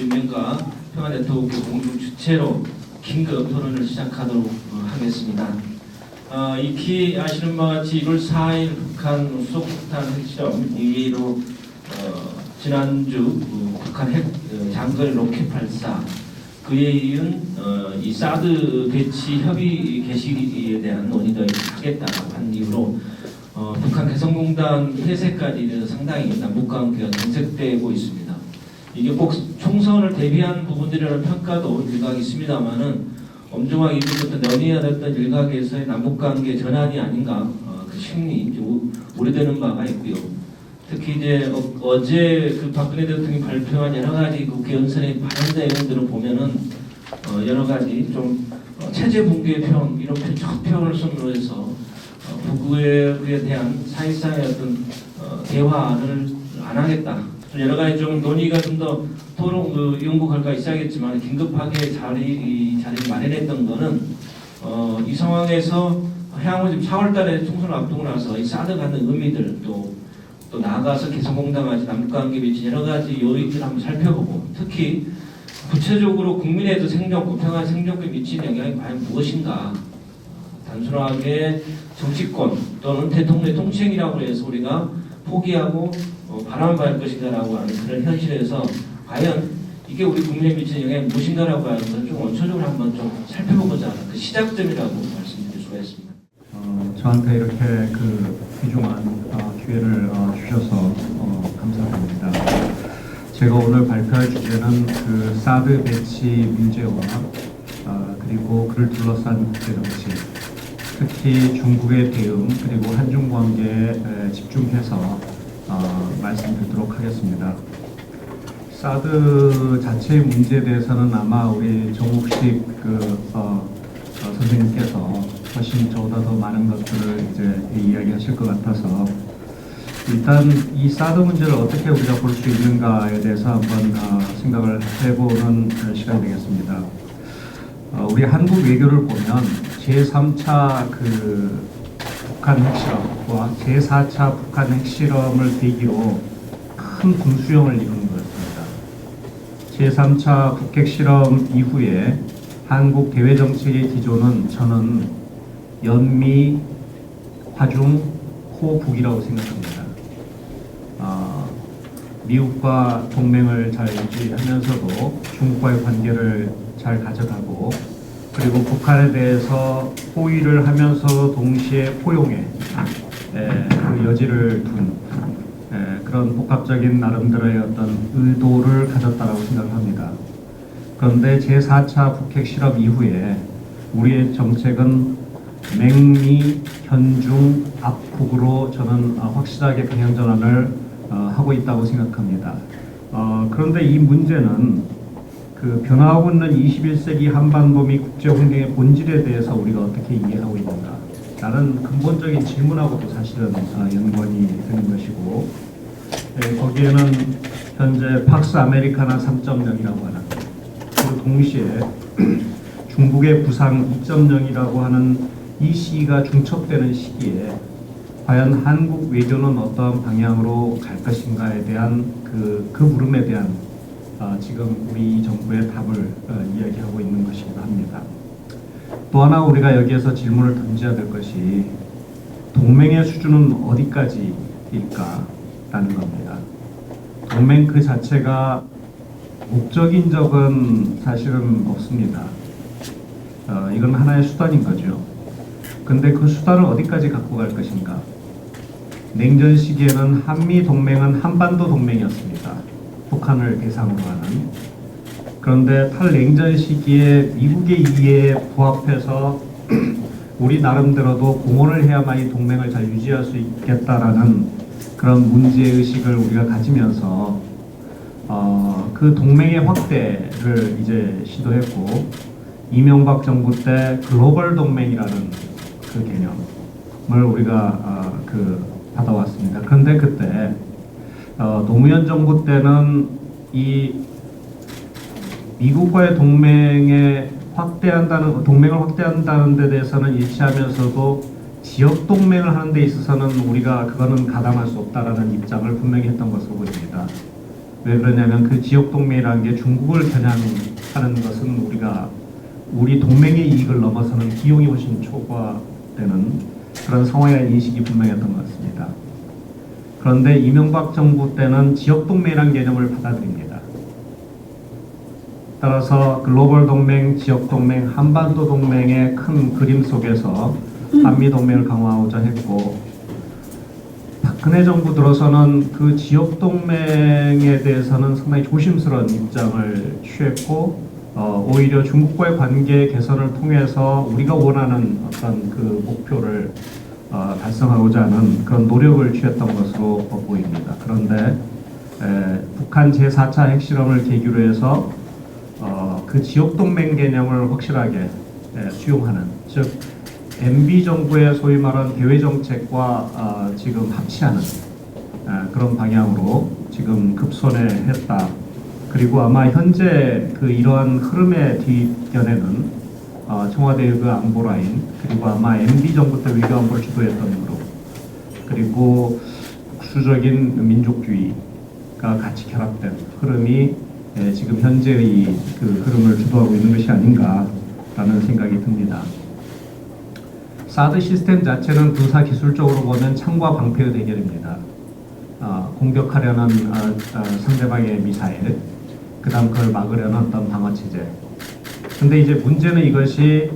인명과 평화 네트워크 공동 주체로 긴급 토론을 시작하도록 하겠습니다. 익히 아시는 바와 같이 1월 4일 북한 수소폭탄 핵실험 이후로 지난주 북한 핵 장거리 로켓 발사 그에 이은 이 사드 배치 협의 개시에 대한 논의도 하겠다고 한 이유로 북한 개성공단 폐쇄까지 상당히 남북관계가 경색되고 있습니다. 이게 꼭 총선을 대비한 부분들이라는 평가도 일각이 있습니다만은 엄중하게 이제부터 논의해야 됐던 일각에서의 남북관계 전환이 아닌가 그 심리 우려되는 바가 있고요. 특히 이제 어제 그 박근혜 대통령이 발표한 여러 가지 국회 연설의 발언 내용들을 보면은 여러 가지 좀 체제 붕괴의 표현 이런 첫 표현을 선으로 해서 북에 대한 사실상의 어떤 대화를 안 하겠다. 여러 가지 좀 논의가 좀 더 토론 연구 결과가 있어야겠지만 긴급하게 자리를 마련했던 거는 이 상황에서 향후 지금 4월달에 총선을 앞두고 나서 이 사드 갖는 의미들 또 나아가서 개성공단까지 남북관계 미친 여러 가지 요인들을 한번 살펴보고 특히 구체적으로 국민의 생존권, 평화 생존권에 미치는 영향이 과연 무엇인가 단순하게 정치권 또는 대통령의 통치행위라고 해서 우리가 포기하고 바람을 것인가라고 하는 그런 현실에서 과연 이게 우리 국민에 미치는 영향이 무엇인가라고 하는 것을 좀 원초적으로 한번 좀 살펴보고자 하는 그 시작점이라고 말씀드릴 수가 있습니다. 저한테 이렇게 그 귀중한 기회를 주셔서 감사드립니다. 제가 오늘 발표할 주제는 그 사드 배치 문제와 그리고 그를 둘러싼 국제 정치, 특히 중국의 대응 그리고 한중 관계에 집중해서 말씀드리도록 하겠습니다. 사드 자체의 문제에 대해서는 아마 우리 정욱식 선생님께서 훨씬 저보다 더 많은 것들을 이제 이야기하실 것 같아서 일단 이 사드 문제를 어떻게 우리가 볼 수 있는가에 대해서 한번 생각을 해보는 시간이 되겠습니다. 우리 한국 외교를 보면 제3차 그 북한 핵실험과 제4차 북한 핵실험을 계기로 큰 분수령을 이루는 거였습니다. 제3차 북핵실험 이후에 한국 대외 정책의 기조는 저는 연미, 화중, 호북이라고 생각합니다. 미국과 동맹을 잘 유지하면서도 중국과의 관계를 잘 가져가고 그리고 북한에 대해서 호의를 하면서 동시에 포용의 그 여지를 둔 그런 복합적인 나름대로의 어떤 의도를 가졌다라고 생각합니다. 그런데 제4차 북핵 실험 이후에 우리의 정책은 맹미, 현중, 압북으로 저는 확실하게 방향 전환을 하고 있다고 생각합니다. 그런데 이 문제는 그 변화하고 있는 21세기 한반도 및 국제 환경의 본질에 대해서 우리가 어떻게 이해하고 있는가? 라는 근본적인 질문하고도 사실은 연관이 되는 것이고 거기에는 현재 팍스 아메리카나 3.0이라고 하는 그리고 동시에 중국의 부상 2.0이라고 하는 이 시기가 중첩되는 시기에 과연 한국 외교는 어떤 방향으로 갈 것인가에 대한 그 물음에 대한 지금 우리 정부의 답을 이야기하고 있는 것이기도 합니다. 또 하나 우리가 여기에서 질문을 던져야 될 것이 동맹의 수준은 어디까지일까라는 겁니다. 동맹 그 자체가 목적인 적은 사실은 없습니다. 이건 하나의 수단인 거죠. 근데 그 수단을 어디까지 갖고 갈 것인가? 냉전 시기에는 한미 동맹은 한반도 동맹이었습니다. 북한을 대상으로 하는. 그런데 탈냉전 시기에 미국의 이해에 부합해서 우리 나름대로도 공헌을 해야만 이 동맹을 잘 유지할 수 있겠다라는 그런 문제의식을 우리가 가지면서 그 동맹의 확대를 이제 시도했고 이명박 정부 때 글로벌 동맹이라는 그 개념을 우리가 받아왔습니다. 그런데 그때 노무현 정부 때는 이 미국과의 동맹을 확대한다는 데 대해서는 일치하면서도 지역 동맹을 하는 데 있어서는 우리가 그거는 가담할 수 없다라는 입장을 분명히 했던 것으로 보입니다. 왜 그러냐면 그 지역 동맹이라는 게 중국을 겨냥하는 것은 우리 동맹의 이익을 넘어서는 비용이 훨씬 초과되는 그런 상황이라는 인식이 분명했던 것 같습니다. 그런데 이명박 정부 때는 지역 동맹이라는 개념을 받아들입니다. 따라서 글로벌 동맹, 지역 동맹, 한반도 동맹의 큰 그림 속에서 한미 동맹을 강화하고자 했고, 박근혜 정부 들어서는 그 지역 동맹에 대해서는 상당히 조심스러운 입장을 취했고, 오히려 중국과의 관계 개선을 통해서 우리가 원하는 어떤 그 목표를 달성하고자 하는 그런 노력을 취했던 것으로 보입니다. 그런데 북한 제4차 핵실험을 계기로 해서 그 지역 동맹 개념을 확실하게 수용하는, 즉 MB 정부의 소위 말하는 대외 정책과 지금 합치하는 그런 방향으로 지금 급선회했다. 그리고 아마 현재 그 이러한 흐름의 뒷견에는 청와대의 그 안보 라인, 그리고 아마 MB 정부 때 외교안보를 주도했던 그룹, 그리고 국수적인 민족주의가 같이 결합된 흐름이 지금 현재의 그 흐름을 주도하고 있는 것이 아닌가라는 생각이 듭니다. 사드 시스템 자체는 군사 기술적으로 보면 창과 방패의 대결입니다. 공격하려는 상대방의 미사일, 그 다음 그걸 막으려는 어떤 방어체제. 근데 이제 문제는 이것이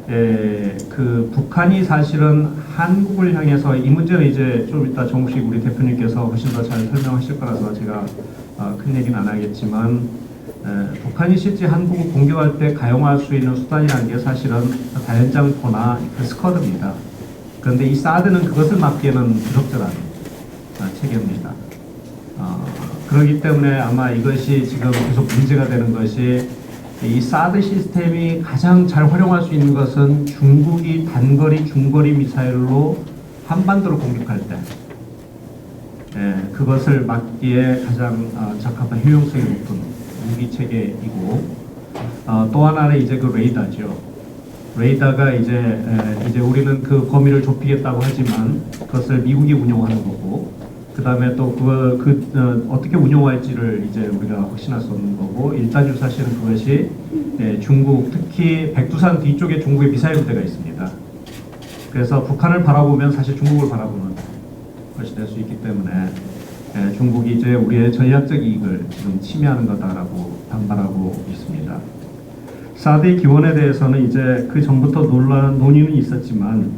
그 북한이 사실은 한국을 향해서, 이 문제는 이제 좀 이따 정우식 우리 대표님께서 훨씬 더 잘 설명하실 거라서 제가 큰 얘기는 안 하겠지만, 북한이 실제 한국을 공격할 때 가용할 수 있는 수단이라는 게 사실은 다연장포나 스커드입니다. 그런데 이 사드는 그것을 막기에는 부적절한 체계입니다. 그렇기 때문에 아마 이것이 지금 계속 문제가 되는 것이, 이 사드 시스템이 가장 잘 활용할 수 있는 것은 중국이 단거리, 중거리 미사일로 한반도를 공격할 때 그것을 막기에 가장 적합한 효용성이 높은 무기 체계이고, 또 하나는 이제 그 레이더죠. 레이더가 이제 우리는 그 범위를 좁히겠다고 하지만 그것을 미국이 운용하는 거고, 그 다음에 또 어떻게 운용할지를 이제 우리가 확신할 수 없는 거고, 일단 사실은 그것이 중국, 특히 백두산 뒤쪽에 중국의 미사일 부대가 있습니다. 그래서 북한을 바라보면 사실 중국을 바라보는 것이 될 수 있기 때문에 중국이 이제 우리의 전략적 이익을 지금 침해하는 거다라고 반발하고 있습니다. 사드의 기원에 대해서는 이제 그 전부터 논의는 있었지만,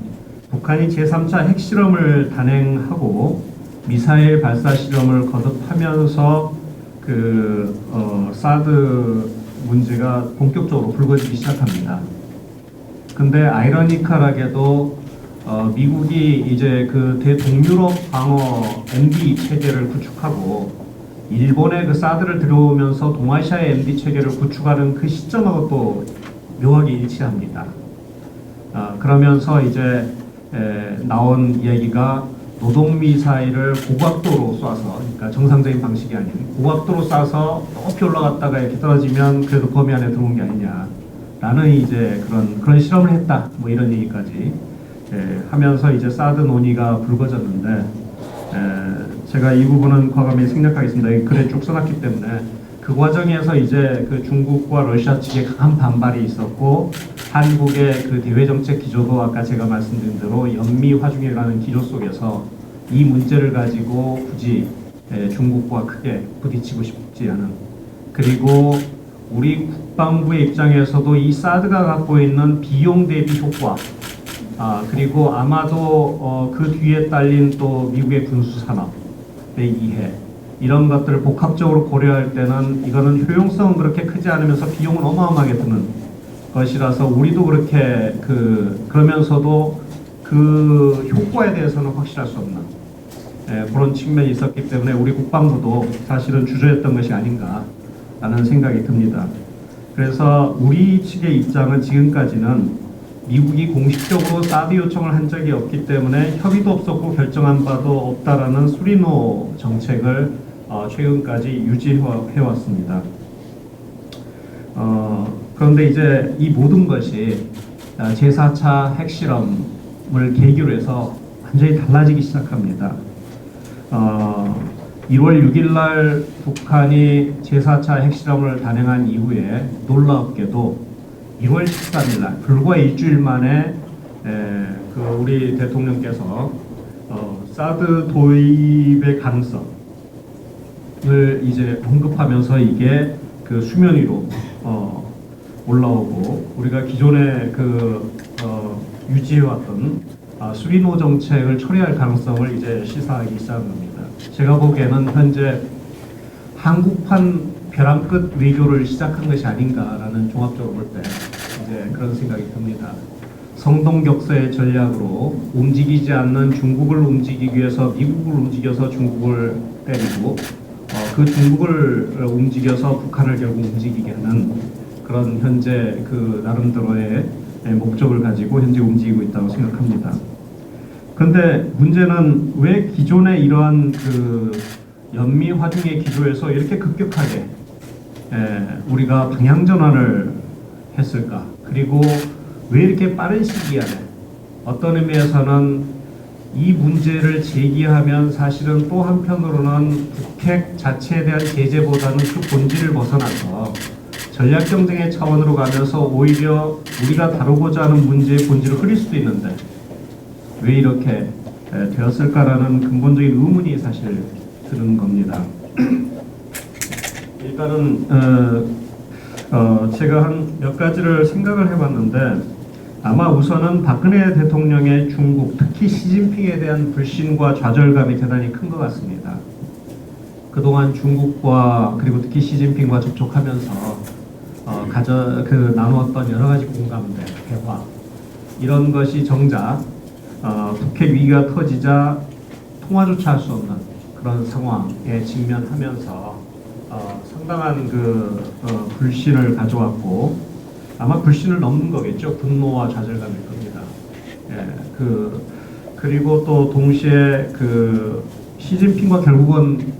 북한이 제3차 핵실험을 단행하고 미사일 발사 실험을 거듭하면서 사드 문제가 본격적으로 불거지기 시작합니다. 근데 아이러니컬하게도 미국이 이제 그 대동유럽 방어 MD 체계를 구축하고, 일본의 그 사드를 들어오면서 동아시아의 MD 체계를 구축하는 그 시점하고 또 묘하게 일치합니다. 그러면서 이제 나온 이야기가 노동미사일을 고각도로 쏴서, 그러니까 정상적인 방식이 아닌 고각도로 쏴서 높이 올라갔다가 이렇게 떨어지면 그래도 범위 안에 들어온 게 아니냐라는 이제 그런 실험을 했다, 뭐 이런 얘기까지 하면서 이제 사드 논의가 불거졌는데, 제가 이 부분은 과감히 생략하겠습니다. 글에 쭉 써놨기 때문에. 그 과정에서 이제 그 중국과 러시아 측의 강한 반발이 있었고, 한국의 그 대외 정책 기조도 아까 제가 말씀드린 대로 연미 화중이라는 기조 속에서 이 문제를 가지고 굳이 중국과 크게 부딪히고 싶지 않은, 그리고 우리 국방부의 입장에서도 이 사드가 갖고 있는 비용 대비 효과, 그리고 아마도 그 뒤에 딸린 또 미국의 군수 산업의 이해, 이런 것들을 복합적으로 고려할 때는 이거는 효용성은 그렇게 크지 않으면서 비용은 어마어마하게 드는 것이라서, 우리도 그렇게 그러면서도 그 효과에 대해서는 확실할 수 없는 그런 측면이 있었기 때문에 우리 국방부도 사실은 주저했던 것이 아닌가라는 생각이 듭니다. 그래서 우리 측의 입장은 지금까지는 미국이 공식적으로 사드 요청을 한 적이 없기 때문에 협의도 없었고 결정한 바도 없다라는 수리노 정책을 최근까지 유지해왔습니다. 그런데 이제 이 모든 것이 제4차 핵실험을 계기로 해서 완전히 달라지기 시작합니다. 1월 6일 날 북한이 제4차 핵실험을 단행한 이후에 놀랍게도 1월 13일 날 불과 일주일 만에 우리 대통령께서 사드 도입의 가능성을 이제 언급하면서 이게 그 수면 위로 올라오고 우리가 기존에 유지해왔던 수리노 정책을 처리할 가능성을 이제 시사하기 시작한 겁니다. 제가 보기에는 현재 한국판 벼랑 끝 외교를 시작한 것이 아닌가라는 종합적으로 볼 때 이제 그런 생각이 듭니다. 성동격서의 전략으로 움직이지 않는 중국을 움직이기 위해서 미국을 움직여서 중국을 때리고 그 중국을 움직여서 북한을 결국 움직이게 하는 그런 현재 그 나름대로의 목적을 가지고 현재 움직이고 있다고 생각합니다. 그런데 문제는 왜 기존의 이러한 그 연미 화중의 기조에서 이렇게 급격하게 우리가 방향 전환을 했을까? 그리고 왜 이렇게 빠른 시기 안에 어떤 의미에서는 이 문제를 제기하면 사실은 또 한편으로는 북핵 자체에 대한 제재보다는 그 본질을 벗어나서 전략 경쟁의 차원으로 가면서 오히려 우리가 다루고자 하는 문제의 본질을 흐릴 수도 있는데 왜 이렇게 되었을까라는 근본적인 의문이 사실 드는 겁니다. 일단은 제가 한 몇 가지를 생각을 해봤는데 아마 우선은 박근혜 대통령의 중국, 특히 시진핑에 대한 불신과 좌절감이 대단히 큰 것 같습니다. 그동안 중국과 그리고 특히 시진핑과 접촉하면서 나누었던 여러 가지 공감대, 대화 이런 것이 정작 북핵 위기가 터지자 통화조차 할 수 없는 그런 상황에 직면하면서 상당한 불신을 가져왔고 아마 불신을 넘는 거겠죠. 분노와 좌절감일 겁니다. 그리고 또 동시에 시진핑과 결국은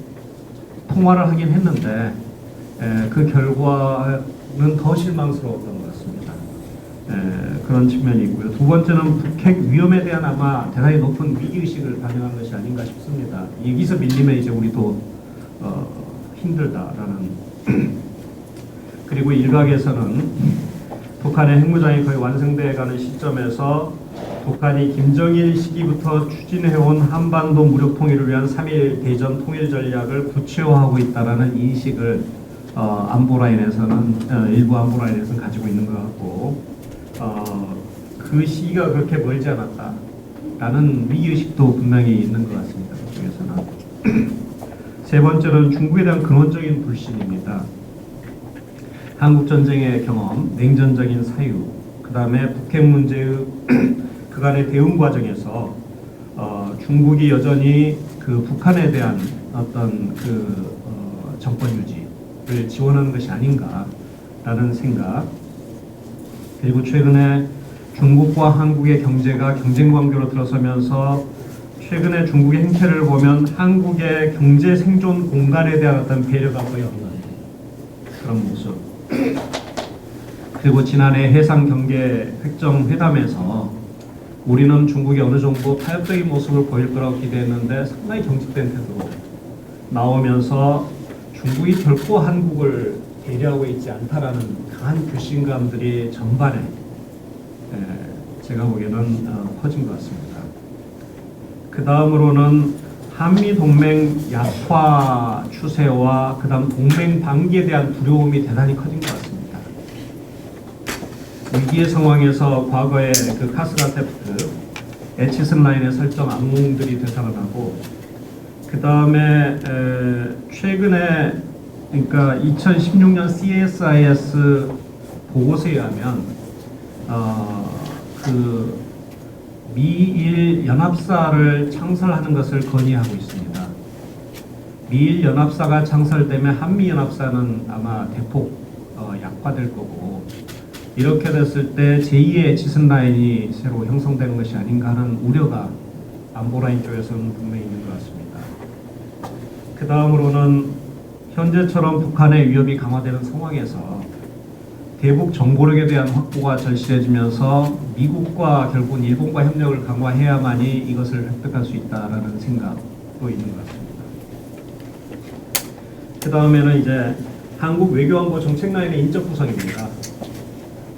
통화를 하긴 했는데 그 결과는 더 실망스러웠던 것 같습니다. 그런 측면이 있고요. 두 번째는 북핵 위험에 대한 아마 대단히 높은 위기의식을 반영한 것이 아닌가 싶습니다. 여기서 밀리면 이제 우리도 힘들다라는 그리고 일각에서는 북한의 핵무장이 거의 완성돼가는 시점에서 북한이 김정일 시기부터 추진해온 한반도 무력 통일을 위한 3.1 대전 통일 전략을 구체화하고 있다라는 인식을 일부 안보 라인에서는 가지고 있는 것 같고 그 시기가 그렇게 멀지 않았다라는 위기의식도 분명히 있는 것 같습니다. 그쪽에서는. 세 번째는 중국에 대한 근원적인 불신입니다. 한국전쟁의 경험, 냉전적인 사유, 그 다음에 북핵 문제의 그간의 대응 과정에서 중국이 여전히 북한에 대한 어떤 정권 유지를 지원하는 것이 아닌가라는 생각. 그리고 최근에 중국과 한국의 경제가 경쟁 관계로 들어서면서 최근에 중국의 행태를 보면 한국의 경제 생존 공간에 대한 어떤 배려가 거의 없는 그런 모습. 그리고 지난해 해상 경계 획정 회담에서 우리는 중국이 어느 정도 타협적인 모습을 보일 거라고 기대했는데 상당히 경직된 태도로 나오면서 중국이 결코 한국을 배려하고 있지 않다라는 강한 불신감들이 전반에 제가 보기에는 퍼진 것 같습니다. 그 다음으로는 한미 동맹 약화 추세와 그 다음 동맹 방기에 대한 두려움이 대단히 커진 것 같습니다. 위기의 상황에서 과거에 카스가테프트 에치슨 라인의 설정 악몽들이 되살아나고 그 다음에 최근에 그러니까 2016년 CSIS 보고서에 의하면 미일 연합사를 창설하는 것을 건의하고 있습니다. 미일 연합사가 창설되면 한미 연합사는 아마 대폭 약화될 거고 이렇게 됐을 때 제2의 에치슨 라인이 새로 형성되는 것이 아닌가 하는 우려가 안보 라인 쪽에서는 분명히 있는 것 같습니다. 그 다음으로는 현재처럼 북한의 위협이 강화되는 상황에서 대북 정보력에 대한 확보가 절실해지면서 미국과 결국은 일본과 협력을 강화해야만이 이것을 획득할 수 있다라는 생각도 있는 것 같습니다. 그 다음에는 이제 한국 외교안보 정책 라인의 인적 구성입니다.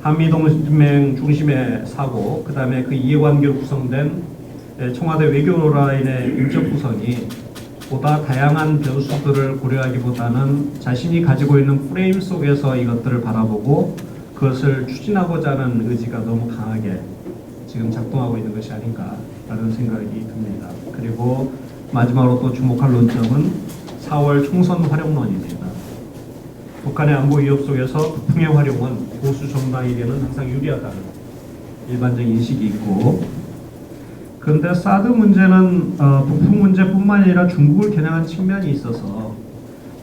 한미동맹 중심의 사고, 그 다음에 그 이해관계로 구성된 청와대 외교 라인의 인적 구성이 보다 다양한 변수들을 고려하기보다는 자신이 가지고 있는 프레임 속에서 이것들을 바라보고 그것을 추진하고자 하는 의지가 너무 강하게 지금 작동하고 있는 것이 아닌가라는 생각이 듭니다. 그리고 마지막으로 또 주목할 논점은 4월 총선 활용론입니다. 북한의 안보 위협 속에서 북풍의 활용은 보수 정당에게는 항상 유리하다는 일반적인 인식이 있고, 그런데 사드 문제는 북풍 문제뿐만 아니라 중국을 겨냥한 측면이 있어서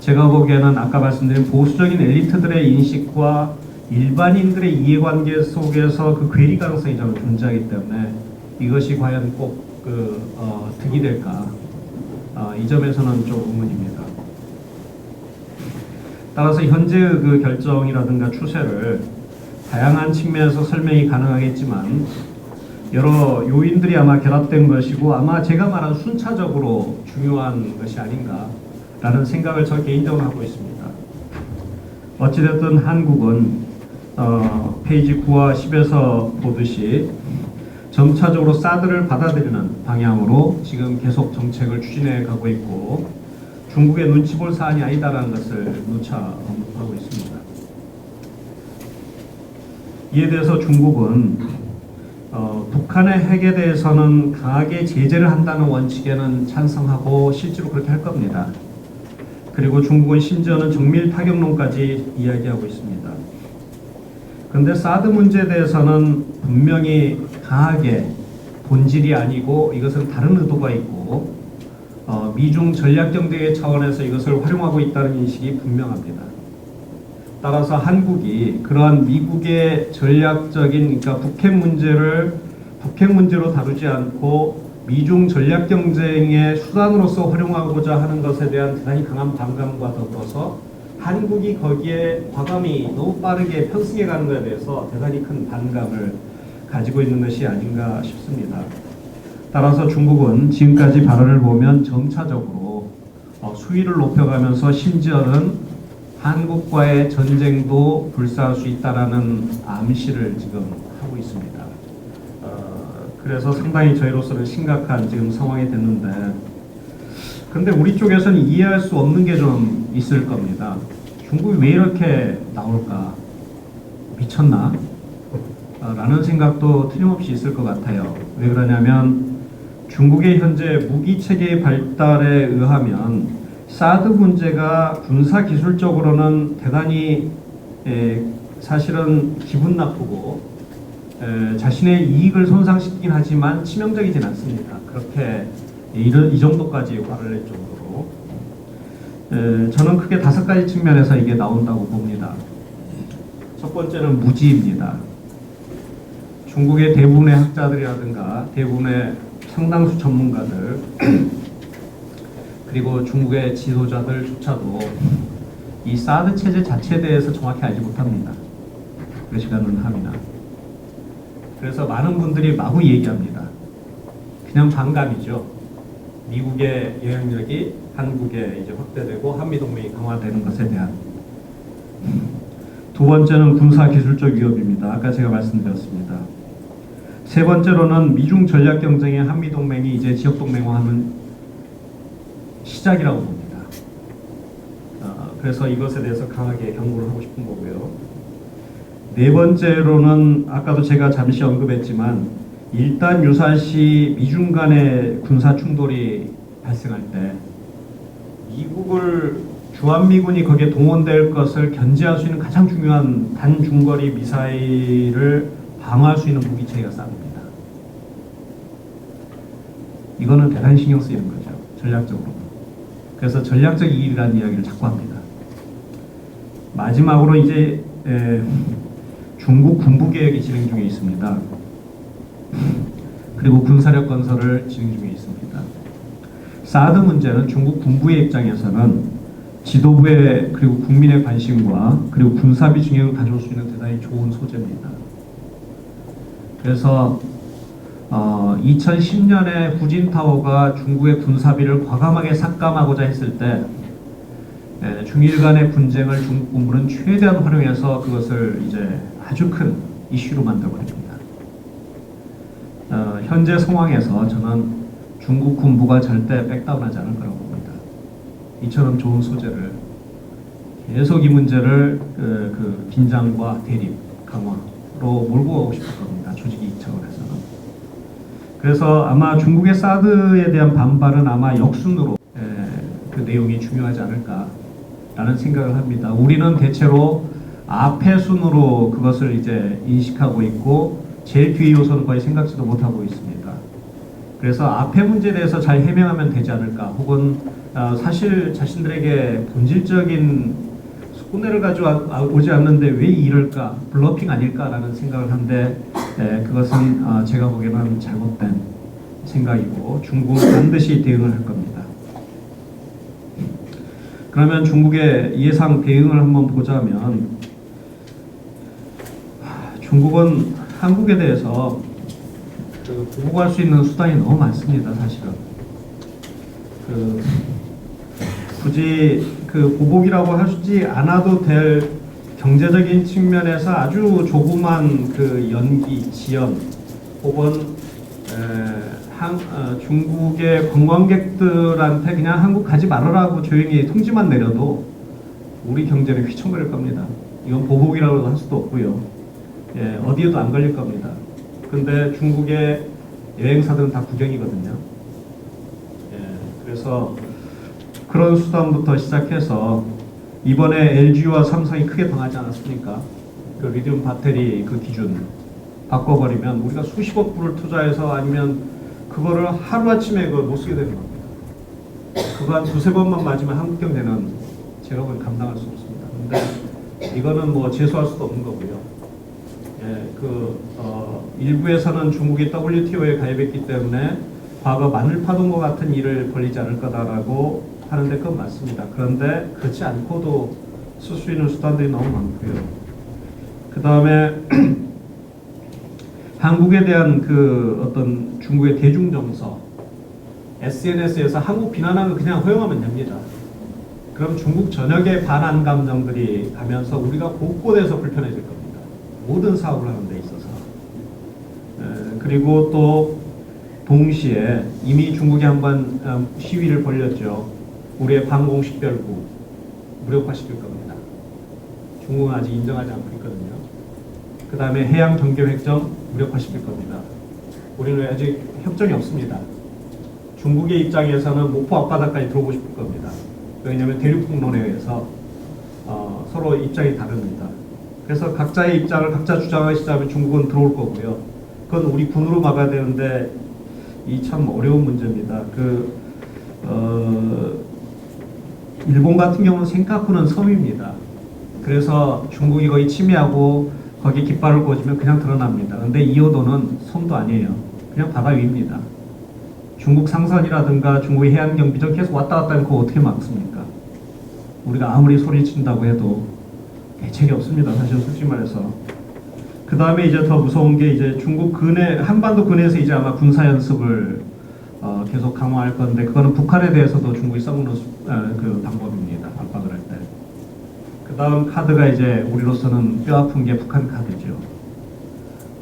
제가 보기에는 아까 말씀드린 보수적인 엘리트들의 인식과 일반인들의 이해관계 속에서 그 괴리 가능성이 저는 존재하기 때문에 이것이 과연 꼭 득이 될까, 이 점에서는 좀 의문입니다. 따라서 현재의 그 결정이라든가 추세를 다양한 측면에서 설명이 가능하겠지만 여러 요인들이 아마 결합된 것이고 아마 제가 말한 순차적으로 중요한 것이 아닌가라는 생각을 저 개인적으로 하고 있습니다. 어찌됐든 한국은 페이지 9와 10에서 보듯이 점차적으로 사드를 받아들이는 방향으로 지금 계속 정책을 추진해 가고 있고 중국의 눈치 볼 사안이 아니다라는 것을 누차 언급하고 있습니다. 이에 대해서 중국은 북한의 핵에 대해서는 강하게 제재를 한다는 원칙에는 찬성하고 실제로 그렇게 할 겁니다. 그리고 중국은 심지어는 정밀 타격론까지 이야기하고 있습니다. 그런데 사드 문제에 대해서는 분명히 강하게 본질이 아니고 이것은 다른 의도가 있고 미중 전략경제의 차원에서 이것을 활용하고 있다는 인식이 분명합니다. 따라서 한국이 그러한 미국의 전략적인 그러니까 북핵 문제로 다루지 않고 미중 전략 경쟁의 수단으로서 활용하고자 하는 것에 대한 대단히 강한 반감과 더불어서 한국이 거기에 과감히 너무 빠르게 편승해 가는 것에 대해서 대단히 큰 반감을 가지고 있는 것이 아닌가 싶습니다. 따라서 중국은 지금까지 발언을 보면 점차적으로 수위를 높여가면서 심지어는 한국과의 전쟁도 불사할 수 있다라는 암시를 지금 하고 있습니다. 그래서 상당히 저희로서는 심각한 지금 상황이 됐는데, 그런데 우리 쪽에서는 이해할 수 없는 게 좀 있을 겁니다. 중국이 왜 이렇게 나올까? 미쳤나? 라는 생각도 틀림없이 있을 것 같아요. 왜 그러냐면 중국의 현재 무기체계의 발달에 의하면 사드 문제가 군사기술적으로는 대단히 사실은 기분 나쁘고 자신의 이익을 손상시키긴 하지만 치명적이진 않습니다. 그렇게 이 정도까지 화를 낼 정도로 저는 크게 5가지 측면에서 이게 나온다고 봅니다. 첫 번째는 무지입니다. 중국의 대부분의 학자들이라든가 대부분의 상당수 전문가들 그리고 중국의 지도자들조차도 이 사드 체제 자체에 대해서 정확히 알지 못합니다. 그 시간은 함이나. 그래서 많은 분들이 마구 얘기합니다. 그냥 반감이죠. 미국의 영향력이 한국에 이제 확대되고 한미동맹이 강화되는 것에 대한. 두 번째는 군사기술적 위협입니다. 아까 제가 말씀드렸습니다. 세 번째로는 미중 전략 경쟁의 한미동맹이 이제 지역동맹화하는 시작이라고 봅니다. 그래서 이것에 대해서 강하게 경고를 하고 싶은 거고요. 네 번째로는 아까도 제가 잠시 언급했지만 일단 유사시 미중 간의 군사 충돌이 발생할 때 미국을 주한미군이 거기에 동원될 것을 견제할 수 있는 가장 중요한 단중거리 미사일을 방어할 수 있는 무기체계가 쌉니다. 이거는 대단히 신경 쓰이는 거죠. 전략적으로. 그래서 전략적 이익이라는 이야기를 자꾸 합니다. 마지막으로 이제 중국 군부 개혁이 진행 중에 있습니다. 그리고 군사력 건설을 진행 중에 있습니다. 사드 문제는 중국 군부의 입장에서는 지도부의 그리고 국민의 관심과 그리고 군사비 중용을 가져올 수 있는 대단히 좋은 소재입니다. 그래서 2010년에 후진타오가 중국의 군사비를 과감하게 삭감하고자 했을 때 중일 간의 분쟁을 중국 군부는 최대한 활용해서 그것을 이제 아주 큰 이슈로 만들어버립니다. 현재 상황에서 저는 중국 군부가 절대 백다운하지 않을 거라고 봅니다. 이처럼 좋은 소재를 계속 이 문제를 그 긴장과 대립, 강화로 몰고 가고 싶을 겁니다. 조직이 차원에서는. 그래서 아마 중국의 사드에 대한 반발은 아마 역순으로 그 내용이 중요하지 않을까라는 생각을 합니다. 우리는 대체로 앞의 순으로 그것을 이제 인식하고 있고 제일 뒤의 요소는 거의 생각지도 못하고 있습니다. 그래서 앞의 문제에 대해서 잘 해명하면 되지 않을까, 혹은 사실 자신들에게 본질적인 손해를 가져오지 않는데 왜 이럴까, 블러핑 아닐까라는 생각을 하는데 그것은 제가 보기에는 잘못된 생각이고 중국은 반드시 대응을 할 겁니다. 그러면 중국의 예상 대응을 한번 보자면 중국은 한국에 대해서 보복할 수 있는 수단이 너무 많습니다. 사실은 굳이 그 보복이라고 하지 않아도 될 경제적인 측면에서 아주 조그만 그 연기, 지연 혹은 중국의 관광객들한테 그냥 한국 가지 말아라고 조용히 통지만 내려도 우리 경제는 휘청거릴 겁니다. 이건 보복이라고 할 수도 없고요. 어디에도 안 걸릴 겁니다. 근데 중국의 여행사들은 다 국영이거든요. 그래서 그런 수단부터 시작해서 이번에 LG와 삼성이 크게 당하지 않았습니까? 그 리튬 배터리 그 기준 바꿔버리면 우리가 수십억 불을 투자해서 아니면 그거를 하루아침에 못 쓰게 되는 겁니다. 그거 한 두세 번만 맞으면 한국 경제는 제가 보기엔 감당할 수 없습니다. 근데 이거는 뭐 재수할 수도 없는 거고요. 일부에서는 중국이 WTO에 가입했기 때문에 과거 마늘 파동과 같은 일을 벌이지 않을 거다라고 하는데 그건 맞습니다. 그런데 그렇지 않고도 쓸 수 있는 수단들이 너무 많고요. 그 다음에 한국에 대한 그 어떤 중국의 대중정서, SNS에서 한국 비난하는 거 그냥 허용하면 됩니다. 그럼 중국 전역의 반한 감정들이 가면서 우리가 곳곳에서 불편해질 겁니다. 모든 사업을 하는 데 있어서. 그리고 또 동시에 이미 중국이 한번 시위를 벌였죠. 우리의 방공식별구 무력화시킬 겁니다. 중국은 아직 인정하지 않고 있거든요. 그 다음에 해양 경계 획정 무력화시킬 겁니다. 우리는 아직 협정이 없습니다. 중국의 입장에서는 목포 앞바다까지 들어오고 싶을 겁니다. 왜냐하면 대륙공론에 의해서 서로 입장이 다릅니다. 그래서 각자의 입장을 각자 주장하시자면 중국은 들어올 거고요. 그건 우리 군으로 막아야 되는데 이 참 어려운 문제입니다. 일본 같은 경우는 센카쿠는 섬입니다. 그래서 중국이 거의 침해하고 거기에 깃발을 꽂으면 그냥 드러납니다. 근데 이호도는 섬도 아니에요. 그냥 바다 위입니다. 중국 상선이라든가 중국의 해안 경비정 계속 왔다 갔다 하면 그거 어떻게 막습니까? 우리가 아무리 소리친다고 해도 대책이 없습니다. 사실 솔직히 말해서. 그 다음에 이제 더 무서운 게 이제 중국 근해, 한반도 근해에서 이제 아마 군사 연습을 계속 강화할 건데 그거는 북한에 대해서도 중국이 써먹는 그 방법입니다. 압박을 할 때. 그 다음 카드가 이제 우리로서는 뼈아픈 게 북한 카드죠.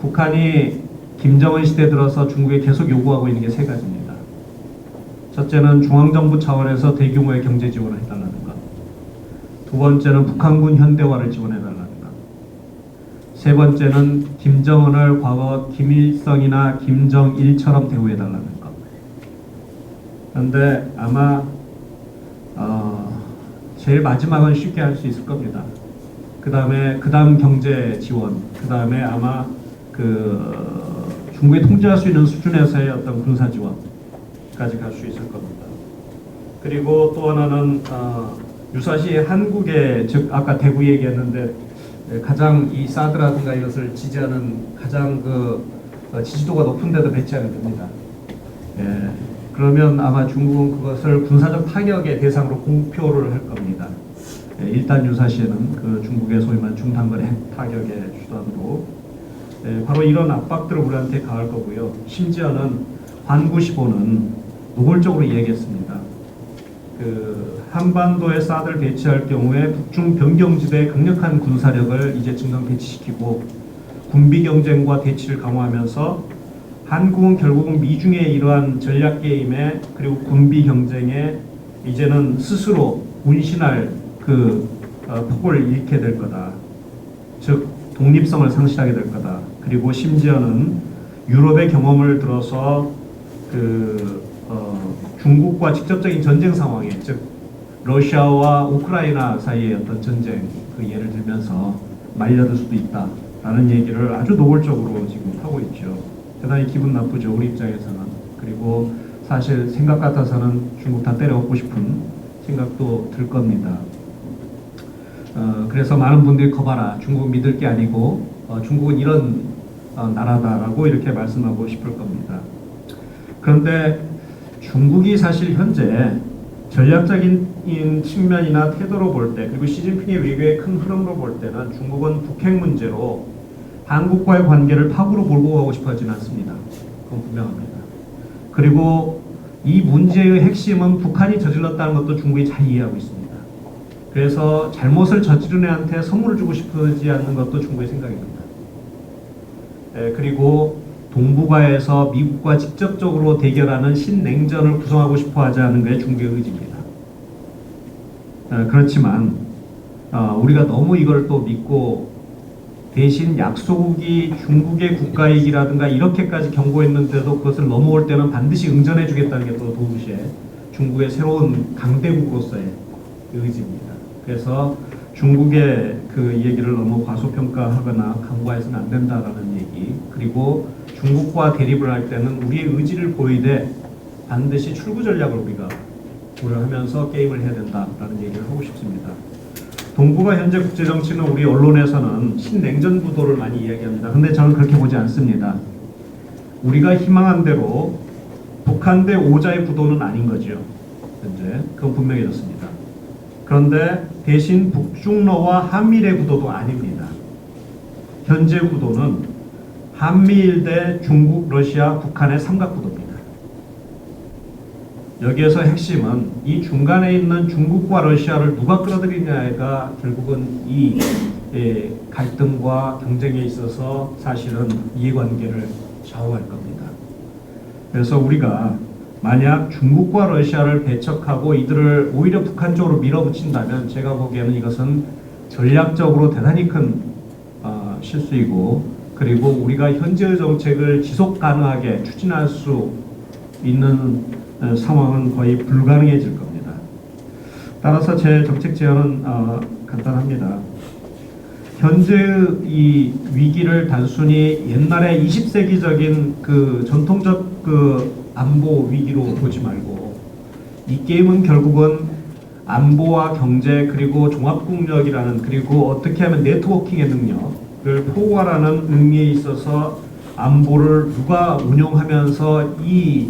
북한이 김정은 시대 들어서 중국에 계속 요구하고 있는 게 세 가지입니다. 첫째는 중앙정부 차원에서 대규모의 경제 지원을 해달라는 것. 두 번째는 북한군 현대화를 지원해달라는 것. 세 번째는 김정은을 과거 김일성이나 김정일처럼 대우해달라는 것. 그런데 아마 제일 마지막은 쉽게 할 수 있을 겁니다. 그 다음 경제 지원, 그 다음에 아마 중국이 통제할 수 있는 수준에서의 어떤 군사 지원까지 갈 수 있을 겁니다. 그리고 또 하나는 유사시 한국의, 즉 아까 대구 얘기했는데 가장 이 사드라든가 이것을 지지하는 가장 지지도가 높은 데도 배치하게 됩니다. 그러면 아마 중국은 그것을 군사적 타격의 대상으로 공표를 할 겁니다. 일단 유사시에는 중국의 소위 말하는 중단거리 핵 타격의 수단으로 바로 이런 압박들을 우리한테 가할 거고요. 심지어는 환구 15는 노골적으로 얘기했습니다. 그 한반도에 사드를 배치할 경우에 북중 변경지대에 강력한 군사력을 이제 증강 배치시키고 군비 경쟁과 대치를 강화하면서 한국은 결국은 미중의 이러한 전략 게임에 그리고 군비 경쟁에 이제는 스스로 운신할 그 폭을 잃게 될 거다. 즉 독립성을 상실하게 될 거다. 그리고 심지어는 유럽의 경험을 들어서 중국과 직접적인 전쟁 상황에, 즉 러시아와 우크라이나 사이의 어떤 전쟁 그 예를 들면서 말려들 수도 있다라는 얘기를 아주 노골적으로 지금 하고 있죠. 대단히 기분 나쁘죠, 우리 입장에서는. 그리고 사실 생각 같아서는 중국 다 때려엎고 싶은 생각도 들 겁니다. 그래서 많은 분들이 거봐라, 중국 믿을 게 아니고 중국은 이런 나라다라고 이렇게 말씀하고 싶을 겁니다. 그런데 중국이 사실 현재 전략적인 측면이나 태도로 볼 때, 그리고 시진핑의 외교의 큰 흐름으로 볼 때는 중국은 북핵 문제로 한국과의 관계를 파국으로 몰고 가고 싶어 하지는 않습니다. 그건 분명합니다. 그리고 이 문제의 핵심은 북한이 저질렀다는 것도 중국이 잘 이해하고 있습니다. 그래서 잘못을 저지른 애한테 선물을 주고 싶어하지 않는 것도 중국의 생각입니다. 그리고 동북아에서 미국과 직접적으로 대결하는 신냉전을 구성하고 싶어 하지 않는 게 중국의 의지입니다. 그렇지만 우리가 너무 이걸 또 믿고 대신 약소국이 중국의 국가이익이라든가 이렇게까지 경고했는데도 그것을 넘어올 때는 반드시 응전해 주겠다는 게 또 동시에 중국의 새로운 강대국으로서의 의지입니다. 그래서 중국의 그 얘기를 너무 과소평가하거나 간과해서는 안 된다라는 얘기, 그리고 중국과 대립을 할 때는 우리의 의지를 보이되 반드시 출구 전략을 우리가 고려하면서 게임을 해야 된다라는 얘기를 하고 싶습니다. 동북아 현재 국제정치는 우리 언론에서는 신냉전 구도를 많이 이야기합니다. 근데 저는 그렇게 보지 않습니다. 우리가 희망한 대로 북한 대 오자의 구도는 아닌 거죠. 현재 그건 분명해졌습니다. 그런데 대신 북중러와 한미일의 구도도 아닙니다. 현재 구도는 한미일 대 중국, 러시아, 북한의 삼각구도입니다. 여기에서 핵심은 이 중간에 있는 중국과 러시아를 누가 끌어들이냐가 결국은 이 갈등과 경쟁에 있어서 사실은 이해관계를 좌우할 겁니다. 그래서 우리가 만약 중국과 러시아를 배척하고 이들을 오히려 북한 쪽으로 밀어붙인다면 제가 보기에는 이것은 전략적으로 대단히 큰 실수이고, 그리고 우리가 현재의 정책을 지속 가능하게 추진할 수 있는 상황은 거의 불가능해질 겁니다. 따라서 제 정책 제안은 간단합니다. 현재의 이 위기를 단순히 옛날에 20세기적인 그 전통적 그 안보 위기로 보지 말고, 이 게임은 결국은 안보와 경제 그리고 종합국력이라는, 그리고 어떻게 하면 네트워킹의 능력을 포괄하는 의미에 있어서 안보를 누가 운영하면서 이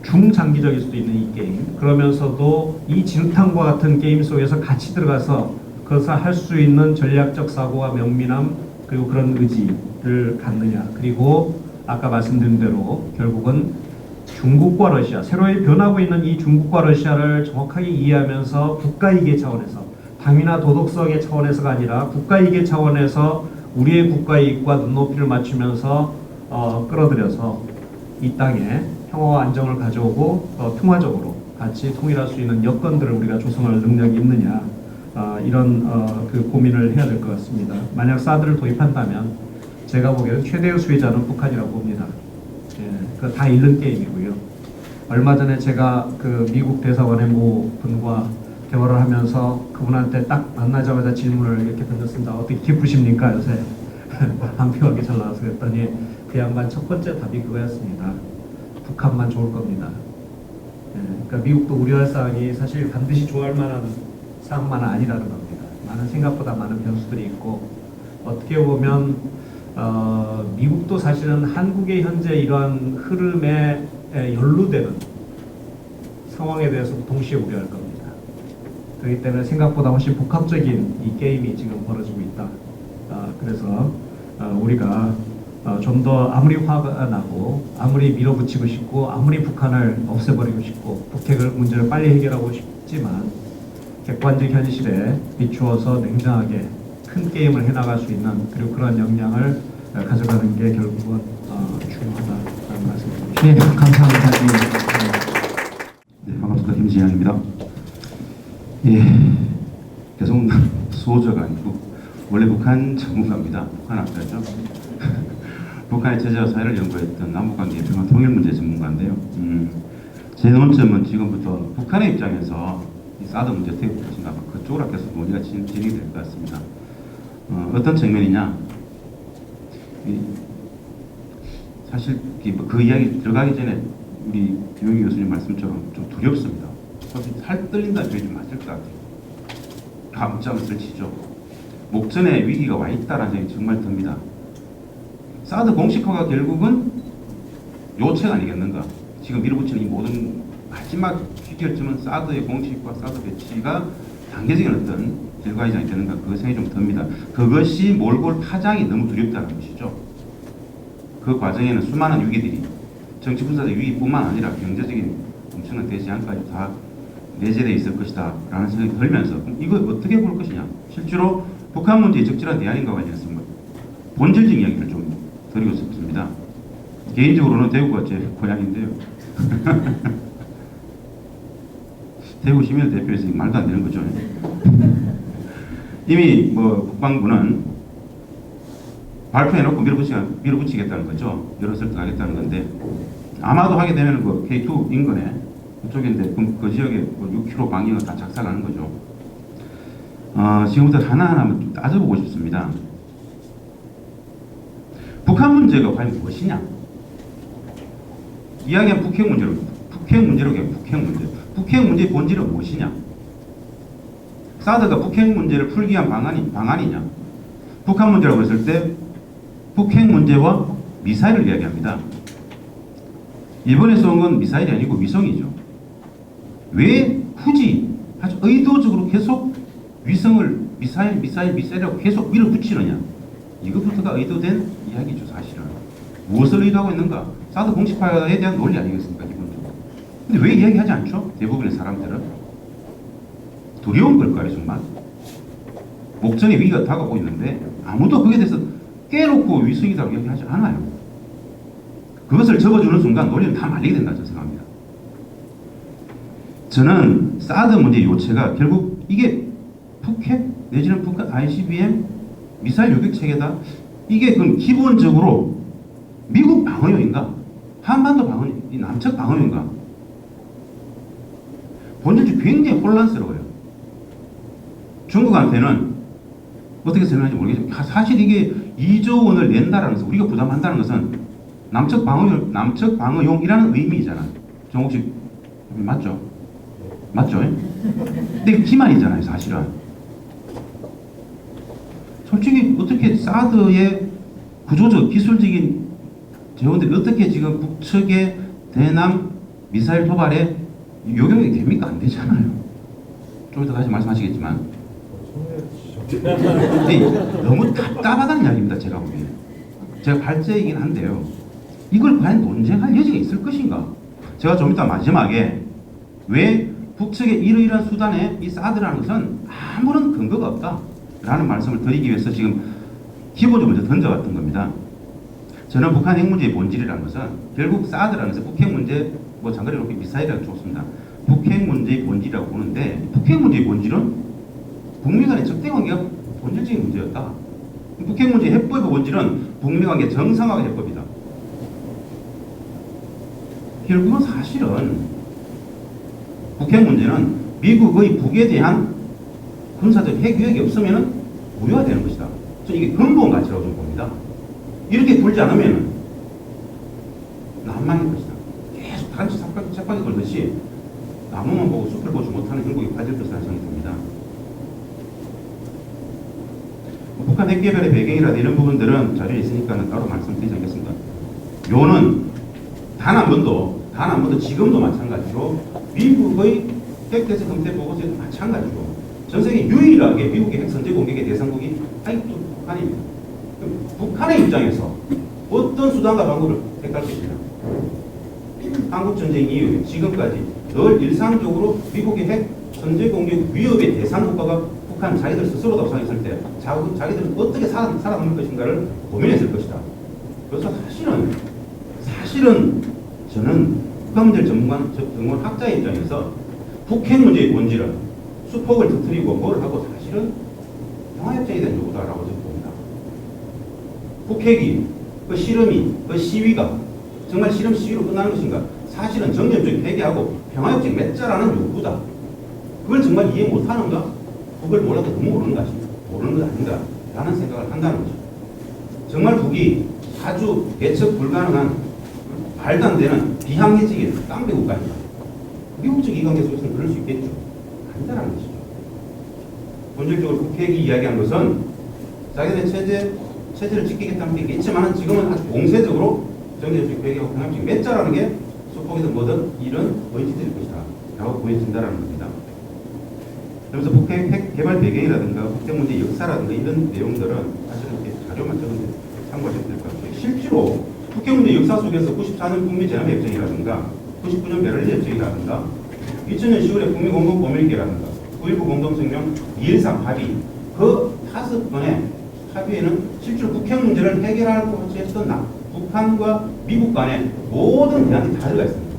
중장기적일 수도 있는 이 게임, 그러면서도 이 진흙탕과 같은 게임 속에서 같이 들어가서 그것을 할 수 있는 전략적 사고와 명민함, 그리고 그런 의지를 갖느냐, 그리고 아까 말씀드린 대로 결국은 중국과 러시아, 새로이 변하고 있는 이 중국과 러시아를 정확하게 이해하면서 국가이익의 차원에서, 당위나 도덕성의 차원에서가 아니라 국가이익의 차원에서 우리의 국가이익과 눈높이를 맞추면서 끌어들여서 이 땅에 평화와 안정을 가져오고 평화적으로 같이 통일할 수 있는 여건들을 우리가 조성할 능력이 있느냐, 이런 그 고민을 해야 될 것 같습니다. 만약 사드를 도입한다면 제가 보기에는 최대의 수혜자는 북한이라고 봅니다. 그 다 잃는 게임이고요. 얼마 전에 제가 그 미국 대사관의 모 분과 대화를 하면서 그분한테 딱 만나자마자 질문을 이렇게 던졌습니다. 어떻게 기쁘십니까 요새? 방표하게 잘 나와서 그랬더니 그 양반 첫 번째 답이 그거였습니다. 북한만 좋을 겁니다. 그러니까 미국도 우려할 사항이 사실 반드시 좋아할 만한 사항만은 아니라는 겁니다. 많은 생각보다 많은 변수들이 있고, 어떻게 보면 미국도 사실은 한국의 현재 이러한 흐름에 연루되는 상황에 대해서도 동시에 우려할 겁니다. 그렇기 때문에 생각보다 훨씬 복합적인 이 게임이 지금 벌어지고 있다. 그래서 우리가 좀 더 아무리 화가 나고 아무리 밀어붙이고 싶고 아무리 북한을 없애버리고 싶고 북핵을 문제를 빨리 해결하고 싶지만 객관적 현실에 비추어서 냉정하게 큰 게임을 해나갈 수 있는 그리고 그런 역량을 가져가는 게 결국은 중요하다는 말씀드립니다. 네, 감사합니다. 네, 반갑습니다. 김지향입니다. 예, 계속 수호자가 아니고 원래 북한 전문가입니다. 북한 학자죠. 북한의 체제와 사회를 연구했던 남북관계 평화 통일 문제 전문가인데요. 제 논점은 지금부터 북한의 입장에서 이 사드 문제 태국 것인가 그쪽으로 계속 논의가 진행이 될 것 같습니다. 어떤 측면이냐? 사실 그 이야기 들어가기 전에 우리 김용희 교수님 말씀처럼 좀 두렵습니다. 사실 살 떨린다는 표현이 좀 맞을 것 같아요. 감점을 치죠. 목전에 위기가 와 있다는 생각이 정말 듭니다. 사드 공식화가 결국은 요책 아니겠는가? 지금 밀어붙이는 이 모든 마지막 귀결점은 사드의 공식화, 사드 배치가 단계적인 어떤 결과이지 되는가? 그 생각이 좀 듭니다. 그것이 몰고 올 파장이 너무 두렵다는 것이죠. 그 과정에는 수많은 위기들이 정치 군사적 위기뿐만 아니라 경제적인 엄청난 대재앙까지 다 내재되어 있을 것이다 라는 생각이 들면서 이걸 어떻게 볼 것이냐. 실제로 북한 문제의 적절한 대안인가 관련해서 본질적 이야기를 좀 드리고 싶습니다. 개인적으로는 대구가 제 고향인데요. 대구 시민을 대표해서 말도 안 되는 거죠. 이미 국방부는 발표해놓고 밀어붙이겠다는 거죠. 열어설득 하겠다는 건데 아마도 하게 되면 K2 인근에 그쪽인데 그 지역에 6km 방향을 다 작살하는 거죠. 지금부터 하나하나 좀 따져보고 싶습니다. 북한 문제가 과연 무엇이냐? 이야기한 북핵 문제로 해요. 북핵 문제의 본질은 무엇이냐? 사드가 북핵 문제를 풀기 위한 방안이냐? 북한 문제라고 했을 때 북핵 문제와 미사일을 이야기합니다. 일본에서 온 건 미사일이 아니고 위성이죠. 왜 굳이 아주 의도적으로 계속 위성을 미사일이라고 계속 밀어붙이느냐? 이것부터가 의도된 이야기죠, 사실은. 무엇을 의도하고 있는가? 사드 공식화에 대한 논리 아니겠습니까, 기본적으로. 근데 왜 이야기하지 않죠? 대부분의 사람들은. 두려운 걸까요, 정말? 목전에 위기가 다가오고 있는데 아무도 거기에 대해서 깨놓고 위성이라고 이야기하지 않아요. 그것을 접어주는 순간 논리는 다 말리게 된다, 저는 생각합니다. 저는 사드 문제의 요체가 결국 이게 북핵 내지는 북한 ICBM 미사일 요격 체계다. 이게 그럼 기본적으로 미국 방어용인가? 한반도 방어용, 남측 방어용인가? 본질적으로 굉장히 혼란스러워요. 중국한테는 어떻게 설명할지 모르겠지만 사실 이게 2조 원을 낸다라는 것은 우리가 부담한다는 것은 남측 방어용이라는 의미잖아요. 정옥식 맞죠? 맞죠? 근데 기만이잖아요, 사실은. 솔직히 어떻게 사드의 구조적, 기술적인 재원들이 어떻게 지금 북측의 대남 미사일 도발에 요격이 됩니까? 안 되잖아요. 좀 이따 다시 말씀하시겠지만. 너무 답답하다는 이야기입니다, 제가 보기에. 제가 발제이긴 한데요. 이걸 과연 논쟁할 여지가 있을 것인가? 제가 좀 이따 마지막에 왜 북측의 이러이러한 수단에 이 사드라는 것은 아무런 근거가 없다라는 말씀을 드리기 위해서 지금 기본적으로 먼저 던져왔던 겁니다. 저는 북한 핵 문제의 본질이라는 것은 결국 사드라는 것은 북핵 문제, 장거리 로켓 미사일이라고 좋습니다. 북핵 문제의 본질이라고 보는데 북핵 문제의 본질은 북미 간의 적대 관계가 본질적인 문제였다. 북핵 문제의 해법의 본질은 북미 관계 정상화의 해법이다. 결국은 사실은 북핵 문제는 미국의 북에 대한 군사적 핵 위협이 없으면 무효화되는 것이다. 저는 이게 근본 가치라고 좀 봅니다. 이렇게 굴지 않으면 난망일 것이다. 계속 다른 쳇바퀴 돌듯이 나무만 보고 숲을 보지 못하는 행복이 빠질 것이라는 생각이 듭니다. 북한 핵 개발의 배경이라든 이런 부분들은 자료에 있으니까 따로 말씀드리지 않겠습니다. 요는 단 한 번도 지금도 마찬가지로 미국의 핵대책 검토 보고서에도 마찬가지로 전 세계 유일하게 미국의 핵 선제 공격의 대상국이 아직도 북한입니다. 북한의 입장에서 어떤 수단과 방법을 택할 것이냐. 한국전쟁 이후에 지금까지 늘 일상적으로 미국의 핵 선제 공격 위협의 대상 국가가 북한 자기들 스스로도 생각했을 때 자기들은 어떻게 살아남을 것인가를 고민했을 것이다. 그래서 사실은 저는 북한 문제 전문 학자의 입장에서 북핵 문제의 본질은 수폭을 터뜨리고 뭘 하고 사실은 평화협정에 대한 요구다라고 저는 봅니다. 북핵이 그 실험이 그 시위가 정말 실험 시위로 끝나는 것인가? 사실은 정전적 폐기하고 평화협정 맺자라는 요구다. 그걸 정말 이해 못하는가? 그걸 몰라도 너무 모르는 것 아닌가? 라는 생각을 한다는 거죠. 정말 북이 아주 예측 불가능한 말도 안 되는 비합리적인 깡패 국가입니다. 미국적 이관계 속에서는 그럴 수 있겠죠. 아니다라는 것이죠. 본질적으로 북핵이 이야기한 것은 자기들의 체제를 지키겠다는 게 있지만 지금은 아주 공세적으로 정제적 폐기하고 평화협정 맺자라는 게 수폭이든 뭐든 이런 의지들일 것이다 라고 보여진다는 겁니다. 그래서 북핵 핵 개발 배경이라든가 북핵 문제 역사라든가 이런 내용들은 사실은 이렇게 자료만 적은데 참고하셔도 될 것 같아요. 실제로 북핵 문제 역사 속에서 94년 북미 제한의 협정이라든가 99년 베를린 협정이라든가 2000년 10월에 북미 공동 보멸기라든가 9.19 공동성명 2.13 합의 그 5건의 합의에는 실제로 북핵 문제를 해결하고 했던 북한과 미국 간의 모든 대안이 다 들어가 있습니다.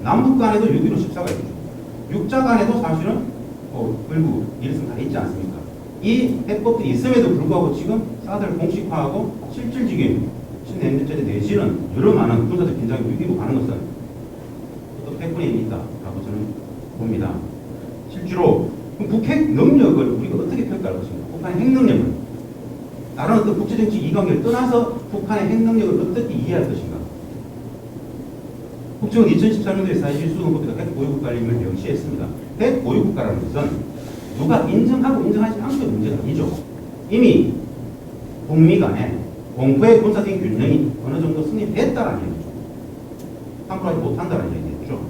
남북 간에도 6.15 14가 있죠. 육자 간에도 사실은 결국 2.13 다 있지 않습니까? 이 해법들이 있음에도 불구하고 지금 사드를 공식화하고 실질적인 신냉전제에 내지는 여러 많은 군사적 긴장이 위기로 가는 것은 또 패권에 있다라고 저는 봅니다. 실제로 북핵 능력을 우리가 어떻게 평가할 것인가? 북한의 핵 능력을 다른 어떤 국제정치 이관계를 떠나서 북한의 핵 능력을 어떻게 이해할 것인가? 국정은 2013년도에 사실 수도권법에서 핵 보유국가임을 명시했습니다. 핵 보유국가라는 것은 누가 인정하고 인정하지 않는 문제가 아니죠. 이미 북미 간에 공포의 군사적인 균형이 어느 정도 승리됐다라는 얘기죠. 함부로 하지 못한다는 얘기겠죠.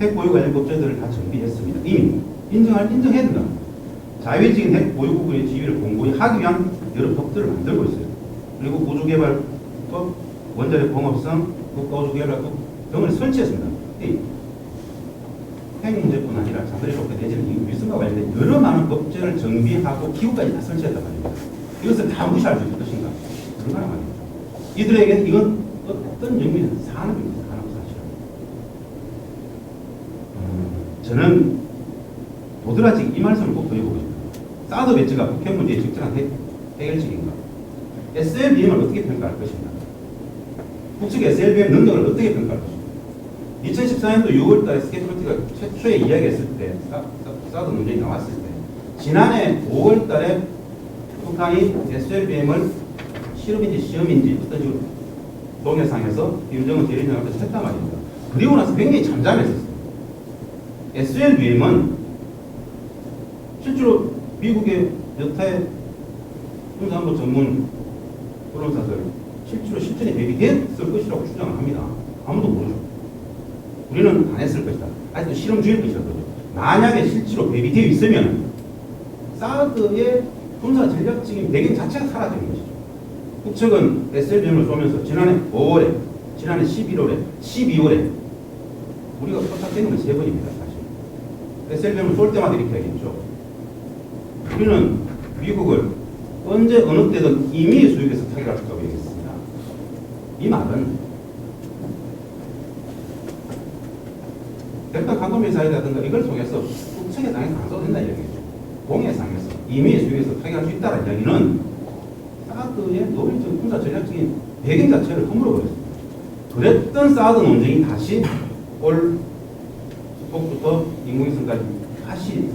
핵 보유 관련 법제들을 다 정비했습니다. 이미 인정해야 된다. 자유적인 핵 보유국의 지위를 공고히 하기 위한 여러 법들을 만들고 있어요. 그리고 우주개발법, 원자력 공업성, 국가우주개발법 등을 설치했습니다. 핵 문제뿐 아니라 자들의 법과 내지는 위성과 관련된 여러 많은 법제를 정비하고 기구까지 다 설치했단 말입니다. 이것을 다 무시할 수 있을 것인가? 그런가 말입니다. 이들에게는 이건 어떤 의미는 산업입니다. 산업 사실. 저는 도드라지 이 말씀을 꼭 드려보고 싶습니다. 사드 배치가 북핵 문제의 적절한 해결책인가? SLBM을 어떻게 평가할 것인가? 북측 SLBM 능력을 어떻게 평가할 것인가? 2014년도 6월 달에 스케프로티가 최초에 이야기했을 때, 사드 문제가 나왔을 때, 지난해 5월 달에 북한이 SLBM을 실험인지 시험인지 어떤 식으로 동해상에서 김정은 대리전 앞에서 했단 말입니다. 그리고 나서 굉장히 잠잠했었어요. SLBM은 실제로 미국의 여타의 군사안보 전문 언론사들 실제로 실전에 대비됐을 것이라고 주장을 합니다. 아무도 모르죠. 우리는 안 했을 것이다. 아직도 실험 중일 것이라고 그러죠. 만약에 실제로 대비되어 있으면 사드의 군사 전략적인 배경 자체가 사라지는 것이죠. 북측은 SLBM을 쏘면서 지난해 5월에, 지난해 11월에, 12월에 우리가 포착되는 건 3번입니다. 사실. SLBM을 쏠 때마다 이렇게 하겠죠. 우리는 미국을 언제 어느 때든 임의의 수역에서 타격할 수 있다고 얘기했습니다. 이 말은 일단 강도미사일이라든가 이걸 통해서 북측에 당연히 강조가 된다는 얘기죠. 동해상에서 임의의 수역에서 타격할 수 있다는 이야기는 사드의 노골적 군사 전략적인 배경 자체를 허물어버렸습니다. 그랬던 사드 논쟁이 다시 올 수폭부터 인공위성까지 다시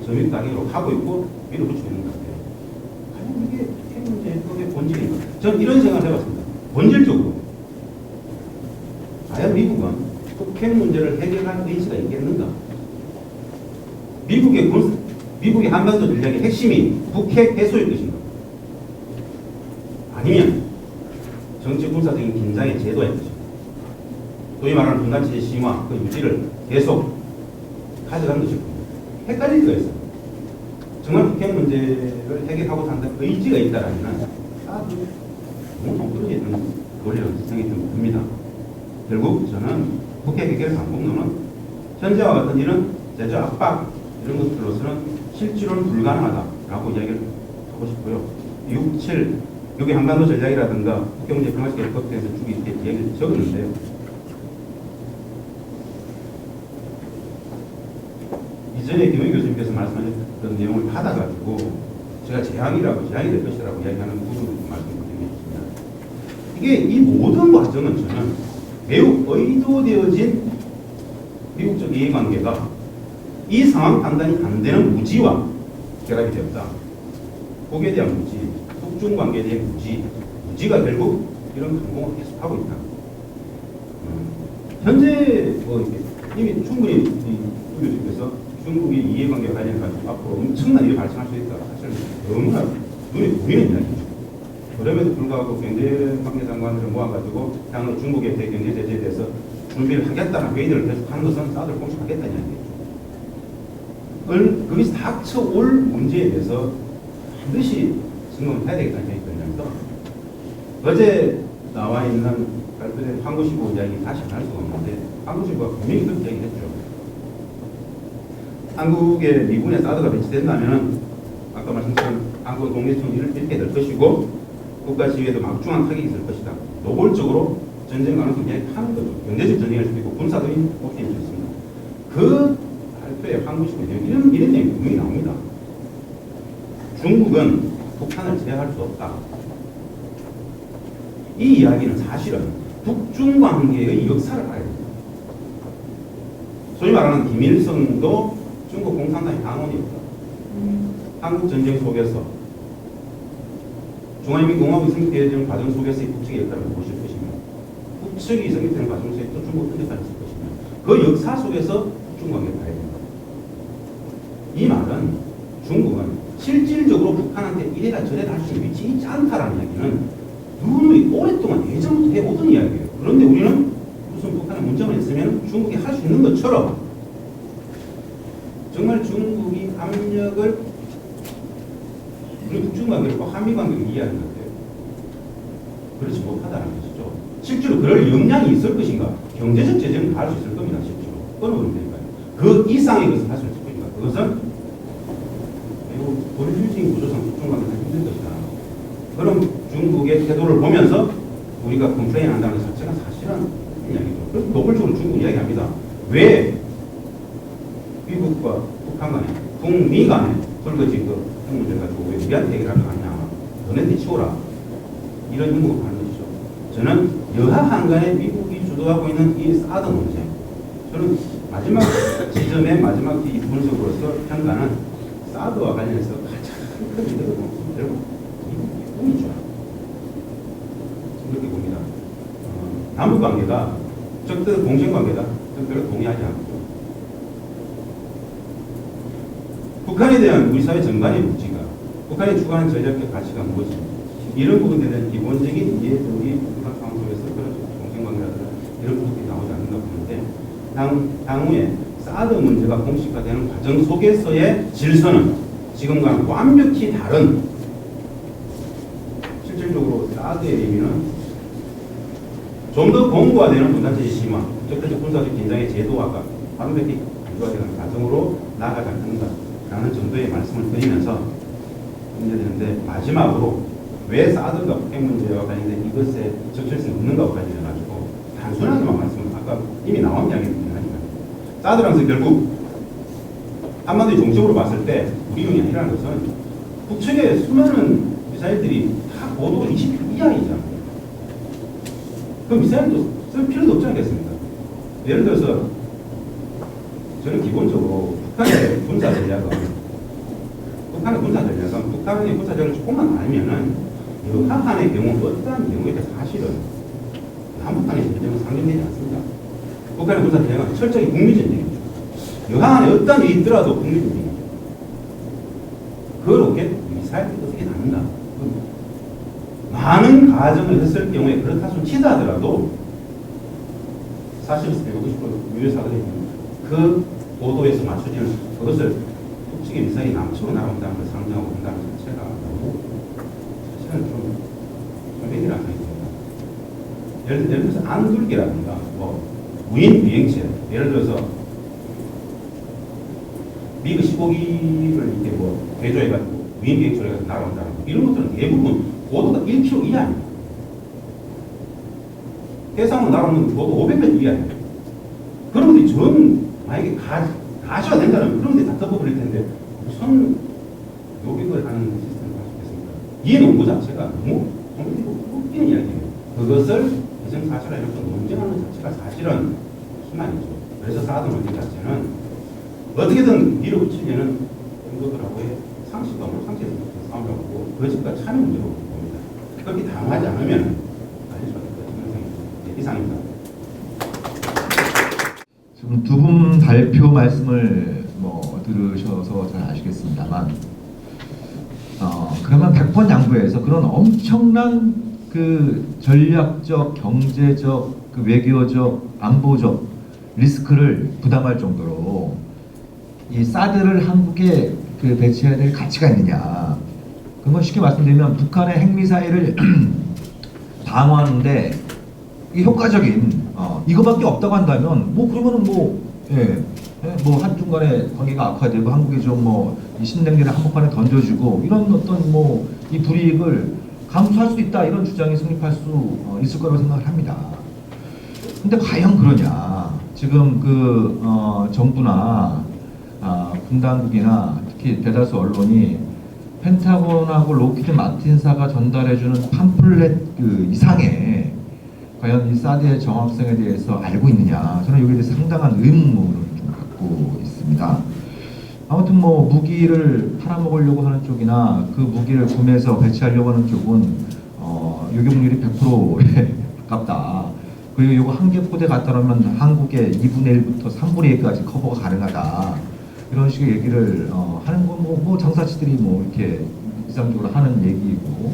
점입다기로 하고 있고 밀어붙이고 있는 것 같아요. 과연 이게 핵 문제의 본질인가? 저는 이런 생각을 해봤습니다. 본질적으로 과연 미국은 북핵 문제를 해결할 의지가 있겠는가? 미국의 한반도 전략의 핵심이 북핵 해소일 것인가? 아니면 정치 군사적인 긴장의 제도일 것인가? 소위 말하는 분단체제 심화, 그 유지를 계속 가져가는 것일 겁니다. 헷갈릴 수가 있어요. 정말 북핵 문제를 해결하고 산다는 의지가 있다라면 너무 동떨어지는 논리라는 생각이 좀 듭니다. 결국 저는 국회 개결 방법론은 현재와 같은 이런 제조 압박 이런 것들로서는 실질로는 불가능하다라고 이야기를 하고 싶고요. 6, 7 여기 한반도 전략이라든가 국경제 평화시계 협회에서 쭉 이렇게 이야기를 적었는데요. 이전에 김영 교수님께서 말씀하셨던 내용을 받아가지고 제가 재앙이 될 것이라고 이야기하는 부분을 말씀드리겠습니다. 이게 이 모든 과정은 저는 매우 의도되어진 미국적 이해관계가 이 상황 판단이 안 되는 무지와 결합이 되었다. 거기에 대한 무지, 북중 관계에 대한 무지가 결국 이런 강공을 계속하고 있다. 현재 이미 충분히 이 교수님께서 중국의 이해관계와 관련해서 앞으로 엄청난 일이 발생할 수 있다. 사실 너무나 눈에 보이는 이야기죠. 그럼에도 불구하고 경제관계장관들을 모아가지고 향후 중국의 대경제 제재에 대해서 준비를 하겠다는 회의를 계속하는 것은 사드를 공식하겠다는 이야기죠. 거기서 닥쳐올 문제에 대해서 반드시 점검을 해야 되겠다는 생각이 들면서 어제 나와 있는 발표된 한국시보 이야기 다시 안 할 수가 없는데 한국시보가 분명히 그렇게 얘기했죠. 한국에 미군의 사드가 배치된다면 아까 말씀드린 한국 독립성을 잃게 될 것이고 국가 지위에도 막중한 타격이 있을 것이다. 노골적으로 전쟁 가능성 이야기하는 거죠. 경제적 전쟁일 수도 있고 군사적인 옵션일 수 있습니다. 그 발표에 한국시보 이런 내용이 분명히 나옵니다. 중국은 북한을 제어할 수 없다. 이 이야기는 사실은 북중 관계의 역사를 알아야 됩니다. 소위 말하는 김일성도 중국 공산당의 당원이었다. 한국 전쟁 속에서 중화인민공화국이 성립되는 과정 속에서의 북측의 역할을 보실 것이며 북측이 성립되는 과정 속에서 또 중국 역사를 쓸 것이며 그 역사 속에서 북중 관계를 봐야 된다. 이 말은 중국은 실질적으로 북한한테 이래라 저래라 할 수 있는 위치에 있지 않다라는 이야기는 누누이 오랫동안 예전부터 해오던 이야기예요. 그런데 우리는 무슨 북한에 문제만 있으면 중국이 할 수 있는 것처럼 정말 중국이 압력을 우리 북중 관계를 한미 관계를 이해하는 것 같아요. 그렇지 못하다는 것이죠. 실제로 그럴 역량이 있을 것인가? 경제적 제재는 다 할 수 있을 겁니다. 실제로 끊어버리면 되니까요. 그 이상의 것을 할 수 있을 것인가? 그것은 매우 본질적인 구조상 북중 관계가 힘든 것이다. 그럼 중국의 태도를 보면서 우리가 컴플레인 한다는 것 자체가 사실은 이야기죠. 그래서 노골적으로 중국 이야기합니다. 왜 미국과 북한 간에, 북미 간에 설거지 그 문제를 가지고 왜 우리한테 얘기를 하지 않냐. 너네들이 치워라. 이런 행동을 하는 것이죠. 저는 여하 한간에 미국이 주도하고 있는 이 사드 문제. 저는 마지막 지점의 마지막 이 분석으로서 평가는 사드와 관련해서 가장 큰 문제가 결국 미국이죠. 그렇게 봅니다. 남북 관계가 적대적 공생 관계다. 저는 별로 동의하지 않고 북한에 대한 우리 사회 전반의 무지가 북한이 추구하는 전략적 가치가 무엇인지 이런 부분에 대한 기본적인 이해들이 북한 상황 속에서 그런 공생관계라든가 이런 부분이 나오지 않는다 보는데 향후에 사드 문제가 공식화되는 과정 속에서의 질서는 지금과는 완벽히 다른 실질적으로 사드의 의미는 좀 더 공고화되는 분단체제 심화, 적대적 군사적 긴장의 제도화가 완벽히 강조화되는 과정으로 나아가지 않는다라는 정도의 말씀을 드리면서 문제되는데 마지막으로 왜 사드가 북핵 문제와 관련된 이것에 적절성이 없는가와 관련해가지고 단순하게만 말씀을 아까 이미 나온 이야기를 하니까 사드라는 것은 결국 한반도의 종적으로 봤을 때 우리용이 아니라는 것은 북측의 수많은 미사일들이 다 고도가 20km 이하이잖아요. 그 미사일도 쓸 필요도 없지 않겠습니까? 예를 들어서 저는 기본적으로 북한의 군사 전략은 북한의 군사 전략을 조금만 알면은 여하한의 경우 어떠한 경우에도 사실은 남북한의 전쟁은 상정되지 않습니다. 북한의 군사 전략은 철저히 국민전쟁이죠. 여하한에 어떠한 일이 있더라도 국민전쟁이죠. 그 로켓 미사일이 어떻게 나는가? 많은 가정을 했을 경우에 그렇다 손 치다 하더라도 사실은 150% 유효사들이 그 고도에서 맞춰지는 그것을 북측의 미사일이 남쪽으로 나온다는 걸 상정하고 한다는 자체가 너무 사실은 좀 소변이라는 게 있습니다. 예를 들어서 안굴기라든가 뭐 무인 비행체, 예를 들어서 미그 15기를 이렇게 뭐 개조해가지고 무인 비행체로 해서 날아온다는 거, 이런 것들은 대부분 고도가 1km 이하입니다. 해상으로 날아오는 고도 500m 이하입니다. 그런 것들이 전 만약에 가셔야 된다면 그런 데 다 덮어버릴 텐데 무슨 요격을 하는 시스템을 할 수 있겠습니까? 이 논구 자체가 너무 정리되고 웃기는 이야기예요. 그것을 기정사실화 이렇게 논쟁하는 자체가 사실은 희망이죠. 그래서 사드 논쟁 자체는 어떻게든 밀어붙이려는 행도들하고의 상식감을 상식에서 싸움을 하고 거짓과 참여 문제로 봅니다. 그렇게 당하지 않으면 알릴 수 없을 것같은 이상입니다. 지금 두 분 발표 말씀을 뭐 들으셔서 잘 아시겠습니다만, 그러면 100번 양보해서 그런 엄청난 그 전략적, 경제적, 그 외교적, 안보적 리스크를 부담할 정도로 이 사드를 한국에 그 배치해야 될 가치가 있느냐? 그건 쉽게 말씀드리면 북한의 핵미사일을 방어하는데 이 효과적인 이거밖에 없다고 한다면 뭐 그러면은 뭐 한중간에 관계가 악화되고 한국이 좀 뭐 이 신냉기를 한복판에 던져주고 이런 어떤 뭐 이 불이익을 감수할 수 있다 이런 주장이 성립할 수 있을 거라고 생각을 합니다. 근데 과연 그러냐? 지금 그 정부나 군 당국이나 특히 대다수 언론이 펜타곤하고 로키드 마틴사가 전달해주는 팜플렛 그 이상의 과연 이 사드의 정확성에 대해서 알고 있느냐? 저는 여기에 대해서 상당한 의문을 좀 갖고 있습니다. 아무튼 뭐 무기를 팔아먹으려고 하는 쪽이나 그 무기를 구매해서 배치하려고 하는 쪽은 요격률이 100%에 가깝다. 그리고 이거 한 개 포대 갖다 놓으면 한국의 2분의 1부터 3분의 1까지 커버가 가능하다. 이런 식의 얘기를 하는 건 뭐 장사치들이 뭐 이렇게 일상적으로 하는 얘기이고,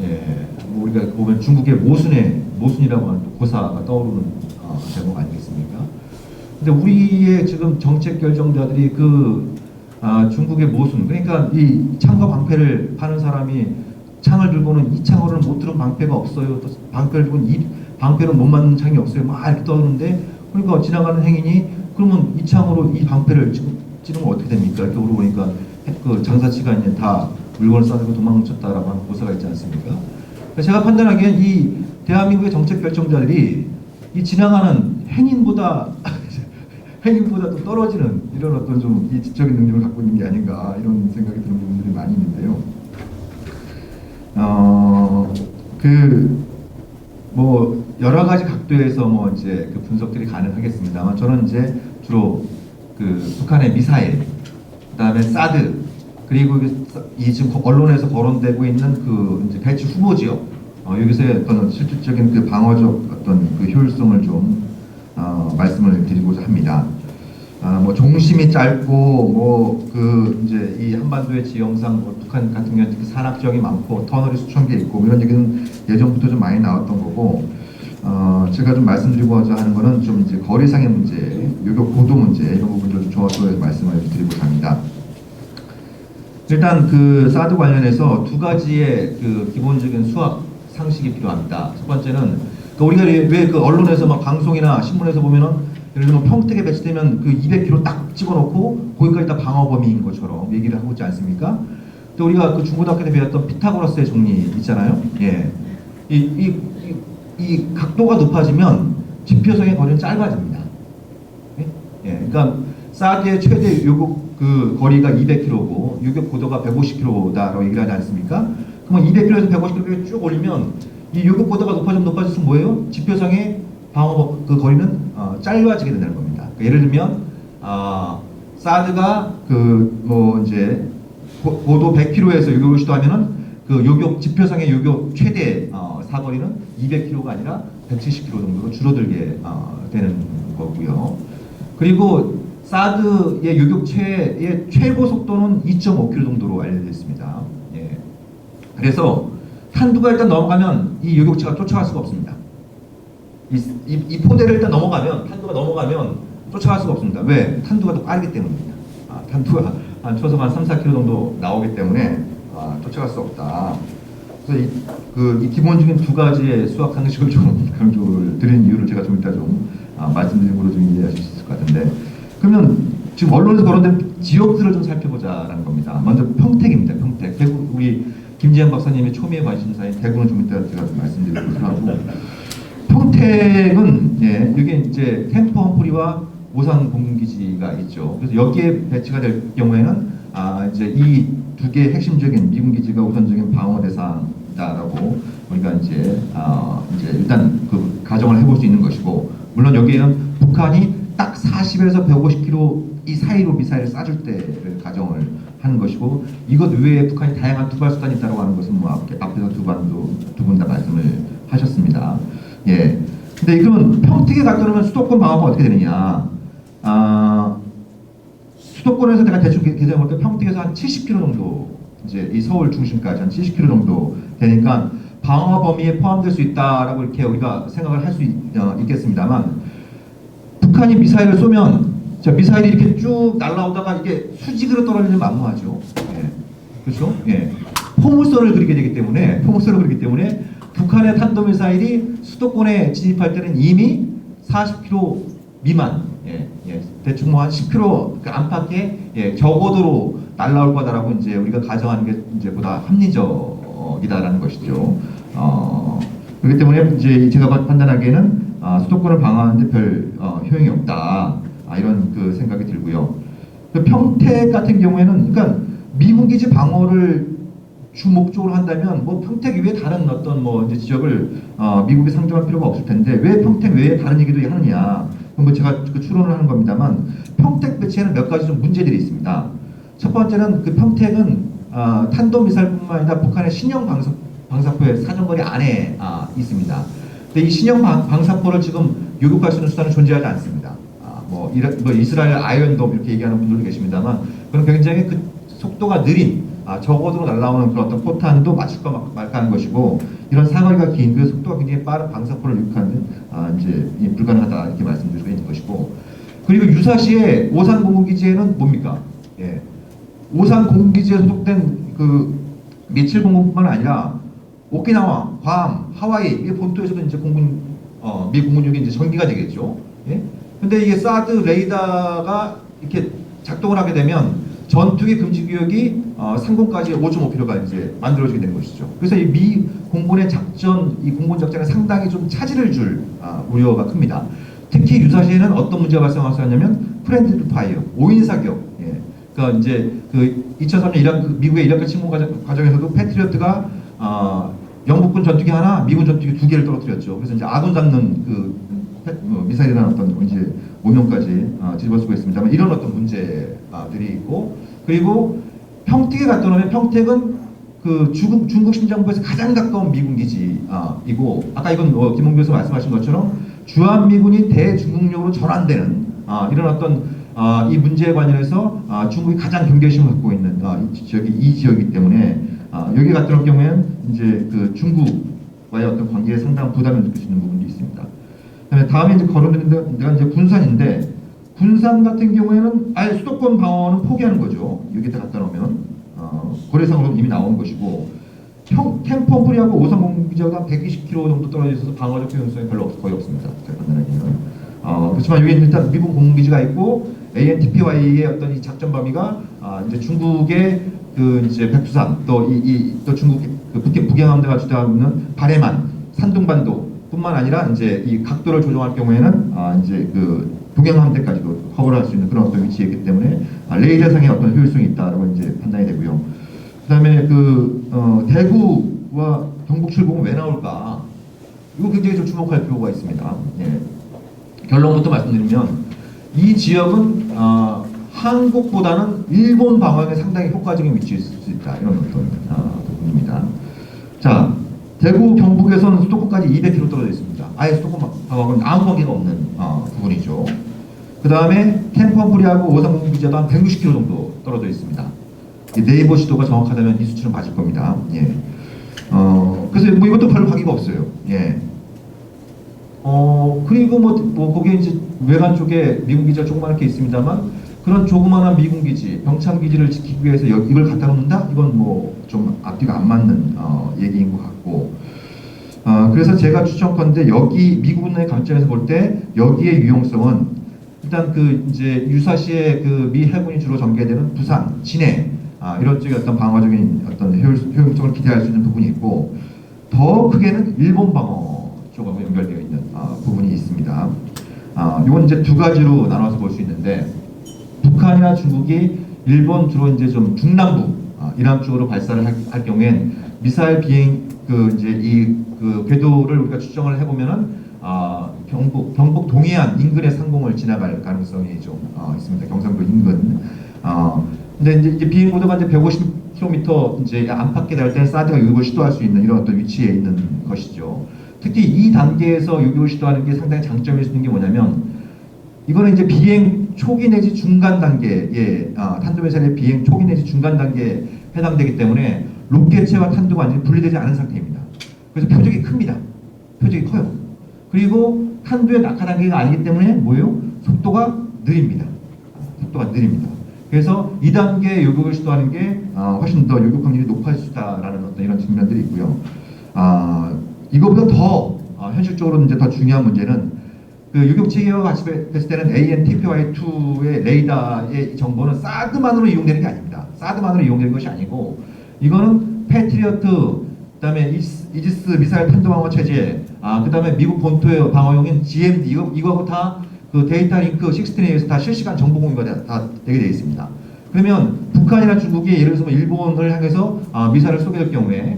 예, 뭐 우리가 보면 중국의 모순이라고 하는 고사가 떠오르는 제목 아니겠습니까? 근데 우리의 지금 정책 결정자들이 그 중국의 모순, 그러니까 이 창과 방패를 파는 사람이 창을 들고는 이 창으로는 못 들은 방패가 없어요. 또 방패를 들고는 이 방패는 못 맞는 창이 없어요. 막 이렇게 떠오르는데, 그러니까 지나가는 행인이 그러면 이 창으로 이 방패를 찌르면 어떻게 됩니까? 이렇게 물어보니까 그 장사치가 이제 다 물건을 싸들고 도망쳤다라고 하는 고사가 있지 않습니까? 제가 판단하기엔 이 대한민국의 정책 결정자들이 이 지나가는 행인보다 또 떨어지는 이런 어떤 좀 이 지적인 능력을 갖고 있는 게 아닌가 이런 생각이 드는 부분들이 많이 있는데요. 뭐 여러 가지 각도에서 뭐 이제 그 분석들이 가능하겠습니다만 저는 이제 주로 그 북한의 미사일, 그다음에 사드, 그리고 이 지금 언론에서 거론되고 있는 그 이제 배치 후보지요. 여기서의 어떤 실질적인 그 방어적 어떤 그 효율성을 좀 말씀을 드리고자 합니다. 뭐 종심이 짧고 뭐 그 이제 이 한반도의 지형상 뭐 북한 같은 경우는 특히 산악 지역이 많고 터널이 수천 개 있고 이런 얘기는 예전부터 좀 많이 나왔던 거고, 제가 좀 말씀드리고자 하는 거는 좀 이제 거리상의 문제, 요격 고도 문제 이런 부분들 좀 저도 말씀을 드리고자 합니다. 일단 그 사드 관련해서 두 가지의 그 기본적인 수학 상식이 필요합니다. 첫 번째는 우리가 왜 그 언론에서 막 방송이나 신문에서 보면은 예를 들면 평택에 배치되면 그 200km 딱 찍어놓고 거기까지 다 방어 범위인 것처럼 얘기를 하고 있지 않습니까? 또 우리가 그 중고등학교 때 배웠던 피타고라스의 정리 있잖아요. 예, 이 각도가 높아지면 지표성의 거리는 짧아집니다. 예, 그러니까 사드의 최대 요격 그 거리가 200km고 요격 고도가 150km다라고 얘기를 하지 않습니까? 그러면 200km에서 150km 쭉 올리면 이 요격 고도가 높아질수록 뭐예요? 지표상의 방어 그 거리는 짧아지게 된다는 겁니다. 그러니까 예를 들면 사드가 그 뭐 이제 고도 100km에서 요격을 시도하면은 그 요격 지표상의 요격 최대 사거리는 200km가 아니라 170km 정도로 줄어들게 되는 거고요. 그리고 사드의 요격체의 최고 속도는 2.5km 정도로 알려져 있습니다. 예. 그래서 탄두가 일단 넘어가면 이 요격체가 쫓아갈 수가 없습니다. 이 포대를 일단 넘어가면, 탄두가 넘어가면 쫓아갈 수가 없습니다. 왜? 탄두가 더 빠르기 때문입니다. 탄두가 한 초속 한 3, 4km 정도 나오기 때문에 쫓아갈 수 없다. 그래서 이 기본적인 두 가지의 수학 상식을 좀 강조를 드린 이유를 제가 좀 이따 좀 말씀드린 걸로 좀 이해하실 수 있을 것 같은데, 그러면 지금 언론에서 거론된 지역들을 좀 살펴보자라는 겁니다. 먼저 평택입니다. 평택. 대구 우리 김지영 박사님의 초미의 관심사인 대구는 좀 이따 제가 좀 말씀드리도록 하고, 평택은 여기 이제 캠프 험프리와 오산 공군기지가 있죠. 그래서 여기에 배치가 될 경우에는 이제 이 두 개의 핵심적인 미군 기지가 우선적인 방어 대상이다라고 우리가 이제 일단 그 가정을 해볼 수 있는 것이고, 물론 여기에는 북한이 딱 40에서 150km 이 사이로 미사일을 쏴줄 때를 가정을 하는 것이고, 이것 외에 북한이 다양한 투발 수단이 있다고 하는 것은 뭐 앞에서 두 분 다 말씀을 하셨습니다. 예. 근데 그러면 평택에 갔다 오면 수도권 방어가 어떻게 되느냐? 수도권에서 내가 대충 계산해 볼때 평택에서 한 70km 정도, 이제 이 서울 중심까지 한 70km 정도 되니까 방어 범위에 포함될 수 있다라고 이렇게 우리가 생각을 할 수 있겠습니다만, 북한이 미사일을 쏘면 미사일이 이렇게 쭉 날아오다가 이게 수직으로 떨어지면 만무하죠. 예. 그렇죠? 예. 포물선을 그리게 되기 때문에 북한의 탄도미사일이 수도권에 진입할 때는 이미 40km 미만, 대충 뭐 한 10km 그 안팎의 저고도로 날라올 거다라고 이제 우리가 가정하는 게 이제 보다 합리적이다라는 것이죠. 그렇기 때문에 이제 제가 판단하기에는 수도권을 방어하는데 별 효용이 없다, 이런 그 생각이 들고요. 그 평택 같은 경우에는 그러니까 미군 기지 방어를 주 목적으로 한다면 뭐 평택 이외에 다른 어떤 뭐 이제 지역을 미국이 상정할 필요가 없을 텐데 왜 평택 외에 다른 얘기도 하느냐? 그럼 뭐 제가 그 추론을 하는 겁니다만, 평택 배치에는 몇 가지 좀 문제들이 있습니다. 첫 번째는 그 평택은 탄도미사일뿐만 아니라 북한의 신형 방사포의 사정거리 안에 있습니다. 근데 이 신형 방사포를 지금 요격할 수 있는 수단은 존재하지 않습니다. 뭐 이스라엘 아이언돔 이렇게 얘기하는 분들도 계십니다만, 그런 굉장히 그 속도가 느린 저고도로 날아오는 그런 어떤 포탄도 맞출까 말까 하는 것이고, 이런 사거리가 긴 그 속도가 굉장히 빠른 방사포를 요격하는 이제 불가능하다 이렇게 말씀드리고 있는 것이고, 그리고 유사시에 오산 공군기지에는 뭡니까? 예. 오산 공군기지에 소속된 그 미칠 공군뿐만 아니라 오키나와, 괌, 하와이 이 본토에서도 이제 미 공군력이 이제 전기가 되겠죠. 예. 근데 이게 사드 레이더가 이렇게 작동을 하게 되면 전투기 금지 구역이 상공까지 5.5km가 이제 만들어지게 되는 것이죠. 그래서 이 미 공군의 이 공군 작전에 상당히 좀 차질을 줄 우려가 큽니다. 특히 유사시에는 어떤 문제가 발생할 수 있냐면 프렌드 파이어, 오인 사격. 예. 그러니까 이제 그 2003년 미국의 이라크 침공 과정에서도 패트리어트가 영국군 전투기 하나, 미군 전투기 2개를 떨어뜨렸죠. 그래서 이제 아군 잡는 그 미사일이라는 어떤 이제 오명까지 뒤집어쓰고 있습니다만, 이런 어떤 문제들이 있고, 그리고 평택에 갔다 오면 평택은 그 중국 심장부에서 가장 가까운 미군 기지이고, 아까 이건 김홍규 교수 말씀하신 것처럼 주한미군이 대중국력으로 전환되는 이런 어떤 이 문제에 관련해서 중국이 가장 경계심을 갖고 있는 이 지역이기 때문에 여기 갔다 올 경우에는 이제 그 중국과의 어떤 관계에 상당한 부담을 느낄 수 있는 부분도 있습니다. 다음에 이제 거론된 데가 이제 군산인데, 군산 같은 경우에는 아예 수도권 방어는 포기하는 거죠. 여기다 갖다 놓으면 고래상으로 이미 나온 것이고, 캠프 험프리하고 오산 공군기지하고 한 120km 정도 떨어져 있어서 방어적 효용성이 거의 없습니다. 제가 판단하기에는. 그렇지만 여기 일단 미군 공군기지가 있고, ANTPY의 어떤 이 작전 범위가 이제 중국의 그 이제 백두산, 또 중국 그 북해함대가 주도하고 있는 바레만, 산둥반도뿐만 아니라 이제 이 각도를 조정할 경우에는 이제 그 동해함대까지도 커버를 할 수 있는 그런 어떤 위치이기 때문에 레이더상의 어떤 효율성이 있다라고 이제 판단이 되고요. 그다음에 대구와 경북 출공은 왜 나올까? 이거 굉장히 좀 주목할 필요가 있습니다. 예. 결론부터 말씀드리면 이 지역은 한국보다는 일본 방어에 상당히 효과적인 위치에 있을 수 있다, 이런 어떤 부분입니다. 자, 대구 경북에서는 수도권까지 200km 떨어져 있습니다. 아예 수도권 방어는 아무 관계가 없는 부분이죠. 그 다음에 캠프 험프리하고 오산 공군기지도 한 160km 정도 떨어져 있습니다. 네이버 지도가 정확하다면 이 수치는 맞을 겁니다. 예. 그래서 뭐 이것도 별로 관계가 없어요. 예. 그리고 거기에 이제 외관 쪽에 미군 기지가 조그맣게 있습니다만, 그런 조그마한 미군 기지, 병참 기지를 지키기 위해서 이걸 갖다 놓는다? 이건 뭐 좀 앞뒤가 안 맞는 얘기인 것 같고, 그래서 제가 추천컨대 여기 미군의 관점에서 볼 때 여기의 유용성은 일단 그 이제 유사시에 그 미 해군이 주로 전개되는 부산, 진해 이런 쪽에 어떤 방어적인 어떤 효용성을 기대할 수 있는 부분이 있고, 더 크게는 일본 방어 쪽하고 연결되어 있는 부분이 있습니다. 이건 이제 두 가지로 나눠서 볼 수 있는데, 북한이나 중국이 일본 주로 이제 좀 중남부 이란 쪽으로 발사를 할 경우엔 미사일 비행 그 이제 이 그 궤도를 우리가 추정을 해보면은 경북 동해안 인근의 상공을 지나갈 가능성이 좀 있습니다. 경상도 인근. 근데 이제 비행 고도가 이제 150km 이제 안팎에 달 때 사드가 유격을 시도할 수 있는 이런 어떤 위치에 있는 것이죠. 특히 이 단계에서 유격을 시도하는 게 상당히 장점일 수 있는 게 뭐냐면, 이거는 이제 비행 초기 내지 중간 단계에 탄도미사일의 비행 초기 내지 중간 단계에 해당되기 때문에 로켓체와 탄도가 완전히 분리되지 않은 상태입니다. 그래서 표적이 큽니다. 표적이 커요. 그리고 탄도의 낙하 단계가 아니기 때문에 뭐예요? 속도가 느립니다. 속도가 느립니다. 그래서 2단계 요격을 시도하는 게 훨씬 더 요격 확률이 높아질 수 있다라는 어떤 이런 측면들이 있고요. 이거보다 더 현실적으로 이제 더 중요한 문제는 그 요격 체계와 같이 됐을 때는 AN/TPY-2의 레이더의 정보는 사드만으로 이용되는 게 아닙니다. 사드만으로 이용되는 것이 아니고, 이거는 패트리어트, 그다음에 이지스 미사일 탄도 방어 체제, 그다음에 미국 본토의 방어용인 GMD 이거하고 다 그 데이터 링크 16에서 다 실시간 정보 공유가 다 되게 되어 있습니다. 그러면 북한이나 중국이 예를 들어서 일본을 향해서 미사일을 쏘게 될 경우에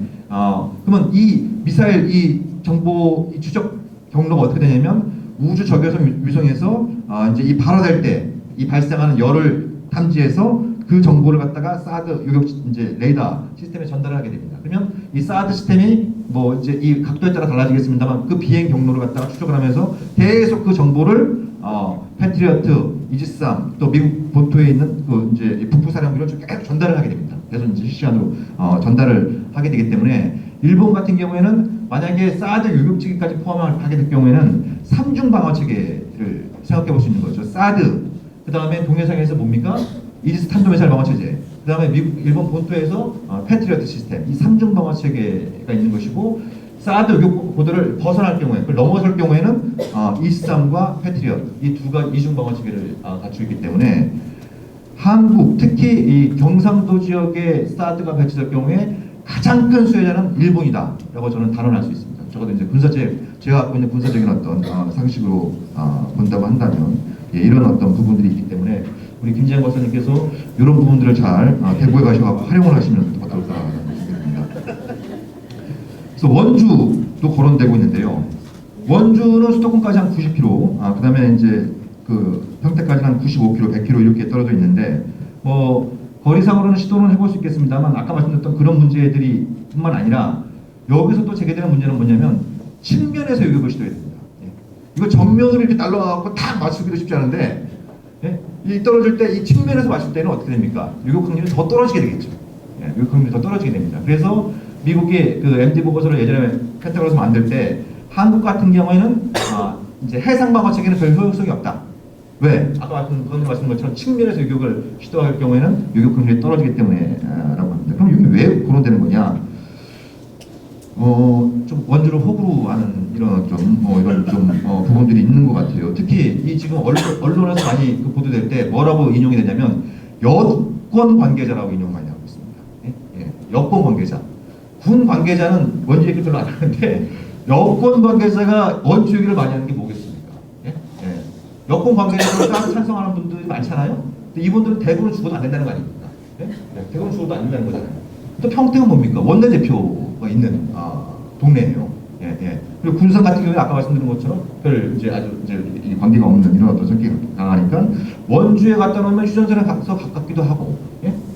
그러면 이 미사일 이 정보 이 추적 경로가 어떻게 되냐면, 우주 적외선 위성에서 이제 이 발화될 때 이 발생하는 열을 탐지해서 그 정보를 갖다가 사드 요격 이제 레이더 시스템에 전달을 하게 됩니다. 그러면 이 사드 시스템이 뭐 이제 이 각도에 따라 달라지겠습니다만 그 비행 경로를 갖다가 추적을 하면서 계속 그 정보를 패트리어트, 이지스함 또 미국 본토에 있는 그 이제 북부 사령부로 계속 전달을 하게 됩니다. 그래서 이제 실시간으로 전달을 하게 되기 때문에, 일본 같은 경우에는 만약에 사드 요격 체계까지 포함하게 될 경우에는 3중 방어 체계를 생각해 볼 수 있는 거죠. 사드, 그 다음에 동해상에서 뭡니까? 이지스 탄도미사일 방어 체제, 그 다음에 일본 본토에서 패트리어트 시스템, 이 3중 방어 체계가 있는 것이고, 사드 요격 고도를 벗어날 경우에, 그걸 넘어설 경우에는 이지스함과 패트리어트 이 이중 방어 체계를 갖추고 있기 때문에, 한국 특히 이 경상도 지역에 사드가 배치될 경우에 가장 큰 수혜자는 일본이다라고 저는 단언할 수 있습니다. 적어도 이제 제가 갖고 있는 군사적인 어떤 상식으로 본다고 한다면 이런 어떤 부분들이 있기 때문에, 우리 김재현 박사님께서 이런 부분들을 잘 대구에 가셔서 활용을 하시면 어떨까 생각합니다. 그래서 원주도 거론되고 있는데요. 원주는 수도권까지 한 90km, 그다음에 이제 그 평택까지 한 95km, 100km 이렇게 떨어져 있는데, 뭐 거리상으로는 시도는 해볼 수 있겠습니다만, 아까 말씀드렸던 그런 문제들이 뿐만 아니라 여기서 또 제기되는 문제는 뭐냐면 측면에서 요격을 시도해야 됩니다. 이거 정면으로 이렇게 날라가고 탁 맞추기도 쉽지 않은데, 이 떨어질 때 이 측면에서 맞출 때는 어떻게 됩니까? 요격 확률이 더 떨어지게 되겠죠. 요격 확률이 더 떨어지게 됩니다. 그래서 미국이 그 MD 보고서를 예전에 펜타곤에서 만들 때 한국 같은 경우에는 이제 해상 방어 체계는 별 효용성이 없다. 왜? 아까 말씀드린 것처럼 측면에서 요격을 시도할 경우에는 요격 확률이 떨어지기 때문에 라고 합니다. 그럼 이게 왜 그런다는 거냐? 좀 원주를 호구로 하는 이런 이런 부분들이 있는 것 같아요. 특히 이 지금 언론에서 많이 그 보도될 때 뭐라고 인용이 되냐면, 여권 관계자라고 인용 많이 하고 있습니다. 여권 관계자. 군 관계자는 원주 얘기를 별로 안 하는데, 여권 관계자가 원주 얘기를 많이 하는 게 뭐겠습니까? 여권 관계자로 찬성하는 분들이 많잖아요. 근데 이분들은 대구는 죽어도 안 된다는 거 아닙니까? 대구는 죽어도 안 된다는 거잖아요. 또 평택은 뭡니까? 원내대표가 있는 동네예요. 그리고 군산 같은 경우에 아까 말씀드린 것처럼 이제 아주 이제 관계가 없는 이런 어떤 성격이 강하니까, 원주에 갖다 놓으면 휴전선에 가서 가깝기도 하고,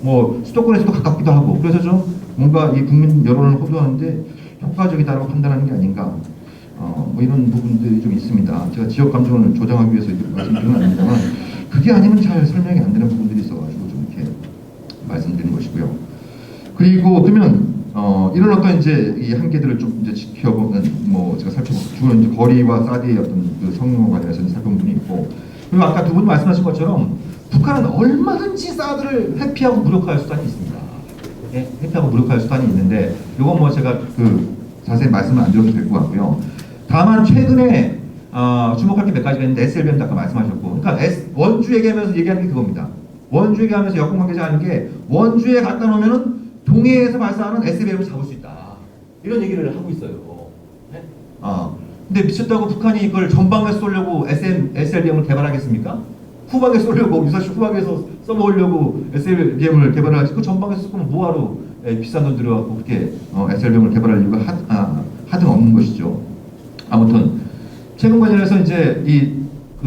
뭐 수도권에서도 가깝기도 하고, 그래서 좀 뭔가 이 국민 여론을 호도하는데 효과적이다라고 판단하는 게 아닌가. 뭐 이런 부분들이 좀 있습니다. 제가 지역 감정을 조장하기 위해서 말씀드리는 건 아닙니다만, 그게 아니면 잘 설명이 안 되는 부분들이 있어가지고 좀 이렇게 말씀드리는 것이고요. 그리고 그러면 이런 어떤 이제 이 한계들을 좀 이제 지켜보는, 뭐 제가 살펴보고 주로 이제 거리와 사드의 어떤 그 성능과 관련해서 살펴본 부분이 있고, 그리고 아까 두 분 말씀하신 것처럼 북한은 얼마든지 사드를 회피하고 무력화할 수단이 있습니다. 예, 회피하고 무력화할 수단이 있는데 이건 뭐 제가 자세히 말씀을 안 드려도 될 것 같고요. 다만 최근에 주목할 게 몇 가지가 있는데 SLBM도 아까 말씀하셨고, 그러니까 원주 얘기하면서 얘기하는 게 그겁니다. 원주 얘기하면서 여권 관계자 하는 게 원주에 갖다 놓으면은 동해에서 발사하는 SLBM을 잡을 수 있다. 이런 얘기를 하고 있어요. 네? 근데 미쳤다고 북한이 이걸 전방에서 쏘려고 SLBM을 개발하겠습니까? 후방에 쏘려고, 유사시 후방에서 써먹으려고 SLBM을 개발하지, 그 전방에서 쏘면 뭐하러 비싼 돈 들여갖고 그렇게 SLBM을 개발할 이유가 하등 없는 것이죠. 아무튼 최근 관련해서 이제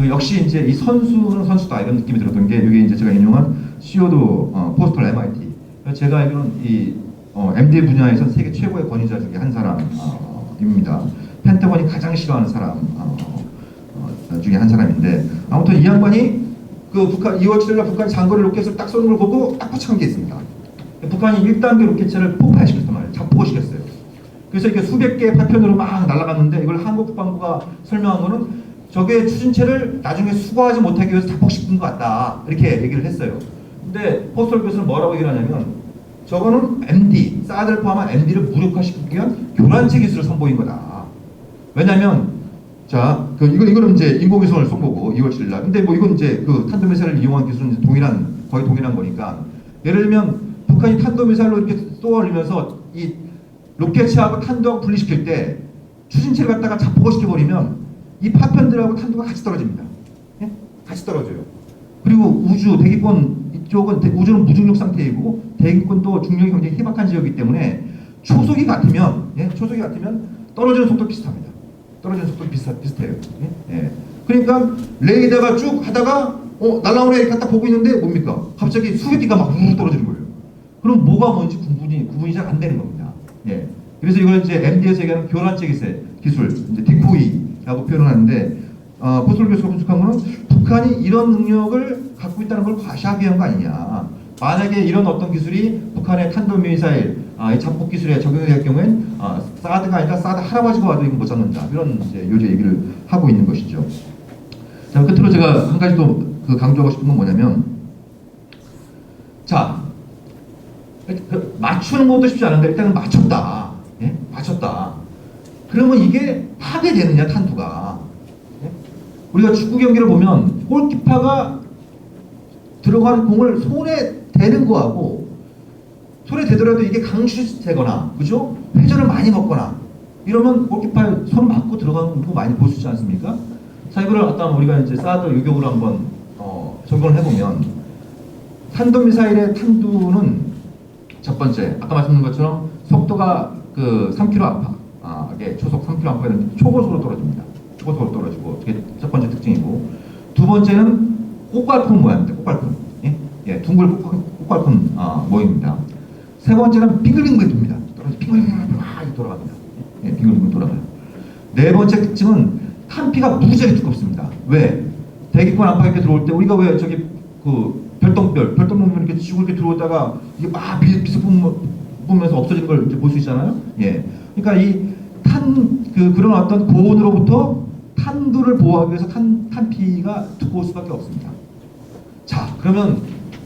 역시 이제 이 선수는 선수다 이런 느낌이 들었던 게, 이게 이제 제가 인용한 CEO도 포스털 MIT. 제가 알기로는 이 MD 분야에서 세계 최고의 권위자 중에 한 사람입니다. 펜타곤이 가장 싫어하는 사람 중에 한 사람인데, 아무튼 이 양반이 그 북한 2월 7일날 북한이 장거리 로켓을 딱 쏘는 걸 보고 딱 포착한 게 있습니다. 북한이 1단계 로켓차를 폭발시켰단 말이에요. 자폭을 시켰어요. 그래서 이게 수백 개의 파편으로 막 날아갔는데, 이걸 한국 국방부가 설명한 거는 저게 추진체를 나중에 수거하지 못하기 위해서 자폭시킨 것 같다, 이렇게 얘기를 했어요. 근데 포스털 교수는 뭐라고 얘기를 하냐면, 저거는 MD, 사드를 포함한 MD를 무력화시키기 위한 교란체 기술을 선보인 거다. 왜냐면 자, 이거는 이제 인공위성을 쏜 거고 2월 7일 날. 근데 뭐 이건 이제 그 탄도미사일을 이용한 기술은 이제 거의 동일한 거니까. 예를 들면 북한이 탄도미사일로 이렇게 쏘아올리면서 이 로켓하고 탄도하고 분리시킬 때 추진체를 갖다가 자폭을 시켜버리면 이 파편들하고 탄도가 같이 떨어집니다. 예? 같이 떨어져요. 그리고 대기권 이쪽은 우주는 무중력 상태이고 대기권도 중력이 굉장히 희박한 지역이기 때문에 초속이 같으면 떨어지는 속도 비슷합니다. 떨어지는 속도 비슷해요. 예? 그러니까 레이더가 쭉 하다가 날아오네 이렇게 딱 보고 있는데 뭡니까? 갑자기 수백 기가 막 우르르 떨어지는 거예요. 그럼 뭐가 뭔지 구분이 잘 안 되는 겁니다. 예. 그래서 이걸 이제 MD에서 얘기하는 교란체 기술, 이제 디코이라고 표현을 하는데, 포스털 교수가 분석한 거는 북한이 이런 능력을 갖고 있다는 걸 과시하기 위한 거 아니냐. 만약에 이런 어떤 기술이 북한의 탄도미사일 이 자폭 기술에 적용이 될 경우엔 사드가 아니라 사드 할아버지가 와도 이거 못 잡는다. 이런 이제 요새 얘기를 하고 있는 것이죠. 자, 끝으로 제가 한 가지 또 강조하고 싶은 건 뭐냐면, 자, 맞추는 것도 쉽지 않은데 일단은 맞췄다. 예? 맞췄다. 그러면 이게 파괴되느냐, 탄두가. 예? 우리가 축구 경기를 보면 골키퍼가 들어가는 공을 손에 대는 거하고, 손에 대더라도 이게 강슛이 되거나, 그죠? 회전을 많이 먹거나 이러면 골키퍼에 손 맞고 들어가는 거 많이 볼 수 있지 않습니까? 자, 이거를 갖다 우리가 이제 사드 유격으로 한번 적용을 해보면, 탄도미사일의 탄두는 첫 번째, 아까 말씀드린 것처럼 속도가 3km 안팎, 초속 3km 안팎이 되는데 초고속으로 떨어집니다. 초고속으로 떨어지고, 그게 첫 번째 특징이고, 두 번째는 꽃갈콘 모양입니다. 꽃갈콘. 예, 둥글 꽃갈콘 모양입니다. 세 번째는 빙글빙글 돕니다. 빙글빙글 돌아갑니다. 예, 빙글빙글 돌아가요. 네 번째 특징은 탄피가 무지하게 두껍습니다. 왜? 대기권 안팎에 이렇게 들어올 때 우리가 왜 저기 별똥별 이렇게 지고 이렇게 들어오다가 이게 막 비스듬하면서 없어지는 걸 이제 볼 수 있잖아요. 예. 그러니까 이 그런 어떤 고온으로부터 탄두를 보호하기 위해서 탄피가 두꺼울 수밖에 없습니다. 자, 그러면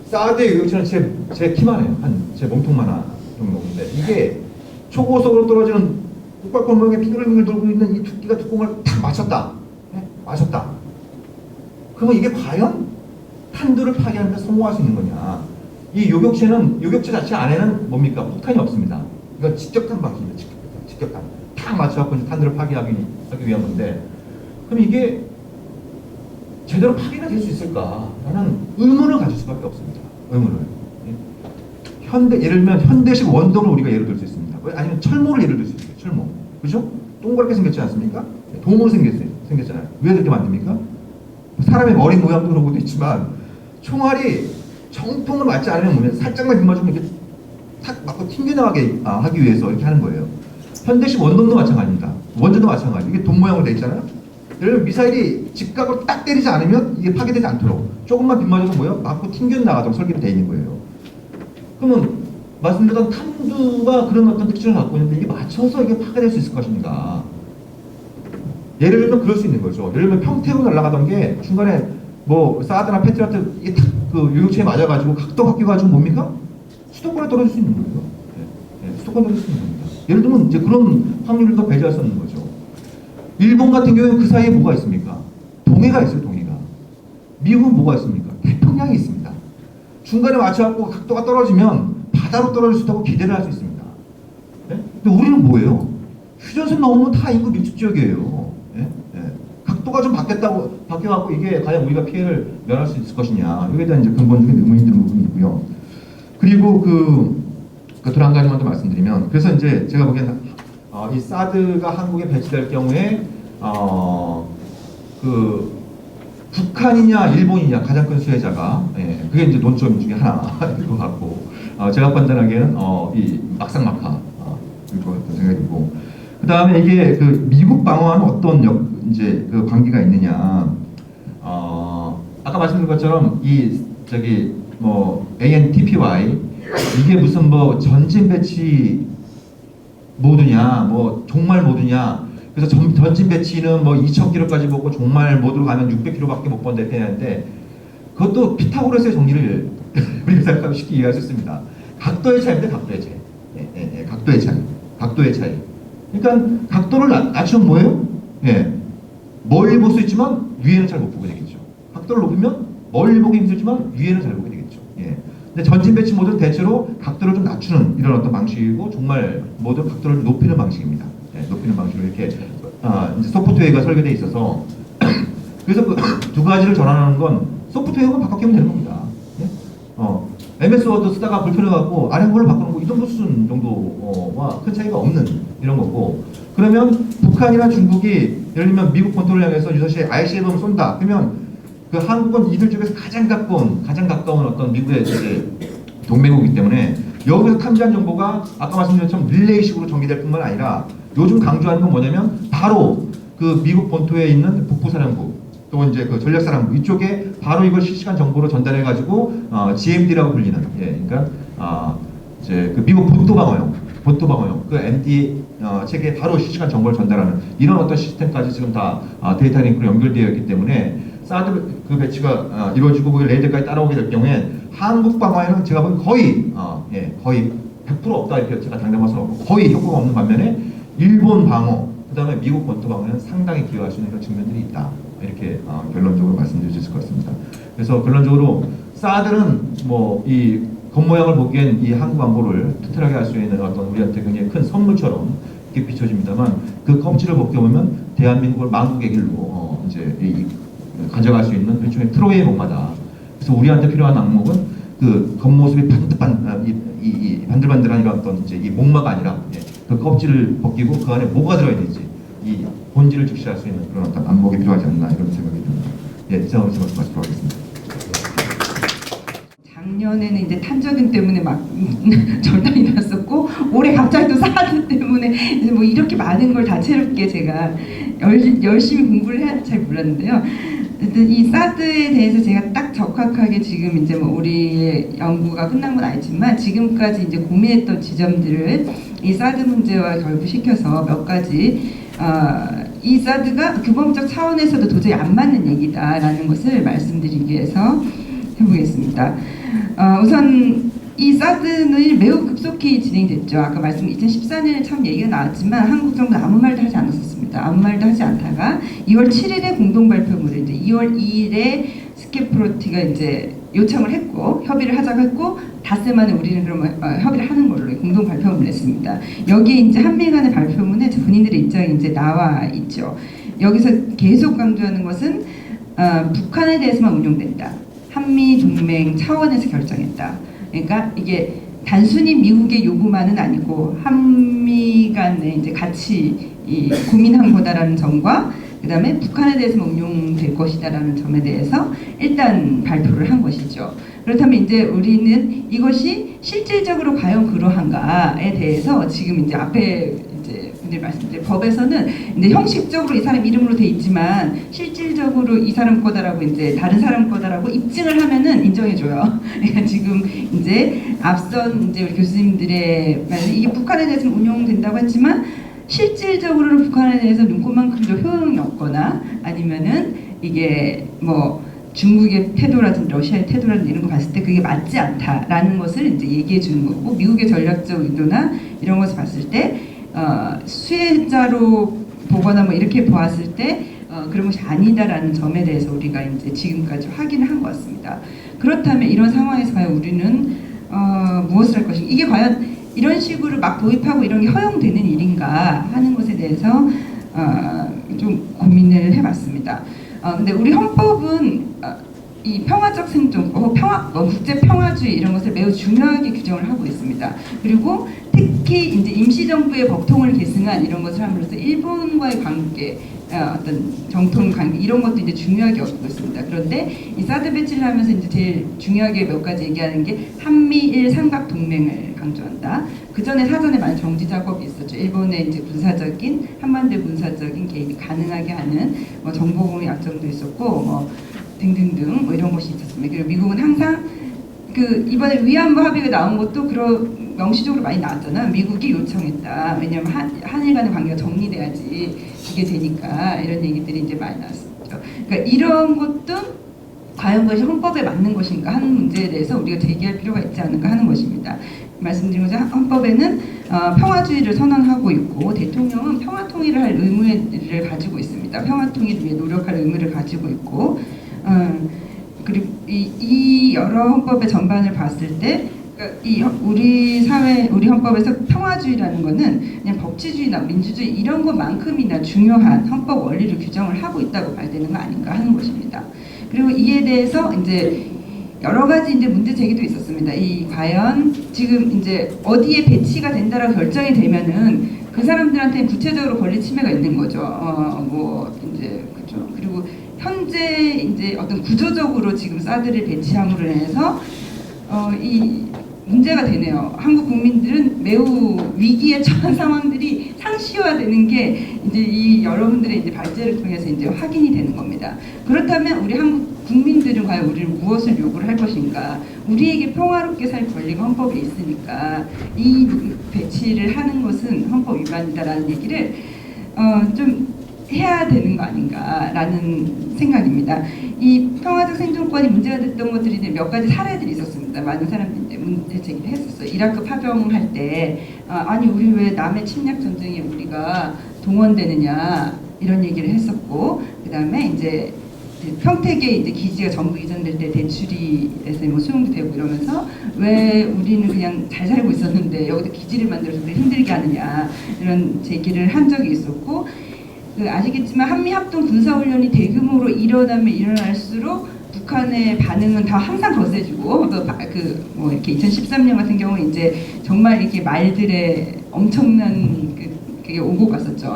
사드의 유격체는 제 키만 해요. 제 몸통만 정도인데, 이게 초고속으로 떨어지는 꽃갈콘 모양의 빙글빙글 돌고 있는 이 두께가 두꺼운 걸 탁 맞췄다. 네? 맞췄다. 그러면 이게 과연 탄두를 파괴하는 데 성공할 수 있는 거냐? 이 요격체 자체 안에는 뭡니까? 폭탄이 없습니다. 이건 직격탄 방식입니다. 직격탄. 탁 맞춰갖고 탄두를 파괴하기 위한 건데, 그럼 이게 제대로 파괴가 될 수 있을까라는 의문을 가질 수밖에 없습니다. 의문을. 예를 들면 현대식 원동을 우리가 예를 들 수 있습니다. 아니면 철모를 예를 들 수 있어요. 철모. 그죠? 동그랗게 생겼지 않습니까? 동으로 생겼잖아요. 왜 그렇게 만듭니까? 사람의 머리 모양도 그런 것도 있지만, 총알이 정통으로 맞지 않으면 살짝만 빗맞으면 이렇게 탁 맞고 튕겨나가게 하기 위해서 이렇게 하는 거예요. 현대식 원동도 마찬가지입니다. 원전도 마찬가지. 이게 돈 모양으로 돼 있잖아요. 예를 들면 미사일이 직각으로 딱 때리지 않으면 이게 파괴되지 않도록 조금만 빗맞아도 뭐예요? 맞고 튕겨나가도록 설계가 되어 있는 거예요. 그러면 말씀드렸던 탄두가 그런 어떤 특징을 갖고 있는데, 이게 맞춰서 이게 파괴될 수 있을 것인가? 예를 들면 그럴 수 있는 거죠. 예를 들면 평택으로 날아가던 게 중간에 뭐 사드나 패트리어트 이게 탁 그 유격체에 맞아가지고 각도 바뀌어가지고 뭡니까? 수도권에 떨어질 수 있는 거예요. 수도권에 떨어질 수 있는 겁니다. 예를 들면 이제 그런 확률을 더 배제할 수 없는 거죠. 일본 같은 경우에는 그 사이에 뭐가 있습니까? 동해가 있어요, 동해가. 미국은 뭐가 있습니까? 태평양이 있습니다. 중간에 맞춰갖고 각도가 떨어지면 바다로 떨어질 수 있다고 기대를 할 수 있습니다. 예? 근데 우리는 뭐예요? 휴전선 넘으면 다 인구 밀집 지역이에요. 예? 예. 각도가 좀 바뀌어갖고 이게 과연 우리가 피해를 면할 수 있을 것이냐. 여기에 대한 이제 근본적인 의문이 드는 부분이 있고요. 그리고 또 한 가지만 더 말씀드리면, 그래서 이제 제가 보기에는 이 사드가 한국에 배치될 경우에 북한이냐 일본이냐 가장 큰 수혜자가, 그게 이제 논점 중에 하나일 것 같고, 제가 판단하기에는 이 막상막하 일 것 같다는 생각이 들고, 그 다음에 이게 그 미국 방어와는 어떤 이제 그 관계가 있느냐. 아까 말씀드린 것처럼 ANTPY 이게 무슨 뭐 전진 배치 모드냐, 뭐 종말 모드냐. 그래서 전진 배치는 뭐 2,000km까지 보고 종말 모드로 가면 600km밖에 못 본다 했는데, 그것도 피타고라스의 정리를 우리가 생각하면 쉽게 이해할 수 있습니다. 각도의 차이인데 각도의 차이. 각도의 차이. 각도의 차이. 그러니까 각도를 낮추면 뭐예요? 멀리 볼 수 있지만 위에는 잘 못 보게 되겠죠. 각도를 높이면 멀리 보기 힘들지만 위에는 잘 보게 되겠죠. 근데 전진 배치 모드는 대체로 각도를 좀 낮추는 이런 어떤 방식이고, 종말 모드는 각도를 높이는 방식입니다. 높이는 방식으로 이렇게 이제 소프트웨어가 설계되어 있어서 그래서 그 두 가지를 전환하는 건 소프트웨어만 바꿔끼면 되는 겁니다. MS 워드 쓰다가 불편해갖고 아래걸로 바꾸는 거 이 정도 수준 정도와 큰 차이가 없는 이런 거고, 그러면 북한이나 중국이 예를 들면 미국 본토를 향해서 유사시에 ICBM을 쏜다 그러면 그 한국은 이들 중에서 가장 가까운 어떤 미국의 이제 동맹국이기 때문에 여기서 탐지한 정보가 아까 말씀드린 것처럼 릴레이식으로 전개될 뿐만 아니라, 요즘 강조하는 건 뭐냐면 바로 그 미국 본토에 있는 북부사령부 또 이제 그 전략사령부 이쪽에 바로 이걸 실시간 정보로 전달해 가지고 GMD라고 불리는, 그러니까 이제 그 미국 본토방어용 그 MD 체계에 바로 실시간 정보를 전달하는 이런 어떤 시스템까지 지금 다 데이터 링크로 연결되어 있기 때문에 사드 그 배치가 이루어지고 그 레이더까지 따라오게 될 경우에 한국 방어에는 제가 보기엔 거의 100% 없다 이렇게 제가 당장할 수는 없고 거의 효과가 없는 반면에 일본 방어 그다음에 미국 본토 방어에는 상당히 기여할 수 있는 그런 측면들이 있다, 이렇게 결론적으로 말씀드릴 수 있을 것 같습니다. 그래서 결론적으로 사드는 뭐 이 겉모양을 보기엔 이 한국 안보를 튼튼하게 할 수 있는 어떤 우리한테 굉장히 큰 선물처럼 이렇게 비춰집니다만, 그 껍질을 벗겨보면 대한민국을 만국의 길로 이제 가져갈 수 있는 일종의 트로이의 목마다. 그래서 우리한테 필요한 악목은 그 겉모습이 반들반들한 이런 어떤 이제 이 목마가 아니라 그 껍질을 벗기고 그 안에 뭐가 들어있는지 이 본질을 직시할 수 있는 그런 어떤 안목이 필요하지 않나 이런 생각이 듭니다. 이상으로 말씀하시도록 하겠습니다. 작년에는 이제 탄저균 때문에 막 절단이 났었고, 올해 갑자기 또 사드 때문에 이제 뭐 이렇게 많은 걸 다채롭게 제가 열심히 공부를 해야 잘 몰랐는데요. 이 사드에 대해서 제가 딱 적확하게 지금 이제 뭐 우리의 연구가 끝난 건 아니지만 지금까지 이제 고민했던 지점들을 이 사드 문제와 결부시켜서 몇 가지 이 사드가 규범적 차원에서도 도저히 안 맞는 얘기다라는 것을 말씀드리기 위해서 해보겠습니다. 우선 이 사드는 매우 급속히 진행됐죠. 아까 말씀 2014년에 참 얘기가 나왔지만 한국 정부는 아무 말도 하지 않았었습니다. 아무 말도 하지 않다가 2월 7일에 공동 발표문을 이제 2월 2일에 스케프로티가 이제 요청을 했고 협의를 하자고 했고 닷새 만에 우리는 그러면 협의를 하는 걸로 공동 발표문을 냈습니다. 여기에 이제 한미 간의 발표문에 본인들의 입장이 이제 나와 있죠. 여기서 계속 강조하는 것은 북한에 대해서만 운용된다. 한미 동맹 차원에서 결정했다. 그러니까 이게 단순히 미국의 요구만은 아니고 한미 간에 이제 같이 고민한 거다라는 점과 그다음에 북한에 대해서만 운용될 것이다라는 점에 대해서 일단 발표를 한 것이죠. 그렇다면 이제 우리는 이것이 실질적으로 과연 그러한가에 대해서 지금 이제 앞에 이제 분들이 말씀드린 법에서는 이제 형식적으로 이 사람 이름으로 돼 있지만 실질적으로 이 사람 거다라고 이제 다른 사람 거다라고 입증을 하면은 인정해줘요. 그러니까 지금 이제 앞선 이제 우리 교수님들의 말은 이게 북한에 대해서 운용된다고 했지만 실질적으로는 북한에 대해서 눈꼽만큼도 효용이 없거나 아니면은 이게 뭐 중국의 태도라든지 러시아의 태도라든지 이런 거 봤을 때 그게 맞지 않다라는 것을 이제 얘기해 주는 거고, 미국의 전략적 의도나 이런 것을 봤을 때 수혜자로 보거나 뭐 이렇게 보았을 때 그런 것이 아니다라는 점에 대해서 우리가 이제 지금까지 확인을 한 것 같습니다. 그렇다면 이런 상황에서 과연 우리는 무엇을 할 것인가? 이게 과연 이런 식으로 막 도입하고 이런 게 허용되는 일인가 하는 것에 대해서 좀 고민을 해봤습니다. 근데 우리 헌법은 이 평화적 생존권, 국제 평화주의 이런 것을 매우 중요하게 규정을 하고 있습니다. 그리고 특히 이제 임시정부의 법통을 계승한 이런 것을 함으로써 일본과의 관계, 어떤 정통 관계 이런 것도 이제 중요하게 여기고 있습니다. 그런데 이 사드 배치를 하면서 이제 제일 중요하게 몇 가지 얘기하는 게 한미일 삼각 동맹을 강조한다. 그 전에 사전에 많은 정지 작업이 있었죠. 일본의 이제 군사적인 한반도 군사적인 개입이 가능하게 하는 뭐 정보공유 약정도 있었고 뭐 등등등 뭐 이런 것이 있었습니다. 그리고 미국은 항상 그 이번에 위안부 합의가 나온 것도 그런 명시적으로 많이 나왔잖아요. 미국이 요청했다. 왜냐하면 한일 간의 관계가 정리돼야지 이게 되니까 이런 얘기들이 이제 많이 나왔었죠. 그러니까 이런 것도 과연 그것이 헌법에 맞는 것인가 하는 문제에 대해서 우리가 제기할 필요가 있지 않을까 하는 것입니다. 말씀드린 것처럼 헌법에는 평화주의를 선언하고 있고 대통령은 평화통일을 할 의무를 가지고 있습니다. 평화통일을 위해 노력할 의무를 가지고 있고 그리고 이 여러 헌법의 전반을 봤을 때 이 우리 사회, 우리 헌법에서 평화주의라는 거는 그냥 법치주의나 민주주의 이런 것만큼이나 중요한 헌법 원리를 규정을 하고 있다고 봐야 되는 거 아닌가 하는 것입니다. 그리고 이에 대해서 이제 여러 가지 이제 문제 제기도 있었습니다. 이 과연 지금 이제 어디에 배치가 된다라고 결정이 되면은 그 사람들한테 구체적으로 권리 침해가 있는 거죠. 뭐 이제 그렇죠. 그리고 현재 이제 어떤 구조적으로 지금 사드를 배치함으로 인해서 이 문제가 되네요. 한국 국민들은 매우 위기에 처한 상황들이 상시화되는 게 이제 이 여러분들의 이제 발제를 통해서 이제 확인이 되는 겁니다. 그렇다면 우리 한국 국민들은 과연 우리를 무엇을 요구를 할 것인가? 우리에게 평화롭게 살 권리가 헌법에 있으니까 이 배치를 하는 것은 헌법 위반이다라는 얘기를 좀 해야 되는 거 아닌가라는 생각입니다. 이 평화적 생존권이 문제가 됐던 것들이 몇 가지 사례들이 있었습니다. 많은 사람들이 문제 제기를 했었어요. 이라크 파병할 때 아니 우리 왜 남의 침략 전쟁에 우리가 동원되느냐 이런 얘기를 했었고, 그 다음에 이제 평택에 이제 기지가 전부 이전될 때 대출이에서 뭐 수용도 되고 이러면서 왜 우리는 그냥 잘 살고 있었는데 여기서 기지를 만들어서 우리 힘들게 하느냐 이런 제기를 한 적이 있었고, 아시겠지만 한미합동 군사훈련이 대규모로 일어나면 일어날수록 북한의 반응은 다 항상 거세지고 뭐 이렇게 2013년 같은 경우 이제 정말 이렇게 말들의 엄청난 그게 오고 갔었죠.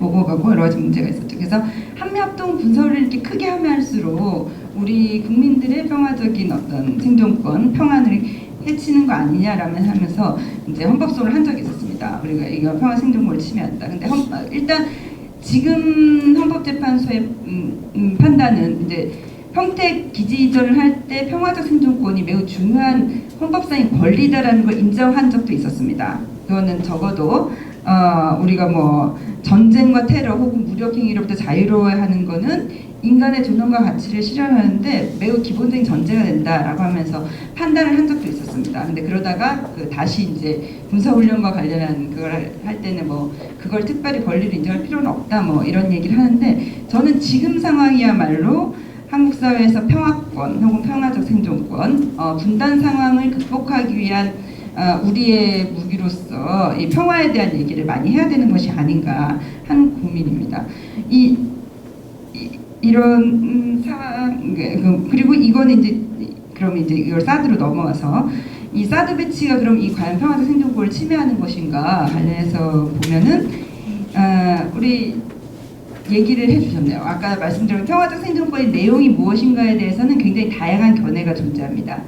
오고 가고 여러 가지 문제가 있었죠. 그래서 한미합동 군사훈련을 이렇게 크게 하면 할수록 우리 국민들의 평화적인 어떤 생존권, 평안을 해치는 거 아니냐라면 하면서 이제 헌법소를 한 적이 있었습니다. 우리가 이거 평화 생존권을 침해한다. 근데 일단 지금 헌법재판소의 판단은 이제 평택 기지 이전을 할 때 평화적 생존권이 매우 중요한 헌법상의 권리다라는 걸 인정한 적도 있었습니다. 그거는 적어도 우리가 뭐 전쟁과 테러 혹은 무력행위로부터 자유로워야 하는 거는 인간의 존엄과 가치를 실현하는데 매우 기본적인 전제가 된다라고 하면서 판단을 한 적도 있었습니다. 근데 그러다가 다시 이제 군사훈련과 관련한 그걸 할 때는 뭐 그걸 특별히 권리를 인정할 필요는 없다 뭐 이런 얘기를 하는데, 저는 지금 상황이야말로 한국 사회에서 평화권 혹은 평화적 생존권, 분단 상황을 극복하기 위한 우리의 무기로서 이 평화에 대한 얘기를 많이 해야 되는 것이 아닌가 하는 고민입니다. 이런 상황, 그리고 이거는 이제 그럼 이제 이걸 사드로 넘어가서 이 사드 배치가 그럼 이 과연 평화적 생존권을 침해하는 것인가 관련해서 보면은 우리 얘기를 해주셨네요. 아까 말씀드린 평화적 생존권의 내용이 무엇인가에 대해서는 굉장히 다양한 견해가 존재합니다.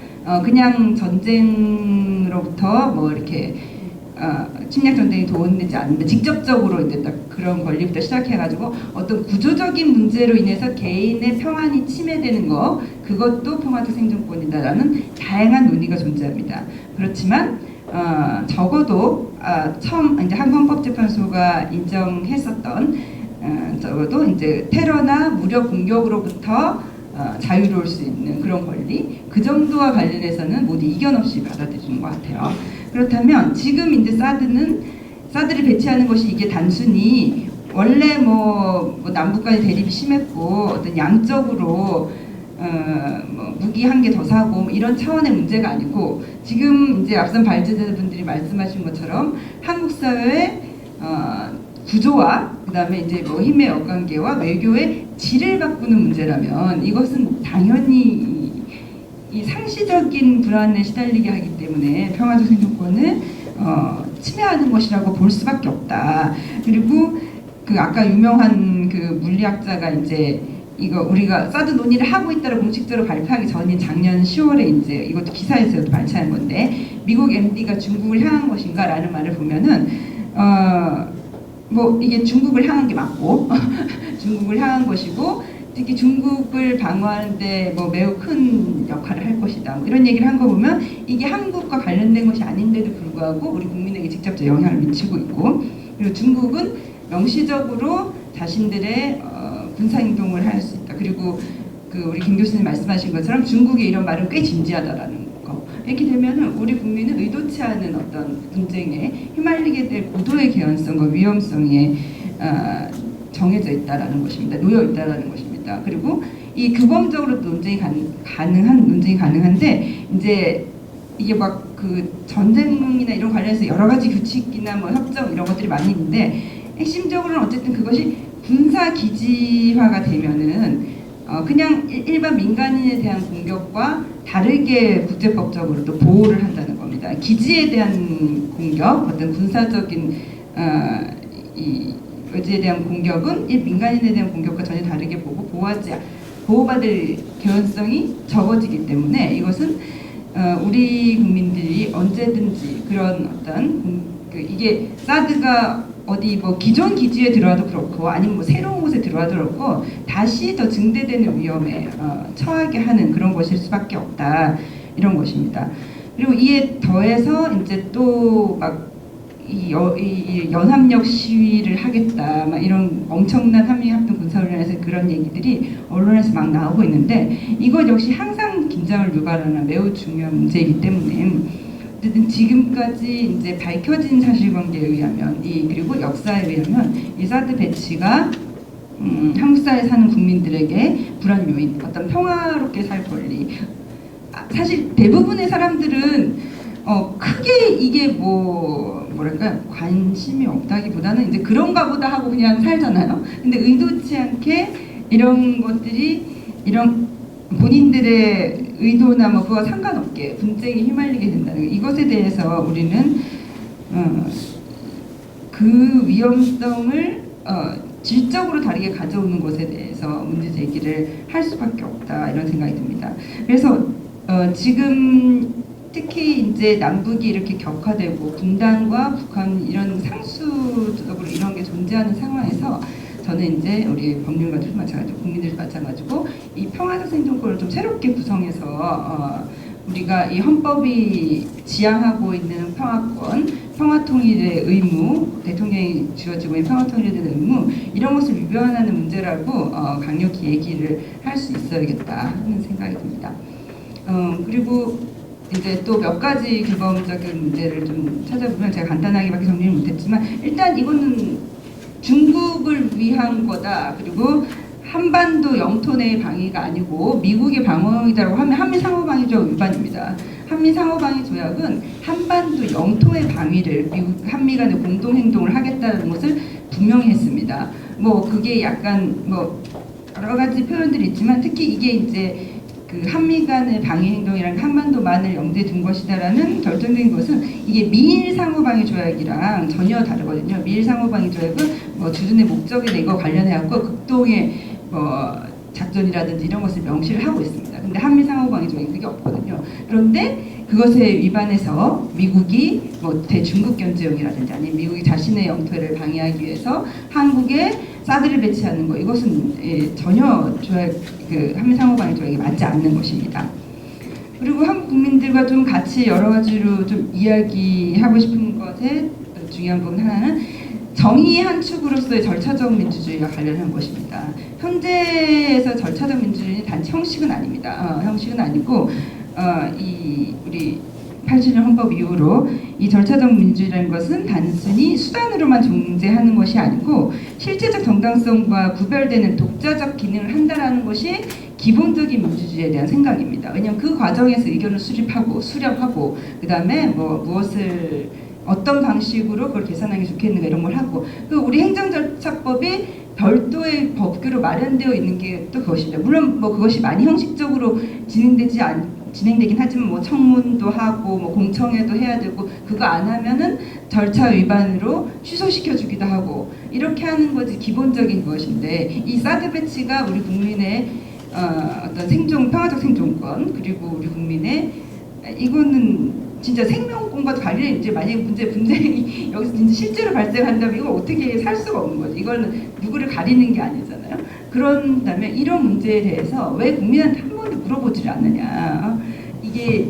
그냥 전쟁으로부터 뭐 이렇게 침략 전쟁이 도움되지 않는데 직접적으로 이제 딱 그런 권리부터 시작해가지고 어떤 구조적인 문제로 인해서 개인의 평안이 침해되는 거, 그것도 평화적 생존권이다라는 다양한 논의가 존재합니다. 그렇지만 적어도 처음 이제 헌법재판소가 인정했었던 적어도 이제 테러나 무력 공격으로부터 자유로울 수 있는 그런 권리, 그 정도와 관련해서는 모두 이견 없이 받아들이는 것 같아요. 그렇다면 지금 이제 사드를 배치하는 것이 이게 단순히 원래 뭐 남북 간의 대립이 심했고 어떤 양적으로 뭐 무기 한 개 더 사고 뭐 이런 차원의 문제가 아니고, 지금 이제 앞선 발제자분들이 말씀하신 것처럼 한국 사회의 구조와 그다음에 이제 뭐 힘의 역관계와 외교의 질을 바꾸는 문제라면 이것은 당연히 이 상시적인 불안에 시달리게 하기 때문에 평화적 생존권을 침해하는 것이라고 볼 수밖에 없다. 그리고 그 아까 유명한 그 물리학자가 이제 이거 우리가 사드 논의를 하고 있다고 공식적으로 발표하기 전인 작년 10월에 이제 이것도 기사에서도 발췌한 건데, 미국 MD가 중국을 향한 것인가라는 말을 보면은 뭐 이게 중국을 향한 게 맞고 중국을 향한 것이고, 특히 중국을 방어하는데 뭐 매우 큰 역할을 할 것이다, 뭐 이런 얘기를 한 거 보면 이게 한국과 관련된 것이 아닌데도 불구하고 우리 국민에게 직접적 영향을 미치고 있고, 그리고 중국은 명시적으로 자신들의 군사 행동을 할 수 있다. 그리고 그 우리 김 교수님 말씀하신 것처럼 중국의 이런 말은 꽤 진지하다라는 거. 이렇게 되면은 우리 국민은 의도치 않은 어떤 분쟁에 휘말리게 될 고도의 개연성과 위험성에 정해져 있다라는 것입니다. 놓여 있다라는 것입니다. 그리고 이 규범적으로 논쟁이 가능한데 이제 이게 막 그 전쟁이나 이런 관련해서 여러 가지 규칙이나 뭐 협정 이런 것들이 많이 있는데, 핵심적으로는 어쨌든 그것이 군사 기지화가 되면은 그냥 일반 민간인에 대한 공격과 다르게 국제법적으로 또 보호를 한다는 겁니다. 기지에 대한 공격, 어떤 군사적인 이 의지에 대한 공격은 이 민간인에 대한 공격과 전혀 다르게 보고 보호받을 개연성이 적어지기 때문에 이것은 우리 국민들이 언제든지 그런 어떤 이게 사드가 어디 뭐 기존 기지에 들어와도 그렇고 아니면 뭐 새로운 곳에 들어와도 그렇고 다시 더 증대되는 위험에 처하게 하는 그런 것일 수밖에 없다, 이런 것입니다. 그리고 이에 더해서 이제 또 막 이 연합력 시위를 하겠다, 막 이런 엄청난 한미합동 군사훈련에서 그런 얘기들이 언론에서 막 나오고 있는데, 이것 역시 항상 긴장을 유발하는 매우 중요한 문제이기 때문에 어쨌든 지금까지 이제 밝혀진 사실관계에 의하면 그리고 역사에 의하면 이 사드 배치가 한국 사회에 사는 국민들에게 불안 요인, 어떤 평화롭게 살 권리, 사실 대부분의 사람들은 크게 이게 뭐랄까 관심이 없다기보다는 이제 그런가 보다 하고 그냥 살잖아요. 근데 의도치 않게 이런 것들이 이런 본인들의 의도나 뭐 그와 상관없게 분쟁에 휘말리게 된다는 것, 이것에 대해서 우리는 그 위험성을 질적으로 다르게 가져오는 것에 대해서 문제 제기를 할 수밖에 없다, 이런 생각이 듭니다. 그래서 지금 특히 이제 남북이 이렇게 격화되고 분단과 북한 이런 상수적으로 이런 게 존재하는 상황에서 저는 이제 우리 법률가들도 마찬가지고 국민들도 마찬가지고 이 평화적 생존권을 좀 새롭게 구성해서 우리가 이 헌법이 지향하고 있는 평화권, 평화통일의 의무, 대통령이 주어지고 있는 평화통일에 대한 의무, 이런 것을 위반하는 문제라고 강력히 얘기를 할 수 있어야겠다 하는 생각이 듭니다. 그리고 이제 또 몇 가지 규범적인 문제를 좀 찾아보면 제가 간단하게밖에 정리를 못했지만, 일단 이거는 중국을 위한 거다, 그리고 한반도 영토 내의 방위가 아니고 미국의 방어이다라고 하면 한미상호방위조약 위반입니다. 한미상호방위 조약은 한반도 영토의 방위를 한미 간의 공동 행동을 하겠다는 것을 분명히 했습니다. 뭐 그게 약간 뭐 여러 가지 표현들이 있지만 특히 이게 이제 그 한미 간의 방위 행동이랑 한반도만을 염두에 둔 것이다라는 결정적인 것은 이게 미일 상호방위 조약이랑 전혀 다르거든요. 미일 상호방위 조약은 뭐 주둔의 목적이나 이거 관련해 갖고 극동의 뭐 작전이라든지 이런 것을 명시를 하고 있습니다. 근데 한미 상호방위 조약이 그게 없거든요. 그런데 그것에 위반해서 미국이 뭐 대중국 견제용이라든지 아니면 미국이 자신의 영토를 방위하기 위해서 한국에 사드를 배치하는 거, 이것은 전혀 조약, 그 한미 상호방위 조약에 맞지 않는 것입니다. 그리고 한국 국민들과 좀 같이 여러 가지로 좀 이야기하고 싶은 것의 중요한 부분 하나는 정의의 한 축으로서의 절차적 민주주의와 관련한 것입니다. 현재에서 절차적 민주주의는 단지 형식은 아닙니다. 형식은 아니고 이 우리 87년 헌법 이후로 이 절차적 민주주의라는 것은 단순히 수단으로만 존재하는 것이 아니고 실제적 정당성과 구별되는 독자적 기능을 한다라는 것이 기본적인 민주주의에 대한 생각입니다. 왜냐하면 그 과정에서 의견을 수립하고 수렴하고 그 다음에 무엇을 어떤 방식으로 그걸 계산하는 게 좋겠는가 이런 걸 하고 그 우리 행정절차법이 별도의 법규로 마련되어 있는 게 또 그것입니다. 물론 그것이 많이 형식적으로 진행되긴 하지만 청문도 하고 공청회도 해야 되고 그거 안 하면은 절차 위반으로 취소시켜주기도 하고 이렇게 하는 것이 기본적인 것인데 이 사드 배치가 우리 국민의 어떤 평화적 생존권 그리고 우리 국민의 이거는 진짜 생명권과 관련 이제 만약에 분쟁이 여기서 진짜 실제로 발생한다면 이걸 어떻게 살 수가 없는 거죠. 이거는 누구를 가리는 게 아니잖아요. 그런다면 이런 문제에 대해서 왜 국민한테 한 번도 물어보질 않느냐. 이게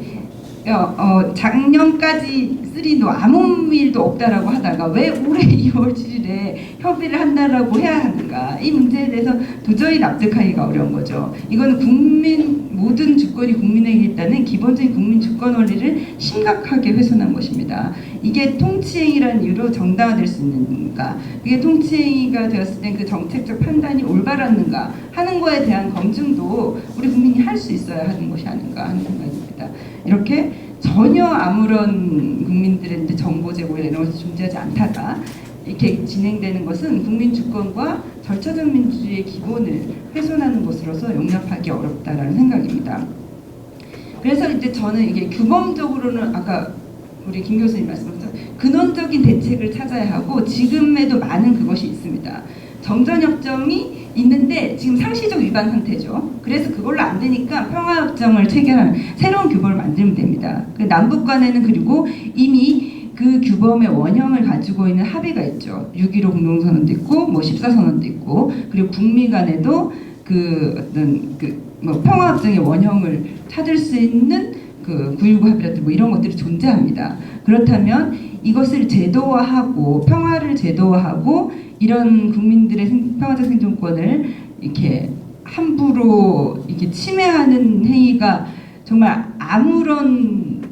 작년까지 쓰리노 아무 일도 없다라고 하다가 왜 올해 2월 7일에 협의를 한다라고 해야 하는가. 이 문제에 대해서 도저히 납득하기가 어려운 거죠. 이거는 모든 주권이 국민에게 있다는 기본적인 국민 주권 원리를 심각하게 훼손한 것입니다. 이게 통치행위라는 이유로 정당화될 수 있는가. 그게 통치행위가 되었을 때 그 정책적 판단이 올바랐는가 하는 거에 대한 검증도 우리 국민이 할 수 있어야 하는 것이 아닌가 하는 생각입니다. 이렇게 전혀 아무런 국민들의 이제 정보 제공에 이런 것이 존재하지 않다가 이렇게 진행되는 것은 국민 주권과 절차적 민주주의의 기본을 훼손하는 것으로서 용납하기 어렵다라는 생각입니다. 그래서 이제 저는 이게 규범적으로는 아까 우리 김 교수님 말씀하셨죠. 근원적인 대책을 찾아야 하고 지금에도 많은 그것이 있습니다. 정전협정이 있는데 지금 상시적 위반 상태죠. 그래서 그걸로 안 되니까 평화협정을 체결하는 새로운 규범을 만들면 됩니다. 남북 간에는 그리고 이미 그 규범의 원형을 가지고 있는 합의가 있죠. 6.15 공동선언도 있고 14선언도 있고 그리고 북미 간에도 평화협정의 원형을 찾을 수 있는 그 9.19 합의라든지 이런 것들이 존재합니다. 그렇다면 이것을 제도화하고 평화를 제도화하고 이런 국민들의 평화적 생존권을 이렇게 함부로 이렇게 침해하는 행위가 정말 아무런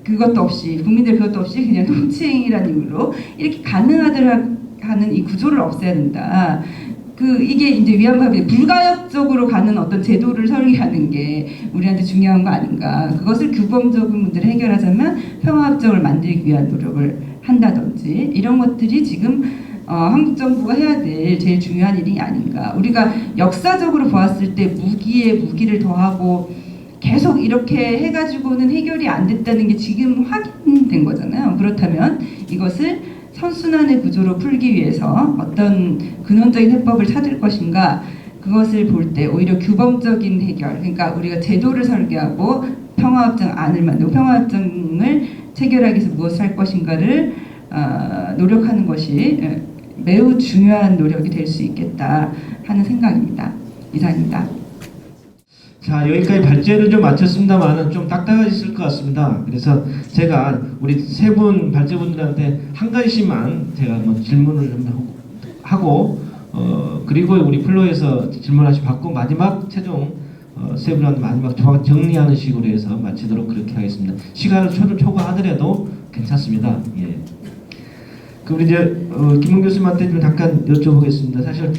그것도 없이 국민들 그것도 없이 그냥 통치행위라는 이유로 이렇게 가능하더라 하는 이 구조를 없애야 된다. 이게 이제 위안부합의 불가역적으로 가는 어떤 제도를 설계하는 게 우리한테 중요한 거 아닌가. 그것을 규범적인 문제를 해결하자면 평화협정을 만들기 위한 노력을 한다든지 이런 것들이 지금 한국 정부가 해야 될 제일 중요한 일이 아닌가. 우리가 역사적으로 보았을 때 무기에 무기를 더하고 계속 이렇게 해가지고는 해결이 안 됐다는 게 지금 확인된 거잖아요. 그렇다면 이것을 선순환의 구조로 풀기 위해서 어떤 근원적인 해법을 찾을 것인가 그것을 볼 때 오히려 규범적인 해결 그러니까 우리가 제도를 설계하고 평화협정 안을 만들고 평화협정을 체결하기 위해서 무엇을 할 것인가를 노력하는 것이 매우 중요한 노력이 될 수 있겠다 하는 생각입니다. 이상입니다. 자, 여기까지 발제를 좀 마쳤습니다만 좀 딱딱해질 것 같습니다. 그래서 제가 우리 세 분 발제분들한테 한 가지씩만 제가 질문을 하고 그리고 우리 플로에서 질문 하나씩 받고 마지막 최종 세 분한테 마지막 정리하는 식으로 해서 마치도록 그렇게 하겠습니다. 시간을 초과하더라도 괜찮습니다. 예. 우리 이제 김웅 교수님한테 좀 잠깐 여쭤보겠습니다. 사실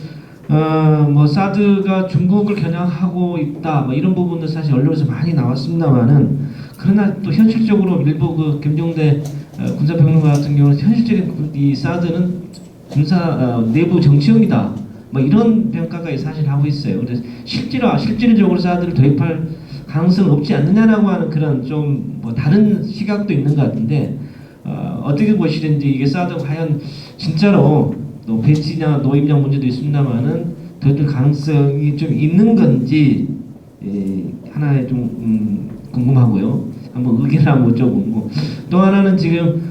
사드가 중국을 겨냥하고 있다 이런 부분도 사실 언론에서 많이 나왔습니다만은 그러나 또 현실적으로 일부 그 김종대 군사평론가 같은 경우는 현실적인 이 사드는 군사 내부 정치형이다 이런 평가가 사실 하고 있어요. 그래서 실질적으로 사드를 도입할 가능성은 없지 않느냐라고 하는 그런 좀 다른 시각도 있는 것 같은데 어떻게 보시는지 이게 사드가 과연 진짜로 배치냐 노임냐 문제도 있습니다만은 도입될 가능성이 좀 있는 건지 하나에 좀 궁금하고요. 한번 의견을 한번 여쭤보고 또 하나는 지금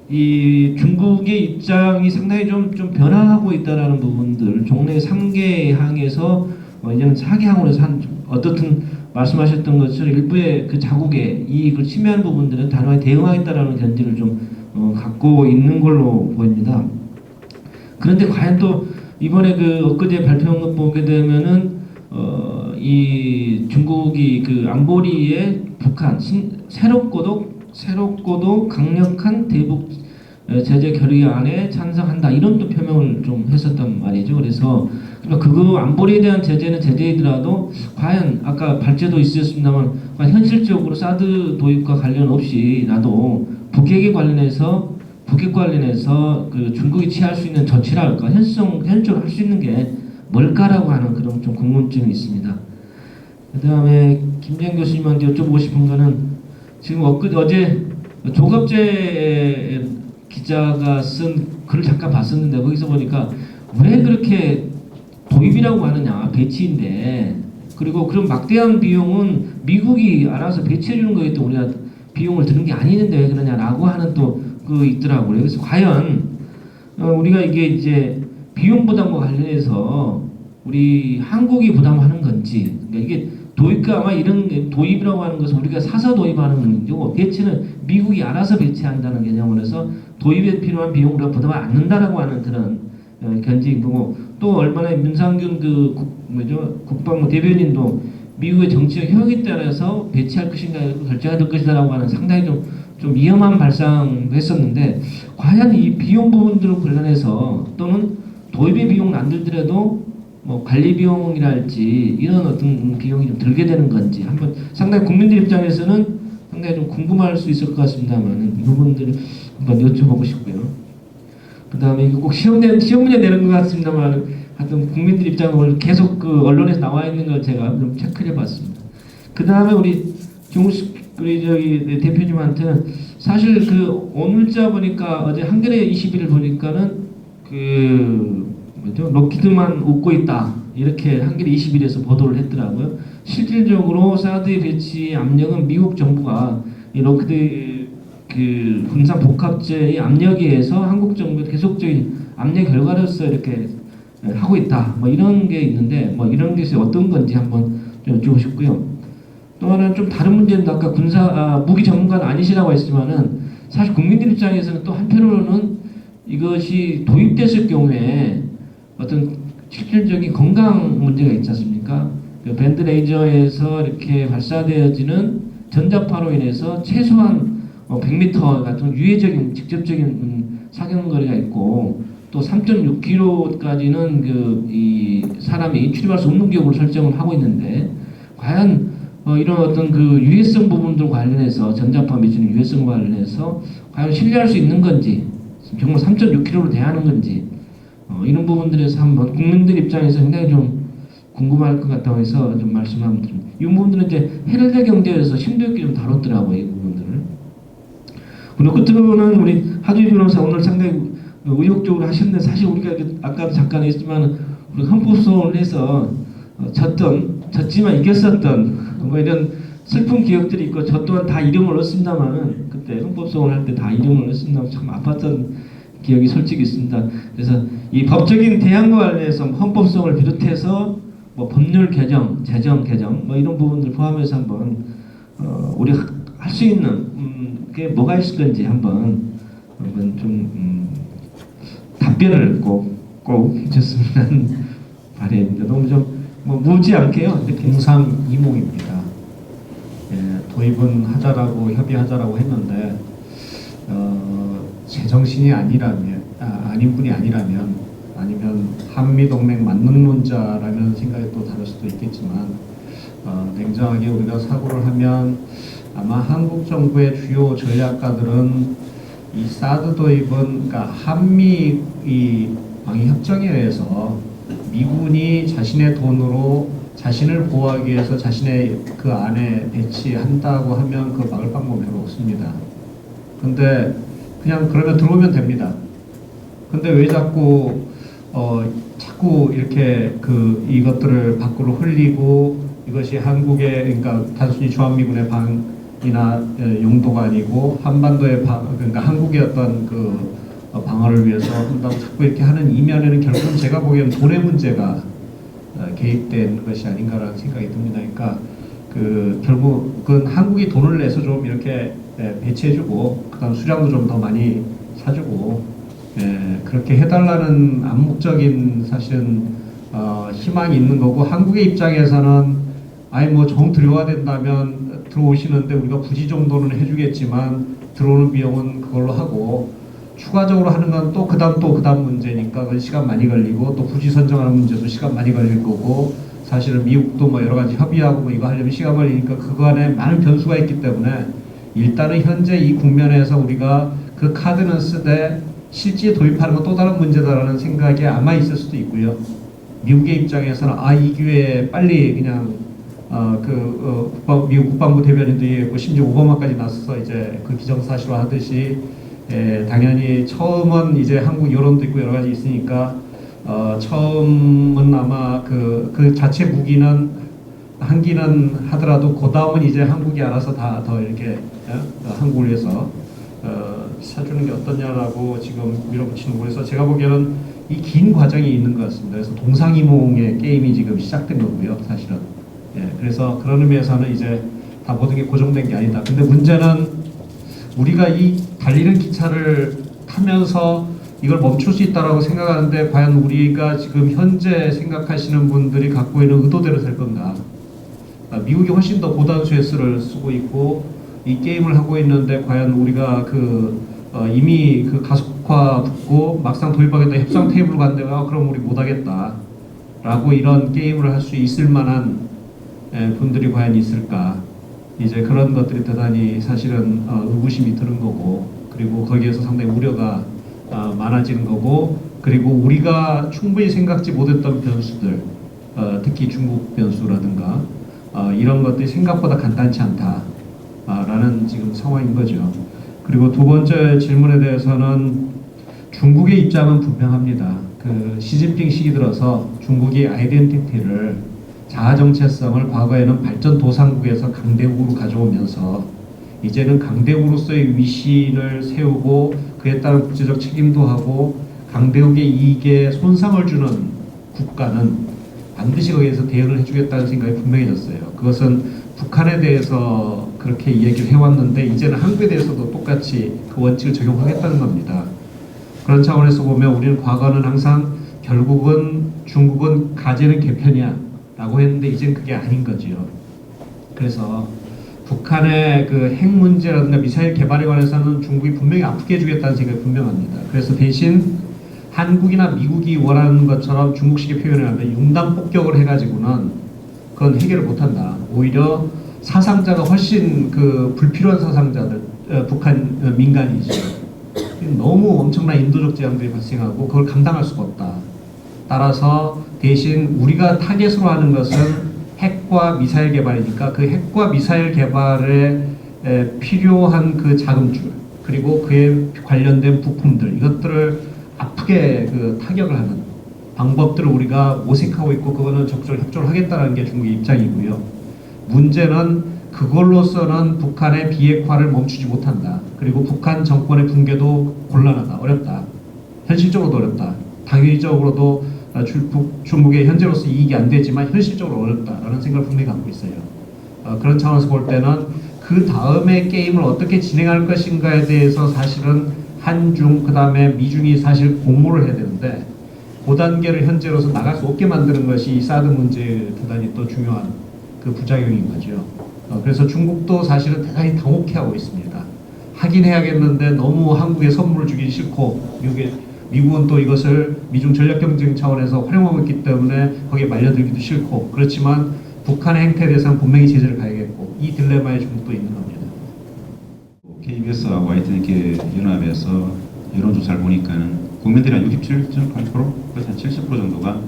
이 중국의 입장이 상당히 좀 변화하고 있다라는 부분들 종래 3개 항에서 이제는 4개 항으로 어떻든 말씀하셨던 것처럼 일부의 그 자국의 이익을 침해하는 부분들은 단호하게 대응하겠다라는 견지를 좀 갖고 있는 걸로 보입니다. 그런데 과연 또 이번에 그 엊그제 발표한 것 보게 되면은 이 중국이 그 안보리의 북한 새롭고도 강력한 대북 제재 결의안에 찬성한다 이런 또 표명을 좀 했었단 말이죠. 그래서 그거 안보리에 대한 제재는 제재이더라도 과연 아까 발제도 있었습니다만 과연 현실적으로 사드 도입과 관련 없이라도 북핵 관련해서 그 중국이 취할 수 있는 조치랄까 현실적으로 할 수 있는 게 뭘까라고 하는 그런 좀 궁금증이 있습니다. 그다음에 김재현 교수님한테 여쭤보고 싶은 거는 지금 어제 조갑재 기자가 쓴 글을 잠깐 봤었는데 거기서 보니까 왜 그렇게 도입이라고 하느냐 배치인데 그리고 그런 막대한 비용은 미국이 알아서 배치해 주는 거기 때문에 우리가 비용을 드는 게 아니는데 왜 그러냐라고 하는 또 그 있더라고요. 그래서 과연 우리가 이게 이제 비용 부담과 관련해서 우리 한국이 부담하는 건지 그러니까 이게 도입과 아마 이런 도입이라고 하는 것은 우리가 사서 도입하는 거고 배치는 미국이 알아서 배치한다는 개념으로 해서 도입에 필요한 비용을 우리가 부담을 않는다라고 하는 그런 견지인 거고 또 얼마나 민상균 국방부 대변인도 미국의 정치적 효용에 따라서 배치할 것인가 결정이 될 것이다라고 하는 상당히 좀 위험한 발상도 했었는데 과연 이 비용 부분들을 관련해서 또는 도입의 비용은 안 들더라도 뭐 관리 비용이랄지 이런 어떤 비용이 좀 들게 되는 건지 한번 상당히 국민들 입장에서는 상당히 좀 궁금할 수 있을 것 같습니다만 이 부분들을 한번 여쭤보고 싶고요. 그 다음에 이거 꼭 시험 문제 내는 것 같습니다만 하여튼 국민들 입장으로 계속 그 언론에서 나와 있는 걸 제가 좀 체크해 봤습니다. 그 다음에 우리 저기 대표님한테는 사실 그 오늘자 보니까 어제 한겨레 21일 보니까는 그 럭키드만 웃고 있다 이렇게 한겨레 21에서 보도를 했더라고요. 실질적으로 사드의 배치 압력은 미국 정부가 이 럭키드 그 군산 복합제의 압력에 의해서 한국 정부의 계속적인 압력 결과로서 이렇게 하고 있다. 뭐 이런 게 있는데 뭐 이런 것이 어떤 건지 한번 좀 여쭈고 싶고요. 또 하나는 좀 다른 문제인데 아까 무기 전문가는 아니시라고 했지만은 사실 국민들 입장에서는 또 한편으로는 이것이 도입됐을 경우에 어떤 실질적인 건강 문제가 있지 않습니까? 그 밴드 레이저에서 이렇게 발사되어지는 전자파로 인해서 최소한 100m 같은 유해적인 직접적인 사경거리가 있고 또 3.6km까지는 이 사람이 출입할 수 없는 구역으로 설정을 하고 있는데 과연 이런 어떤 그 유해성 부분들 관련해서 전자파 미치는 유해성 관련해서 과연 신뢰할 수 있는 건지 정말 3.6km로 대하는 건지 이런 부분들에서 한번 국민들 입장에서 굉장히 좀 궁금할 것 같다고 해서 좀 말씀을 한번 드립니다. 이 부분들은 이제 헤럴드 경제에서 심도 있게 좀 다뤘더라고요. 이 부분들을. 그리고 끝으로는 우리 하두희 변호사 오늘 상당히 의욕적으로 하셨는데 사실 우리가 아까도 잠깐 했지만 우리 헌법소원을 해서 졌지만 이겼었던 뭐 이런 슬픈 기억들이 있고 저 또한 다 이름을 얻습니다만은 그때 헌법소원을 할 때 다 이름을 얻습니다. 참 아팠던 기억이 솔직히 있습니다. 그래서 이 법적인 대안과 관련해서 헌법소원을 비롯해서 뭐 법률 개정, 재정 개정 뭐 이런 부분들 포함해서 한번 우리 할 수 있는 게 뭐가 있을 건지 한번 좀 답변을 꼭 해줬으면 바랍니다. 너무 좀 뭐 무지 않게요. 이렇게 공상이몽입니다. 도입은 하자라고 협의하자라고 했는데 제정신이 아닌 분이 아니라면 아니면 한미 동맹 만능론자라는 생각이 또 다를 수도 있겠지만 냉정하게 우리가 사고를 하면 아마 한국 정부의 주요 전략가들은 이 사드 도입은 그러니까 한미 이 방위 협정에 의해서 미군이 자신의 돈으로 자신을 보호하기 위해서 자신의 그 안에 배치한다고 하면 그 막을 방법은 별로 없습니다. 근데 그냥 그러면 들어오면 됩니다. 근데 왜 자꾸 이렇게 이것들을 밖으로 흘리고 이것이 한국의 그러니까 단순히 주한미군의 방이나 용도가 아니고 한반도의 그러니까 한국의 어떤 방어를 위해서 한다고 자꾸 이렇게 하는 이면에는 결국은 제가 보기에는 돈의 문제가 개입된 것이 아닌가라는 생각이 듭니다. 그러니까 결국은 한국이 돈을 내서 좀 이렇게 배치해주고 그다음 수량도 좀 더 많이 사주고 그렇게 해달라는 암묵적인 사실은 희망이 있는 거고, 한국의 입장에서는 아예 뭐 정 들여야 된다면 들어오시는데 우리가 부지 정도는 해주겠지만 들어오는 비용은 그걸로 하고, 추가적으로 하는 건 또 그다음 문제니까 그 시간 많이 걸리고, 또 부지 선정하는 문제도 시간 많이 걸릴 거고, 사실은 미국도 뭐 여러 가지 협의하고 뭐 이거 하려면 시간 걸리니까 그거 안에 많은 변수가 있기 때문에 일단은 현재 이 국면에서 우리가 그 카드는 쓰되 실제 도입하는 건 또 다른 문제다라는 생각이 아마 있을 수도 있고요. 미국의 입장에서는 이 기회에 빨리 그냥 미국 국방부 대변인도 얘기했고 심지어 오바마까지 나서서 이제 그 기정사실화 하듯이 당연히 처음은 이제 한국 여론도 있고 여러 가지 있으니까 처음은 아마 그 자체 무기는 한기는 하더라도 그 다음은 이제 한국이 알아서 다 더 이렇게 한국을 위해서 사주는 게 어떠냐라고 지금 밀어붙이는 거. 그래서 제가 보기에는 이 긴 과정이 있는 것 같습니다. 그래서 동상이몽의 게임이 지금 시작된 거고요, 사실은. 그래서 그런 의미에서는 이제 다 모든 게 고정된 게 아니다. 근데 문제는 우리가 이 달리는 기차를 타면서 이걸 멈출 수 있다라고 생각하는데 과연 우리가 지금 현재 생각하시는 분들이 갖고 있는 의도대로 될 건가? 미국이 훨씬 더 고단 수혜수를 쓰고 있고 이 게임을 하고 있는데 과연 우리가 이미 그 가속화 붙고 막상 도입하겠다 협상 테이블로 간다가 그럼 우리 못하겠다라고 이런 게임을 할 수 있을 만한 분들이 과연 있을까? 이제 그런 것들이 대단히 사실은 의구심이 드는 거고, 그리고 거기에서 상당히 우려가 많아지는 거고, 그리고 우리가 충분히 생각지 못했던 변수들, 특히 중국 변수라든가 이런 것들이 생각보다 간단치 않다라는 지금 상황인 거죠. 그리고 두 번째 질문에 대해서는 중국의 입장은 분명합니다. 시진핑 시기 들어서 중국이 아이덴티티를 자아 정체성을 과거에는 발전도상국에서 강대국으로 가져오면서 이제는 강대국으로서의 위신을 세우고 그에 따른 국제적 책임도 하고 강대국의 이익에 손상을 주는 국가는 반드시 거기에서 대응을 해주겠다는 생각이 분명해졌어요. 그것은 북한에 대해서 그렇게 얘기를 해왔는데 이제는 한국에 대해서도 똑같이 그 원칙을 적용하겠다는 겁니다. 그런 차원에서 보면 우리는 과거는 항상 결국은 중국은 가재는 개편이야 라고 했는데 이제는 그게 아닌 거지요. 그래서 북한의 그 핵 문제라든가 미사일 개발에 관해서는 중국이 분명히 아프게 해주겠다는 생각이 분명합니다. 그래서 대신 한국이나 미국이 원하는 것처럼 중국식의 표현을 하면 융단 폭격을 해가지고는 그건 해결을 못한다. 오히려 사상자가 훨씬 불필요한 사상자들, 북한 민간이죠. 너무 엄청난 인도적 재앙들이 발생하고 그걸 감당할 수가 없다. 따라서 대신 우리가 타겟으로 하는 것은 핵과 미사일 개발이니까 그 핵과 미사일 개발에 필요한 그 자금줄 그리고 그에 관련된 부품들 이것들을 아프게 타격을 하는 방법들을 우리가 모색하고 있고 그거는 적극적으로 협조를 하겠다는 게 중국의 입장이고요. 문제는 그걸로서는 북한의 비핵화를 멈추지 못한다. 그리고 북한 정권의 붕괴도 곤란하다. 어렵다. 현실적으로도 어렵다. 당위적으로도 중국의 현재로서 이익이 안 되지만 현실적으로 어렵다라는 생각을 분명히 갖고 있어요. 그런 차원에서 볼 때는 그 다음에 게임을 어떻게 진행할 것인가에 대해서 사실은 한중 그 다음에 미중이 사실 공모를 해야 되는데 그 단계를 현재로서 나갈 수 없게 만드는 것이 이 사드 문제의 대단히 또 중요한 그 부작용인 거죠. 그래서 중국도 사실은 대단히 당혹해하고 있습니다. 하긴 해야겠는데 너무 한국에 선물을 주기 싫고 미국은 또 이것을 미중 전략 경쟁 차원에서 활용하고 있기 때문에 거기에 말려들기도 싫고 그렇지만 북한의 행태에 대해서는 분명히 제재를 가야겠고 이 딜레마에 중국도 있는 겁니다. KBS와 YTN 연합에서 여론조사를 보니까는 국민들이 한 67.8%, 거의 한 70% 정도가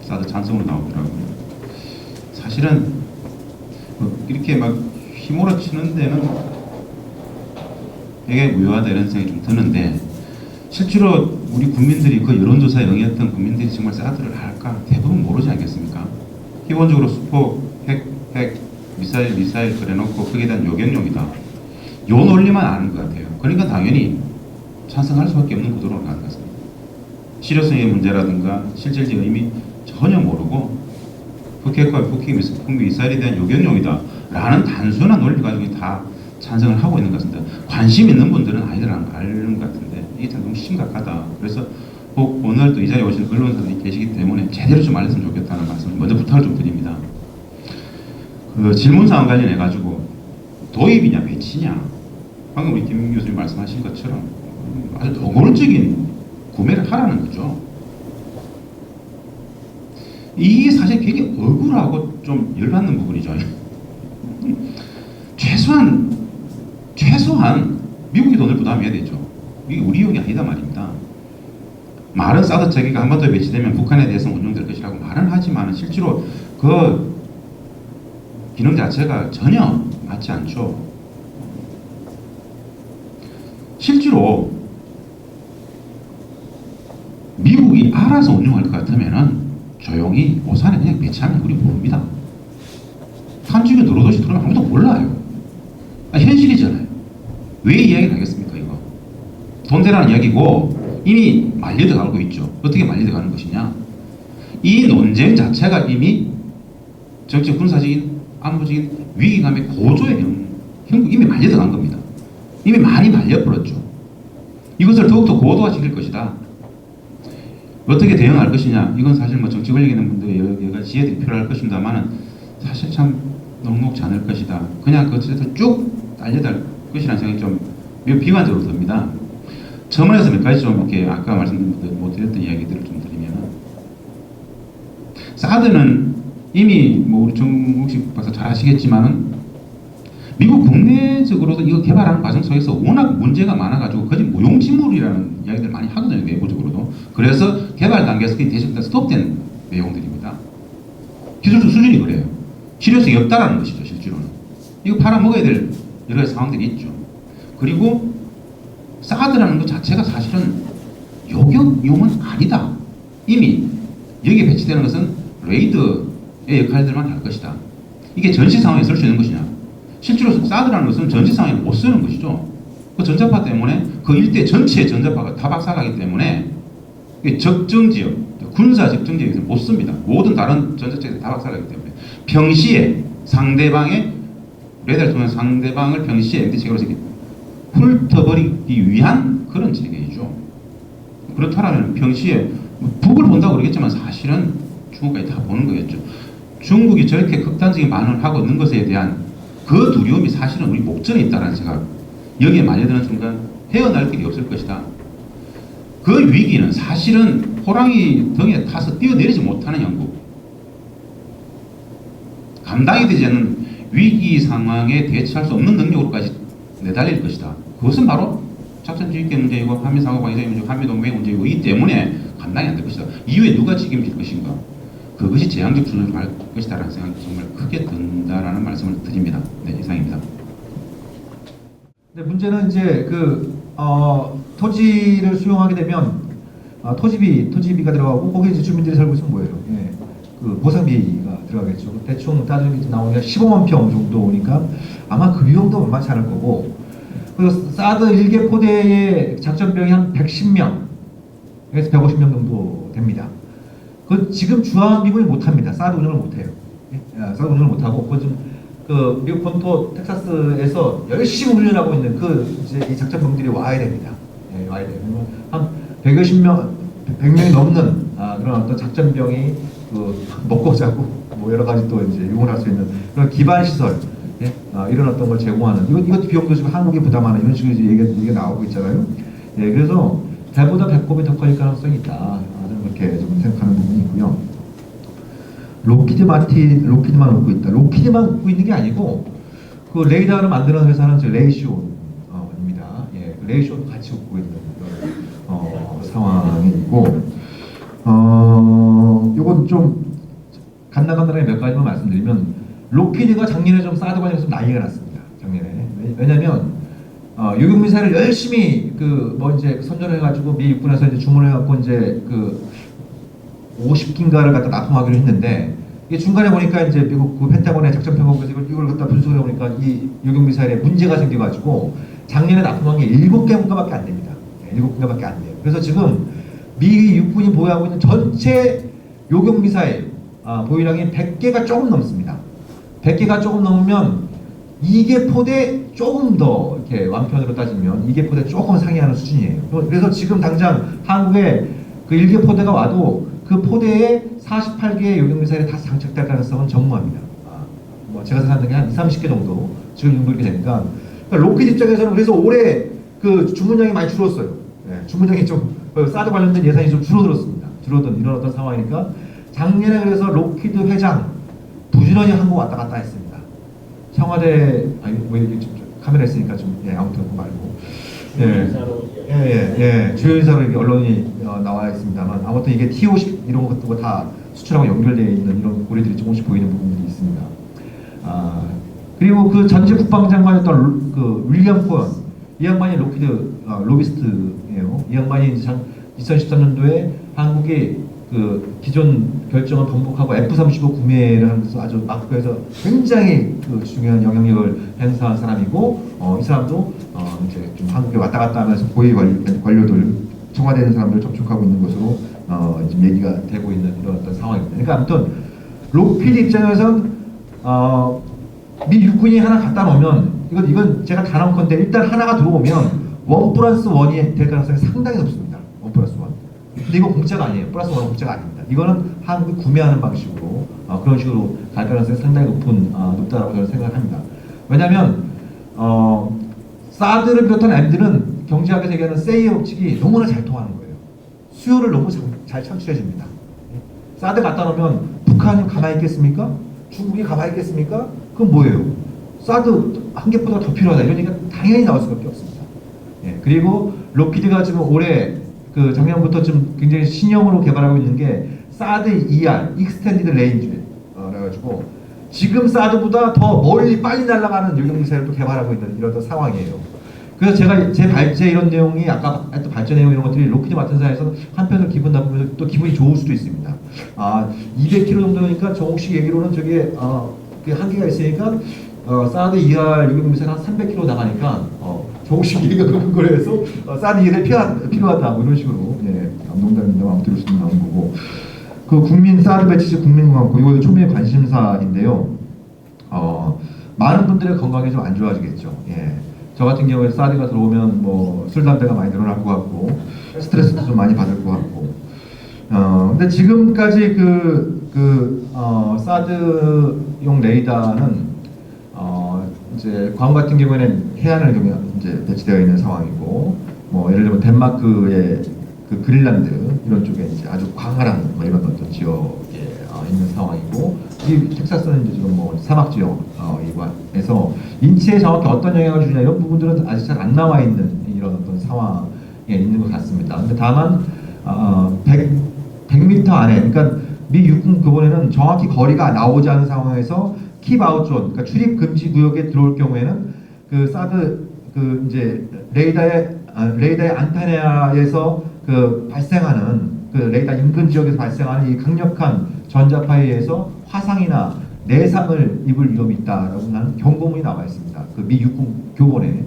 사드 찬성으로 나오더라고요. 사실은 이렇게 막 휘몰아치는 데는 되게 무효하다 이런 생각이 좀 드는데 실제로 우리 국민들이 그 여론조사에 응했던 국민들이 정말 사드를 할까? 대부분 모르지 않겠습니까? 기본적으로 수포, 핵, 미사일 그래놓고 거기에 대한 요격용이다. 요 논리만 아는 것 같아요. 그러니까 당연히 찬성할 수밖에 없는 구도로 가는 것 같습니다. 실효성의 문제라든가 실질적 의미 전혀 모르고 북핵 미사일에 대한 요격용이다 라는 단순한 논리 가지고 다 찬성을 하고 있는 것 같습니다. 관심 있는 분들은 아이들 아는 것 같은데 이게 참 너무 심각하다. 그래서 꼭 오늘 또 이 자리에 오신 언론사들이 계시기 때문에 제대로 좀 알렸으면 좋겠다는 말씀을 먼저 부탁을 좀 드립니다. 그 질문사항 관련해 가지고 도입이냐 배치냐 방금 우리 김 교수님 말씀하신 것처럼 아주 노골적인 구매를 하라는 거죠. 이게 사실 굉장히 억울하고 좀 열받는 부분이죠. 최소한 미국이 돈을 부담해야 되죠. 이게 우리 용이 아니다 말입니다. 말은 사드 체계가 한반도에 배치되면 북한에 대해서 운용될 것이라고 말은 하지만 실제로 그 기능 자체가 전혀 맞지 않죠. 실제로 미국이 알아서 운용할 것 같으면은 조용히 오산에 그냥 배치하면 우리 모릅니다. 한중에 노로도시 들어오면 아무도 몰라요. 현실이잖아요. 왜 이야기를 하겠습니까 이거? 돈 대라는 이야기고 이미 말려져 가고 있죠. 어떻게 말려져 가는 것이냐? 이 논쟁 자체가 이미 정치 군사적인 안보적인 위기감의 고조의 이미 말려져 간 겁니다. 이미 많이 말려버렸죠. 이것을 더욱더 고도화시킬 것이다. 어떻게 대응할 것이냐? 이건 사실 뭐 정치 권력 있는 분들의 여러 지혜들이 필요할 것입니다만은 사실 참 녹록지 않을 것이다. 그냥 그 뜻을 쭉 달려갈 것이라는 생각이 좀 매우 비관적으로 듭니다. 첨언해서 몇 가지 좀 이렇게 아까 못 드렸던 이야기들을 좀 드리면은 사드는 이미 뭐 우리 정국식 박사 잘 아시겠지만은 미국 국내적으로도 이거 개발하는 과정 속에서 워낙 문제가 많아가지고 거의 무용지물이라는 이야기들 많이 하거든요. 내부적으로도. 그래서 개발 단계에서 대중다 스톱된 내용들입니다. 기술적 수준이 그래요. 실효성이 없다라는 것이죠. 실제로는. 이거 팔아먹어야 될 여러 가지 상황들이 있죠. 그리고 사드라는 것 자체가 사실은 요격용은 아니다. 이미 여기에 배치되는 것은 레이더의 역할들만 할 것이다. 이게 전시 상황에 쓸 수 있는 것이냐? 실제로 사드라는 것은 전시 상황에 못 쓰는 것이죠. 그 전자파 때문에 그 일대 전체 전자파가 다 박살나기 때문에 적정 지역, 군사 적정 지역에서 못 씁니다. 모든 다른 전자체에서 다 박살나기 때문에 평시에 상대방의 레이더를 통해 상대방을 평시에 MD체계로 훑어버리기 위한 그런 체계이죠. 그렇다면 평시에 북을 본다고 그러겠지만 사실은 중국까지 다 보는 거겠죠. 중국이 저렇게 극단적인 반응을 하고 있는 것에 대한 그 두려움이 사실은 우리 목전에 있다는 생각. 여기에 말려드는 순간 헤어날 길이 없을 것이다. 그 위기는 사실은 호랑이 등에 타서 뛰어내리지 못하는 영국. 감당이 되지 않는 위기 상황에 대처할 수 없는 능력으로까지 내달릴 것이다. 그것은 바로 작전지휘계 문제이고 한미상호 관계적인 문제이고 한미동맹 문제이고 이 때문에 감당이 안 될 것이다. 이후에 누가 책임질 것인가? 그것이 재앙적 수준으로 갈 것이다라는 생각이 정말 크게 든다라는 말씀을 드립니다. 네, 이상입니다. 근데 문제는 이제 토지를 수용하게 되면 토지비가 들어가고 거기에 이제 주민들이 살고 있으면 뭐예요? 예, 그 보상비가 들어가겠죠. 대충 따지면 나오니까 15만 평 정도니까 아마 그 비용도 만만치 않을 거고. 그 사드 1개 포대의 작전병이 한 110명에서 150명 정도 됩니다. 그 지금 주한미군이 못합니다. 사드 운영을 못해요. 사드 운영을 못하고 그 미국 본토 텍사스에서 열심히 훈련하고 있는 이제 이 작전병들이 와야 됩니다. 예, 와야 돼요. 한 100명이 넘는 그런 어떤 작전병이 먹고 자고 뭐 여러 가지 또 이제 이용할 수 있는 그런 기반 시설 이런 어떤 걸 제공하는 이것도 비용도 지금 한국이 부담하는 이런 식으로 얘기가 나오고 있잖아요. 예, 그래서 배보다 배꼽이 더 커질 가능성이 있다. 저는 그렇게 좀 생각하는 부분이 있고요. 로키드만 웃고 있다. 로키드만 웃고 있는 게 아니고 그 레이더를 만드는 회사는 레이시온입니다. 예, 레이시온도 같이 웃고 있는 그런 상황이고, 요건 좀 간단하게 몇 가지만 말씀드리면 로키드가 작년에 좀 사드 관련해서 좀 난리가 났습니다. 작년에 왜냐하면 유경미사를 열심히 이제 선전해가지고 미 육군에서 이제 주문해갖고 이제 50기인가를 갖다 납품하기로 했는데 이게 중간에 보니까 이제 미국 펜타곤의 작전평가국에서 이걸 갖다 분석을 해보니까 이 유경미사일에 문제가 생겨가지고 작년에 납품한 게 7개인가밖에 안 됩니다. 7개인가밖에 안 돼요. 그래서 지금 미 육군이 보유하고 있는 전체 요격미사일 보유량이 100개가 조금 넘습니다. 100개가 조금 넘으면 2개포대 조금 더 이렇게 완편으로 따지면 2개포대 조금 상회하는 수준이에요. 그래서 지금 당장 한국에 그 1개포대가 와도 그 포대에 48개의 요격미사일이 다 장착될 가능성은 전무합니다. 뭐 제가 생각하는 게 한 30개 정도 지금 정도 이렇게 되니까, 그러니까 로켓 입장에서는 그래서 올해 그 주문량이 많이 줄었어요. 예, 주문량이 좀 사드 관련된 예산이 좀 줄어들었습니다. 줄어든 이런 어떤 상황이니까 작년에 그래서 로키드 회장 부지런히 한국 왔다 갔다 했습니다. 청와대 아니 왜 이렇게 좀 카메라 있으니까 좀 아무튼 그거 말고 주요 인사로 이렇게 언론이 나와 있습니다만 아무튼 이게 T50 이런 것도 다 수출하고 연결되어 있는 이런 고리들이 조금씩 보이는 부분들이 있습니다. 그리고 그 전직 국방장관이었던 그 윌리엄 코언 이 양반이 로키드 로비스트예요. 이 양반이 이제 2013년도에 한국이 그 기존 결정을 번복하고 F-35 구매를 하면서 아주 마크에서 굉장히 그 중요한 영향력을 행사한 사람이고, 이 사람도 이제 좀 한국에 왔다 갔다 하면서 고위 관료들, 청와대에 있는 사람들 접촉하고 있는 것으로 지금 얘기가 되고 있는 이런 어떤 상황입니다. 그러니까 아무튼 로키드 입장에서는 미 육군이 하나 갖다 놓으면 이건 제가 단언컨대 일단 하나가 들어오면 1+1이 될 가능성이 상당히 높습니다. 1+1. 근데 이거 공짜가 아니에요. 플러스 1은 공짜가 아닙니다. 이거는 한국이 구매하는 방식으로 그런 식으로 갈 가능성이 상당히 높다라고 저는 생각을 합니다. 왜냐하면 사드를 비롯한 M들은 경제학에서 얘기하는 세이의 법칙이 너무나 잘 통하는 거예요. 수요를 너무 잘 창출해 줍니다. 사드 갖다 놓으면 북한이 가만히 있겠습니까? 중국이 가만히 있겠습니까? 그건 뭐예요? 사드 한 개보다 더 필요하다 이러니까 당연히 나올 수밖에 없습니다. 그리고 로키드가 지금 올해 그 작년부터 좀 굉장히 신형으로 개발하고 있는 게 사드 ER, Extended Range 그래가지고 지금 사드보다 더 멀리 빨리 날아가는 요격미사일을 또 개발하고 있는 이런 상황이에요. 그래서 제가 제 발제 이런 내용이 아까 했던 발제 내용 이런 것들이 로키드 마틴 사에서 한편으로 기분 나쁘면서 또 기분이 좋을 수도 있습니다. 200km 정도니까 정옥식 얘기로는 저게 그 한계가 있으니까 사드 ER 요격미사일 한 300km 나가니까 정옥식 얘기가 그런 거에서 사드 ER이 필요하다 뭐 이런 식으로 농담입니다. 아무튼 이럴 수 나온 거고 그 국민 사드 배치제 국민건강고 이거 초미의 관심사인데요. 많은 분들의 건강이 좀 안 좋아지겠죠. 저 같은 경우에 사드가 들어오면 뭐 술 담배가 많이 늘어날 것 같고 스트레스도 좀 많이 받을 것 같고 근데 지금까지 사드용 레이더는 이제 광 같은 경우에는 해안을 이제 배치되어 있는 상황이고 뭐 예를 들면 덴마크의 그 그린란드 이런 쪽에 이제 아주 광활한 뭐 이런 어떤 지역에 있는 상황이고 이 텍사스는 이제 지금 뭐 사막 지역에서 인체에 정확히 어떤 영향을 주냐 이런 부분들은 아직 잘 안 나와 있는 이런 어떤 상황에 있는 것 같습니다. 근데 다만 100m 안에 그러니까 미 육군 교본에는 정확히 거리가 나오지 않은 상황에서 킵 아웃존 그러니까 출입 금지 구역에 들어올 경우에는 그 사드 그 이제 레이더의 안테나에서 그 발생하는 그 레이더 인근 지역에서 발생하는 이 강력한 전자파에 의해서 화상이나 내상을 입을 위험이 있다라고 하는 경고문이 나와 있습니다. 그 미 육군 교본에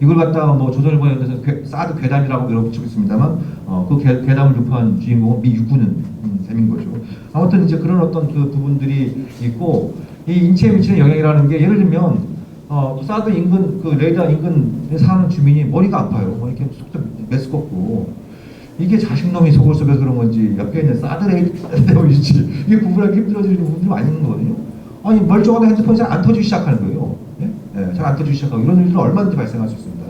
이걸 갖다가 뭐 조선일보에서 사드 괴담이라고 밀어붙이고 있습니다만 그 괴담을 유포한 주인공은 미 육군은 셈인 거죠. 아무튼 이제 그런 어떤 그 부분들이 있고 이 인체에 미치는 영향이라는 게 예를 들면 사드 인근 그 레이더 인근에 사는 주민이 머리가 아파요. 뭐 이렇게 속도 메스껍고 이게 자식놈이 속을 썩여서 그런 건지 옆에 있는 사드 레이더인지 이게 구분하기 힘들어지는 부분들이 많이 있는 거거든요. 아니 멀쩡한 핸드폰이 잘 안 터지기 시작하는 거예요. 잘 안 터지기 시작하고 이런 일들은 얼마든지 발생할 수 있습니다.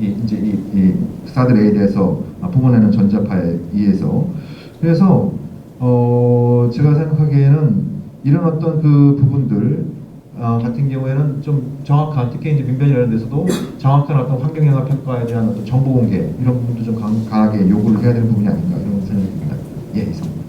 이 사드 레이더에서 복원하는 전자파에 의해서 그래서 제가 생각하기에는 이런 어떤 그 부분들 같은 경우에는 좀 정확한 특히 이제 민변 이런 데서도 정확한 어떤 환경영향 평가에 대한 어떤 정보 공개 이런 부분도 좀 강하게 요구를 해야 되는 부분이 아닌가 이런 생각이 듭니다. 이상입니다.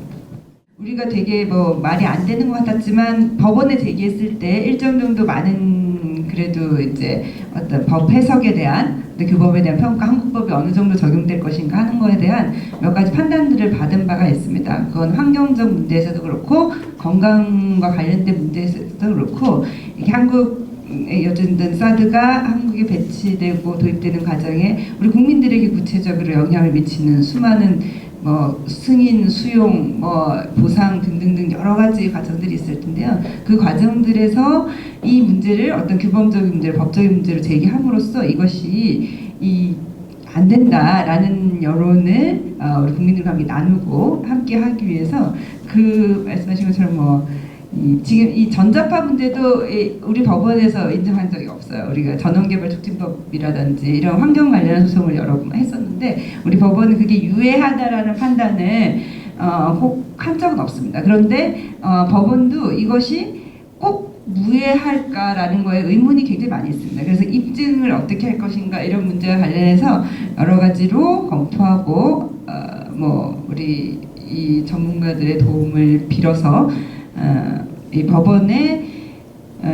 우리가 되게 뭐 말이 안 되는 것 같았지만 법원에 제기했을 때 일정 정도 많은 그래도 이제 어떤 법 해석에 대한 그 법에 대한 평가, 한국법이 어느 정도 적용될 것인가 하는 거에 대한 몇 가지 판단들을 받은 바가 있습니다. 그건 환경적 문제에서도 그렇고 건강과 관련된 문제에서도 그렇고 이게 한국에 어쨌든 사드가 한국에 배치되고 도입되는 과정에 우리 국민들에게 구체적으로 영향을 미치는 수많은 뭐 승인, 수용, 뭐 보상 등등등 여러 가지 과정들이 있을 텐데요. 그 과정들에서 이 문제를 어떤 규범적인 문제를 법적인 문제로 제기함으로써 이것이 안 된다라는 여론을 우리 국민들과 함께 나누고 함께 하기 위해서 그 말씀하신 것처럼 지금 이 전자파 문제도 우리 법원에서 인정한 적이 없어요. 우리가 전원개발촉진법이라든지 이런 환경 관련한 소송을 여러 번 했었는데 우리 법원은 그게 유해하다라는 판단을 꼭 한 적은 없습니다. 그런데 법원도 이것이 꼭 무해할까라는 거에 의문이 굉장히 많이 있습니다. 그래서 입증을 어떻게 할 것인가 이런 문제와 관련해서 여러 가지로 검토하고 우리 이 전문가들의 도움을 빌어서 이 법원에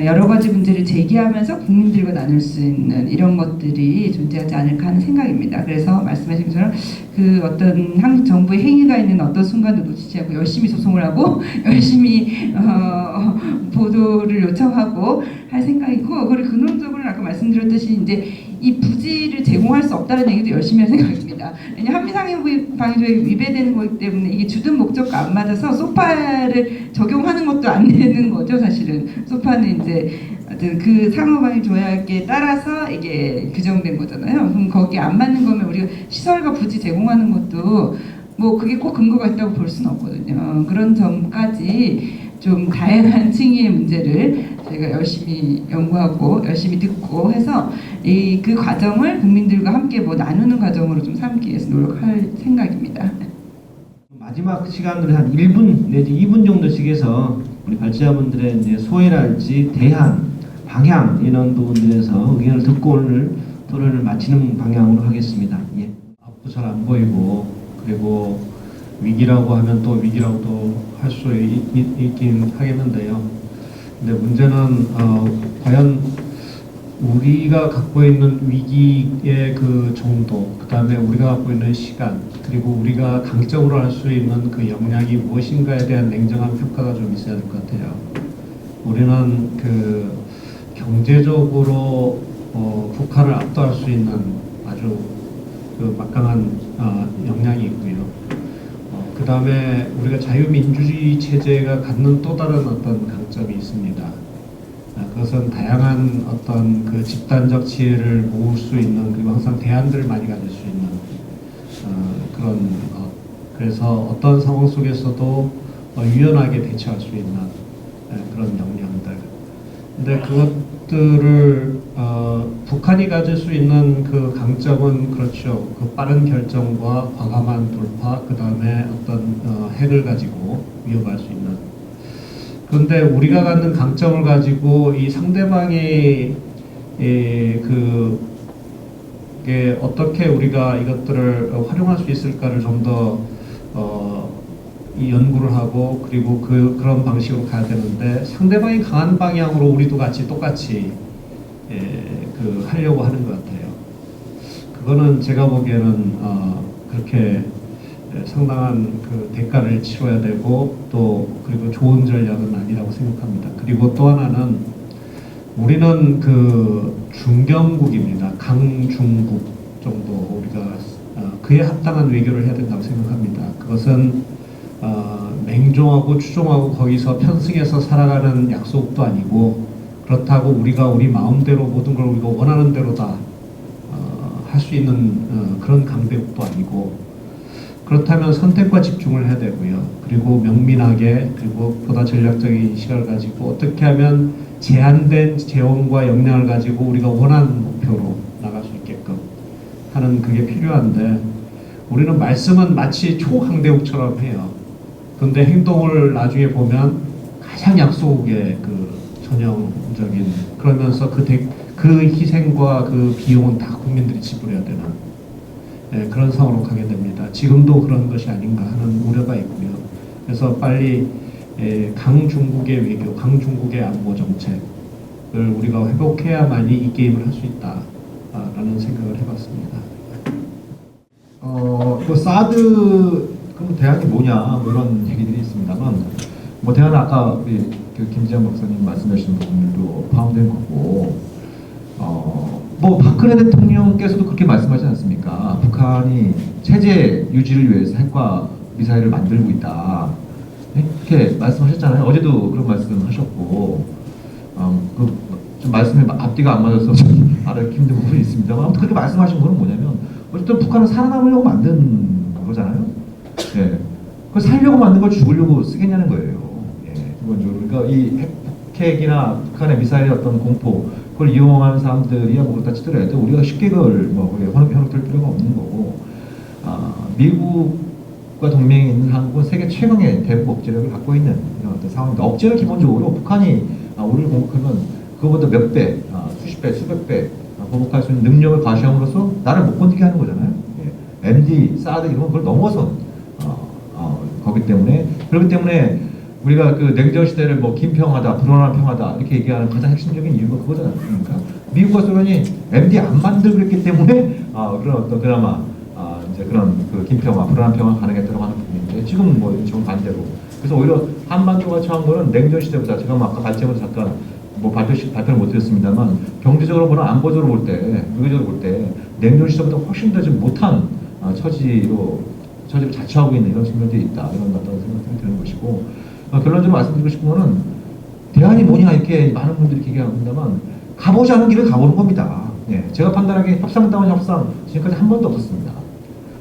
여러 가지 문제를 제기하면서 국민들과 나눌 수 있는 이런 것들이 존재하지 않을까 하는 생각입니다. 그래서 말씀하신 것처럼 그 어떤 한국 정부의 행위가 있는 어떤 순간도 놓치지 않고 열심히 소송을 하고 열심히 보도를 요청하고 할 생각이고 그걸 근원적으로 아까 말씀드렸듯이 이제 이 부지를 제공할 수 없다는 얘기도 열심히 할 생각입니다. 왜냐하면 한미상해방위조약이 위배되는 거기 때문에 이게 주둔 목적과 안 맞아서 소파를 적용하는 것도 안 되는 거죠. 사실은 소파는 이제 그 상호방위조약에 따라서 이게 규정된 거잖아요. 그럼 거기에 안 맞는 거면 우리가 시설과 부지 제공하는 것도 그게 꼭 근거가 있다고 볼 수는 없거든요. 그런 점까지 좀 다양한 층위의 문제를 저희가 열심히 연구하고 열심히 듣고 해서 그 과정을 국민들과 함께 나누는 과정으로 좀 삼기 위해서 노력할 생각입니다. 마지막 시간으로 한 1분 내지 2분 정도씩 해서 우리 발제자분들의 이제 소회랄지 대안, 방향 이런 부분들에서 의견을 듣고 오늘 토론을 마치는 방향으로 하겠습니다. 예. 앞도 잘 안 보이고 그리고 위기라고 하면 또 위기라고도 할 수 있긴 하겠는데요. 근데 문제는 과연 우리가 갖고 있는 위기의 그 정도, 그 다음에 우리가 갖고 있는 시간, 그리고 우리가 강적으로 할 수 있는 그 역량이 무엇인가에 대한 냉정한 평가가 좀 있어야 될 것 같아요. 우리는 그 경제적으로 북한을 압도할 수 있는 아주 그 막강한 역량이 있고요. 그 다음에 우리가 자유민주주의 체제가 갖는 또 다른 어떤 강점이 있습니다. 그것은 다양한 어떤 그 집단적 지혜를 모을 수 있는 그리고 항상 대안들을 많이 가질 수 있는 그런 그래서 어떤 상황 속에서도 유연하게 대처할 수 있는 그런 역량들. 근데 그것들을 북한이 가질 수 있는 그 강점은 그렇죠. 그 빠른 결정과 과감한 돌파, 그 다음에 어떤 핵을 가지고 위협할 수 있는. 그런데 우리가 갖는 강점을 가지고 이 상대방이 어떻게 우리가 이것들을 활용할 수 있을까를 좀 더 이 연구를 하고 그리고 그런 방식으로 가야 되는데 상대방이 강한 방향으로 우리도 똑같이 하려고 하는 것 같아요. 그거는 제가 보기에는 그렇게 상당한 그 대가를 치러야 되고 그리고 좋은 전략은 아니라고 생각합니다. 그리고 또 하나는 우리는 그 중견국입니다. 강중국 정도 우리가 그에 합당한 외교를 해야 된다고 생각합니다. 그것은 맹종하고 추종하고 거기서 편승해서 살아가는 약속도 아니고 그렇다고 우리가 우리 마음대로 모든 걸 우리가 원하는 대로 다 할 수 있는 그런 강대국도 아니고 그렇다면 선택과 집중을 해야 되고요. 그리고 명민하게 그리고 보다 전략적인 시각을 가지고 어떻게 하면 제한된 재원과 역량을 가지고 우리가 원하는 목표로 나갈 수 있게끔 하는 그게 필요한데 우리는 말씀은 마치 초강대국처럼 해요. 그런데 행동을 나중에 보면 가장 약소국의 그 전형적인 그러면서 그 희생과 그 비용은 다 국민들이 지불해야 되는 그런 상황으로 가게 됩니다. 지금도 그런 것이 아닌가 하는 우려가 있고요. 그래서 빨리 강중국의 외교, 강중국의 안보 정책을 우리가 회복해야만이 이 게임을 할 수 있다라는 생각을 해봤습니다. 사드 그럼 대안이 뭐냐 이런 얘기들이 있습니다만 대안은 아까 우리 김지한 박사님 말씀하신 부분들도 포함된 거고 박근혜 대통령께서도 그렇게 말씀하지 않습니까? 북한이 체제 유지를 위해서 핵과 미사일을 만들고 있다. 네? 이렇게 말씀하셨잖아요. 어제도 그런 말씀하셨고, 좀 말씀이 앞뒤가 안 맞아서 좀 알아듣기 힘든 부분이 있습니다만, 아무튼 그렇게 말씀하신 거는 뭐냐면, 어쨌든 북한은 살아남으려고 만든 거잖아요. 예. 그걸 살려고 만든 걸 죽으려고 쓰겠냐는 거예요. 예. 기본적으로. 그러니까 이 핵이나 북한의 미사일의 어떤 공포, 그걸 이용하는 사람들이야 뭐 그렇다 치더라도 우리가 쉽게 그걸 뭐 현혹될 필요가 없는 거고, 미국과 동맹이 있는 한국은 세계 최강의 대북 억제력을 갖고 있는 이런 어떤 상황입니다. 억제는 기본적으로 북한이 우리를 공격하면 그거보다 몇 배, 수십 배, 수백 배 공격할 수 있는 능력을 과시함으로써 나를 못 건드게 하는 거잖아요. 예. MD, 사드 이런 걸 넘어서 거기 때문에, 그렇기 때문에 우리가 그 냉전 시대를 뭐 긴평하다, 불온한 평하다 이렇게 얘기하는 가장 핵심적인 이유가 그거지 않습니까? 미국과 소련이 MD 안 만들고 그랬기 때문에 그런 어떤 그나마 이제 그런 그 긴평화, 불온한 평화 가능했다고 하는 부분인데, 지금은 뭐 정반대로. 그래서 오히려 한반도가 처한 거는 냉전 시대보다, 제가 아까 발제문에 잠깐 뭐 발표를 못 드렸습니다만, 경제적으로 보나 안보적으로 볼 때, 외교적으로 볼 때 냉전 시대보다 훨씬 더 좀 못한 처지를 자처하고 있는 이런 측면들이 있다, 이런 어떤 생각이 드는 것이고, 결론적으로 말씀드리고 싶은 거는 대안이 뭐냐 이렇게 많은 분들이 얘기합니다만, 가보지 않은 길을 가보는 겁니다. 예, 제가 판단하기에 협상다운 협상 지금까지 한 번도 없었습니다.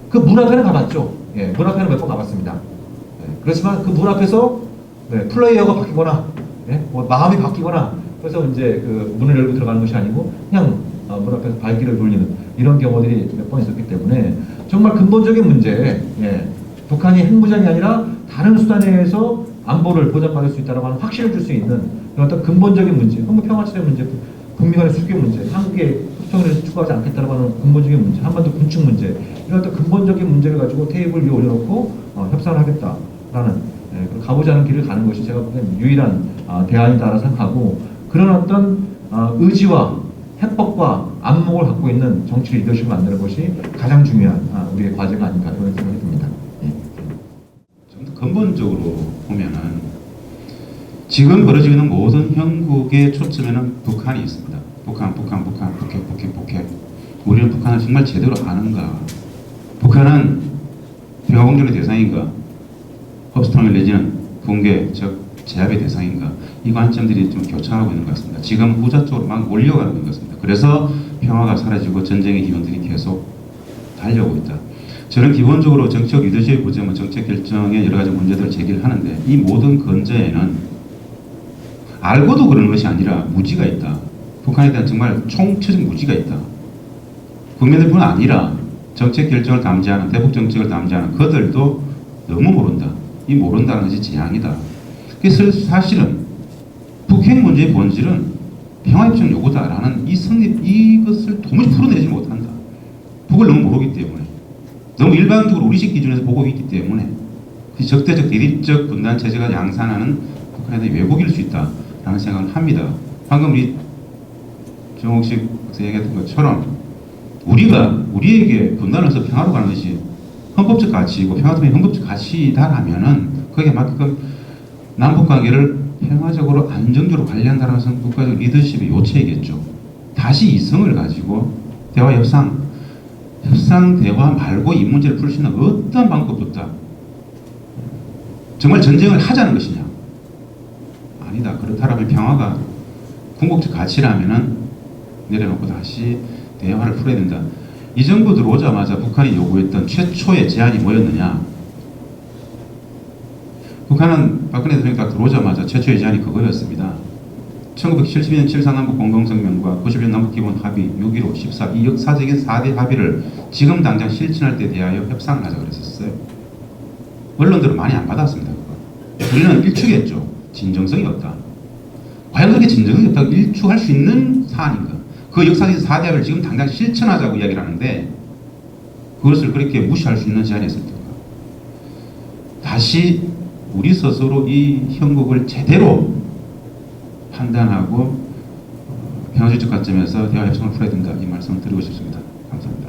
그 문 앞에는 가봤죠. 예, 문 앞에는 몇 번 가봤습니다. 예, 그렇지만 그 문 앞에서 플레이어가 바뀌거나, 뭐 마음이 바뀌거나, 그래서 이제 그 문을 열고 들어가는 것이 아니고 그냥 문 앞에서 발길을 돌리는 이런 경우들이 몇 번 있었기 때문에, 정말 근본적인 문제, 북한이 핵무장이 아니라 다른 수단에 의해서 안보를 보장받을 수 있다고 하는 확신을 줄 수 있는 그런 어떤 근본적인 문제, 평화체제 문제, 북미 간의 수교 문제, 한국의 협정을 추구하지 않겠다고 하는 근본적인 문제, 한반도 군축 문제, 이런 어떤 근본적인 문제를 가지고 테이블 위에 올려놓고 협상을 하겠다라는, 가보지 않은 길을 가는 것이 제가 보기엔 유일한 대안이다라고 생각하고, 그런 어떤 의지와 해법과 안목을 갖고 있는 정치 리더십을 만드는 것이 가장 중요한 우리의 과제가 아닌가, 이런 생각이 듭니다. 좀 더 근본적으로 보면은 지금 벌어지고 있는 모든 형국의 초점에는 북한이 있습니다. 북한, 북핵. 우리는 북한을 정말 제대로 아는가? 북한은 평화공존의 대상인가? 흡스통일 내지는 붕괴, 즉 제압의 대상인가? 이 관점들이 좀 교차하고 있는 것 같습니다. 지금 후자 쪽으로 막 몰려가는 것 같습니다. 그래서 평화가 사라지고 전쟁의 기운들이 계속 달려오고 있다. 저는 기본적으로 정책 리더십을 보자면 정책 결정에 여러 가지 문제들을 제기를 하는데, 이 모든 건재에는 알고도 그러는 것이 아니라 무지가 있다. 북한에 대한 정말 총체적 무지가 있다. 국민들뿐 아니라 정책 결정을 담지하는, 대북 정책을 담지하는 그들도 너무 모른다. 이 모른다는 것이 재앙이다. 그래서 사실은 북핵 문제의 본질은 평화협정 요구다라는 이것을 도무지 풀어내지 못한다. 북을 너무 모르기 때문에, 너무 일반적으로 우리식 기준에서 보고 있기 때문에, 적대적 대립적 분단 체제가 양산하는 북한에 대한 왜곡일 수 있다라는 생각을 합니다. 방금 우리 정옥식 박사 얘기했던 것처럼 우리에게 분단을 해서 평화로 가는 것이 헌법적 가치이고 평화통일 헌법적 가치다라면은 거기에 맞게끔 남북 관계를 평화적으로 안정적으로 관리한다는 것은 국가적 리더십의 요체이겠죠. 다시 이성을 가지고 대화 협상 대화 말고 이 문제를 풀 수 있는 어떤 방법도 없다. 정말 전쟁을 하자는 것이냐? 아니다. 그렇다면 평화가 궁극적 가치라면은 내려놓고 다시 대화를 풀어야 된다. 이 정부 들어오자마자 북한이 요구했던 최초의 제안이 뭐였느냐? 북한은 박근혜 대통령이 딱 들어오자마자 최초의 제안이 그거였습니다. 1972년 7.4 남북 공동성명과 90년 남북기본 합의 6.15, 14, 이 역사적인 4대 합의를 지금 당장 실천할 때 대하여 협상을 하자 그랬었어요. 언론들은 많이 안 받았습니다. 그거. 우리는 일축했죠. 진정성이 없다. 과연 그렇게 진정성이 없다고 일축할 수 있는 사안인가? 그 역사적인 4대 합의를 지금 당장 실천하자고 이야기를 하는데, 그것을 그렇게 무시할 수 있는 제안이었을까? 다시 우리 스스로 이 형국을 제대로 판단하고 평화주의적 관점에서 대화 협상을 풀어야 된다, 이 말씀을 드리고 싶습니다. 감사합니다.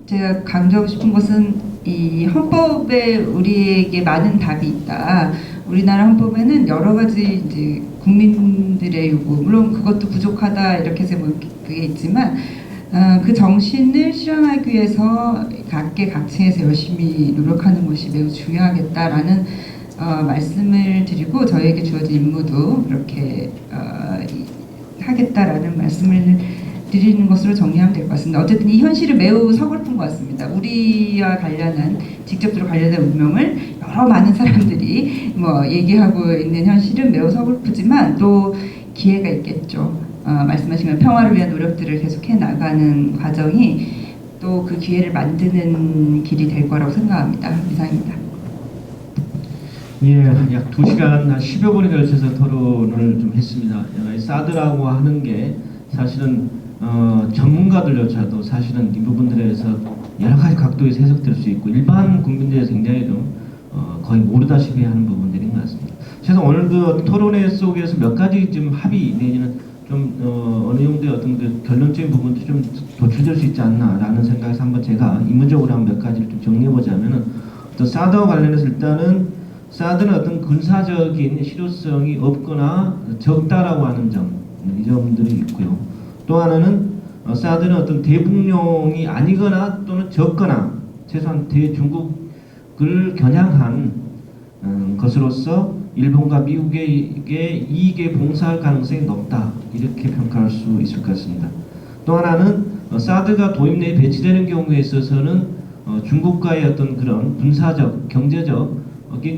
제가 강조하고 싶은 것은 이 헌법에 우리에게 많은 답이 있다. 우리나라 헌법에는 여러 가지 이제 국민들의 요구, 물론 그것도 부족하다 이렇게 해서 뭐 그게 있지만 그 정신을 실현하기 위해서 각계각층에서 열심히 노력하는 것이 매우 중요하겠다라는 말씀을 드리고 저에게 주어진 임무도 그렇게 하겠다라는 말씀을 드리는 것으로 정리하면 될 것 같습니다. 어쨌든 이 현실은 매우 서글픈 것 같습니다. 우리와 관련한 직접적으로 관련된 운명을 여러 많은 사람들이 얘기하고 있는 현실은 매우 서글프지만 또 기회가 있겠죠. 말씀하신 것 평화를 위한 노력들을 계속해 나가는 과정이 또 그 기회를 만드는 길이 될 거라고 생각합니다. 이상입니다. 예, 약 2시간 한 10여 분에 걸쳐서 토론을 좀 했습니다. 사드라고 하는 게 사실은 전문가들조차도 사실은 이 부분들에서 여러 가지 각도에서 해석될 수 있고 일반 국민들이 굉장히 좀 거의 모르다시피 하는 부분들인 것 같습니다. 그래서 오늘 그 토론회 속에서 몇 가지 좀 합의 내지는 좀 어느 정도의 어떤 그 결론적인 부분도 좀 도출될 수 있지 않나라는 생각에서 한번 제가 임무적으로 한 몇 가지를 좀 정리해보자면은 어떤 사드와 관련해서 일단은 사드는 어떤 군사적인 실효성이 없거나 적다라고 하는 점, 이 점들이 있고요. 또 하나는 사드는 어떤 대북용이 아니거나 또는 적거나 최소한 대중국을 겨냥한 것으로서 일본과 미국에게 이익에 봉사할 가능성이 높다 이렇게 평가할 수 있을 것 같습니다. 또 하나는 사드가 도입 내에 배치되는 경우에 있어서는 중국과의 어떤 그런 군사적, 경제적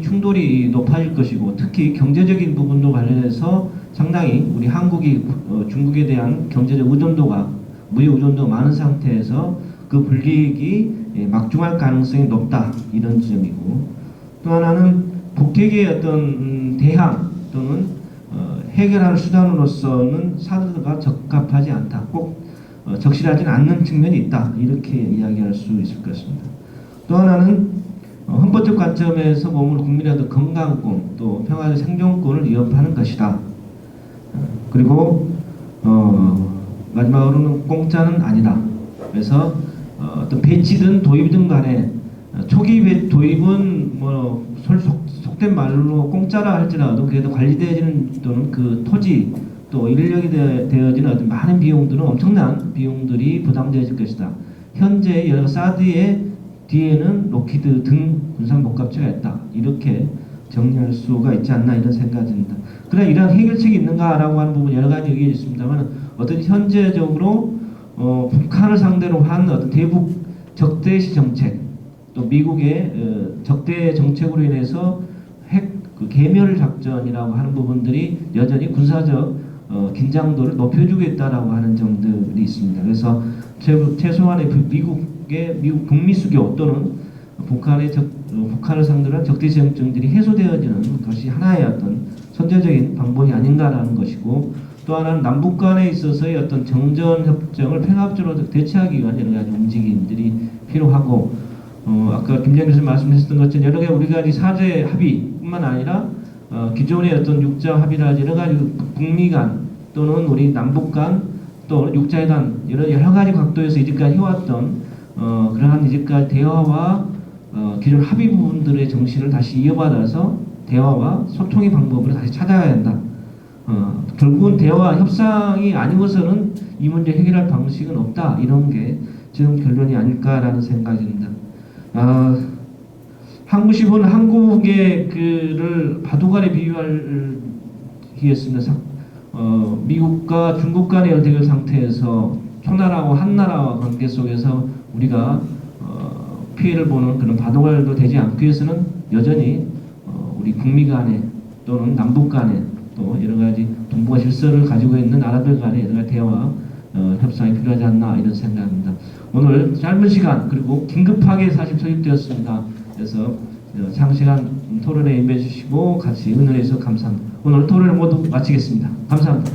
충돌이 높아질 것이고 특히 경제적인 부분도 관련해서 상당히 우리 한국이 중국에 대한 경제적 의존도가 무역 의존도가 많은 상태에서 그 불이익이 막중할 가능성이 높다 이런 지점이고 또 하나는 북핵의 어떤 대항 또는 해결하는 수단으로서는 사드가 적합하지 않다. 꼭 적실하지는 않는 측면이 있다. 이렇게 이야기할 수 있을 것 같습니다. 또 하나는 헌법적 관점에서 보면 국민의 어떤 건강권 또 평화적 생존권을 위협하는 것이다. 그리고 마지막으로는 공짜는 아니다. 그래서 어떤 배치든 도입이든 간에 초기 도입은 속된 말로 공짜라 할지라도 그래도 관리되어지는 또는 그 토지 또 인력이 되어지는 어떤 많은 비용들은 엄청난 비용들이 부담되어질 것이다. 현재 여러 사드의 뒤에는 로키드 등 군산 목값체가 있다. 이렇게 정리할 수가 있지 않나 이런 생각이 듭니다. 그러나 이런 해결책이 있는가라고 하는 부분 여러 가지 의견이 있습니다만 어떤 현재적으로 북한을 상대로 한 어떤 대북 적대시 정책 또 미국의 적대 정책으로 인해서 핵 개멸 작전이라고 하는 부분들이 여전히 군사적 긴장도를 높여주고 있다라고 하는 점들이 있습니다. 그래서 최소한의 미국 북미 수교 또는 북한을 상대로 한 적대시 정책들이 해소되어지는 것이 하나의 어떤 선제적인 방법이 아닌가라는 것이고 또 하나는 남북 간에 있어서의 어떤 정전 협정을 평화적으로 대체하기 위한 여러 가지 움직임들이 필요하고 아까 김재현 교수님 말씀하셨던 것처럼 여러 가지 우리가 이 사제 합의뿐만 아니라 기존의 어떤 육자 합의라든지 여러 가지 북미 간 또는 우리 남북 간 또 육자회담 여러 가지 각도에서 이제까지 해왔던 그러한 이제까지 대화와 기존 합의 부분들의 정신을 다시 이어받아서 대화와 소통의 방법을 다시 찾아야 한다. 결국은 대화, 협상이 아니고서는 이 문제 해결할 방식은 없다. 이런 게 지금 결론이 아닐까라는 생각이 듭니다. 한국시보는 한국의 그를 바둑알에 비유하겠습니다. 미국과 중국 간의 대결 상태에서 초나라와 한나라와 관계 속에서 우리가 피해를 보는 그런 바둑알도 되지 않기 위해서는 여전히 우리 북미 간에 또는 남북 간에 또 여러 가지 동북아 질서를 가지고 있는 나라들 간의 여러 가지 대화 협상이 필요하지 않나 이런 생각입니다. 오늘 짧은 시간 그리고 긴급하게 사실 투입되었습니다. 그래서 장시간 토론에 임해 주시고 같이 응원해 주셔서 감사합니다. 오늘 토론을 모두 마치겠습니다. 감사합니다.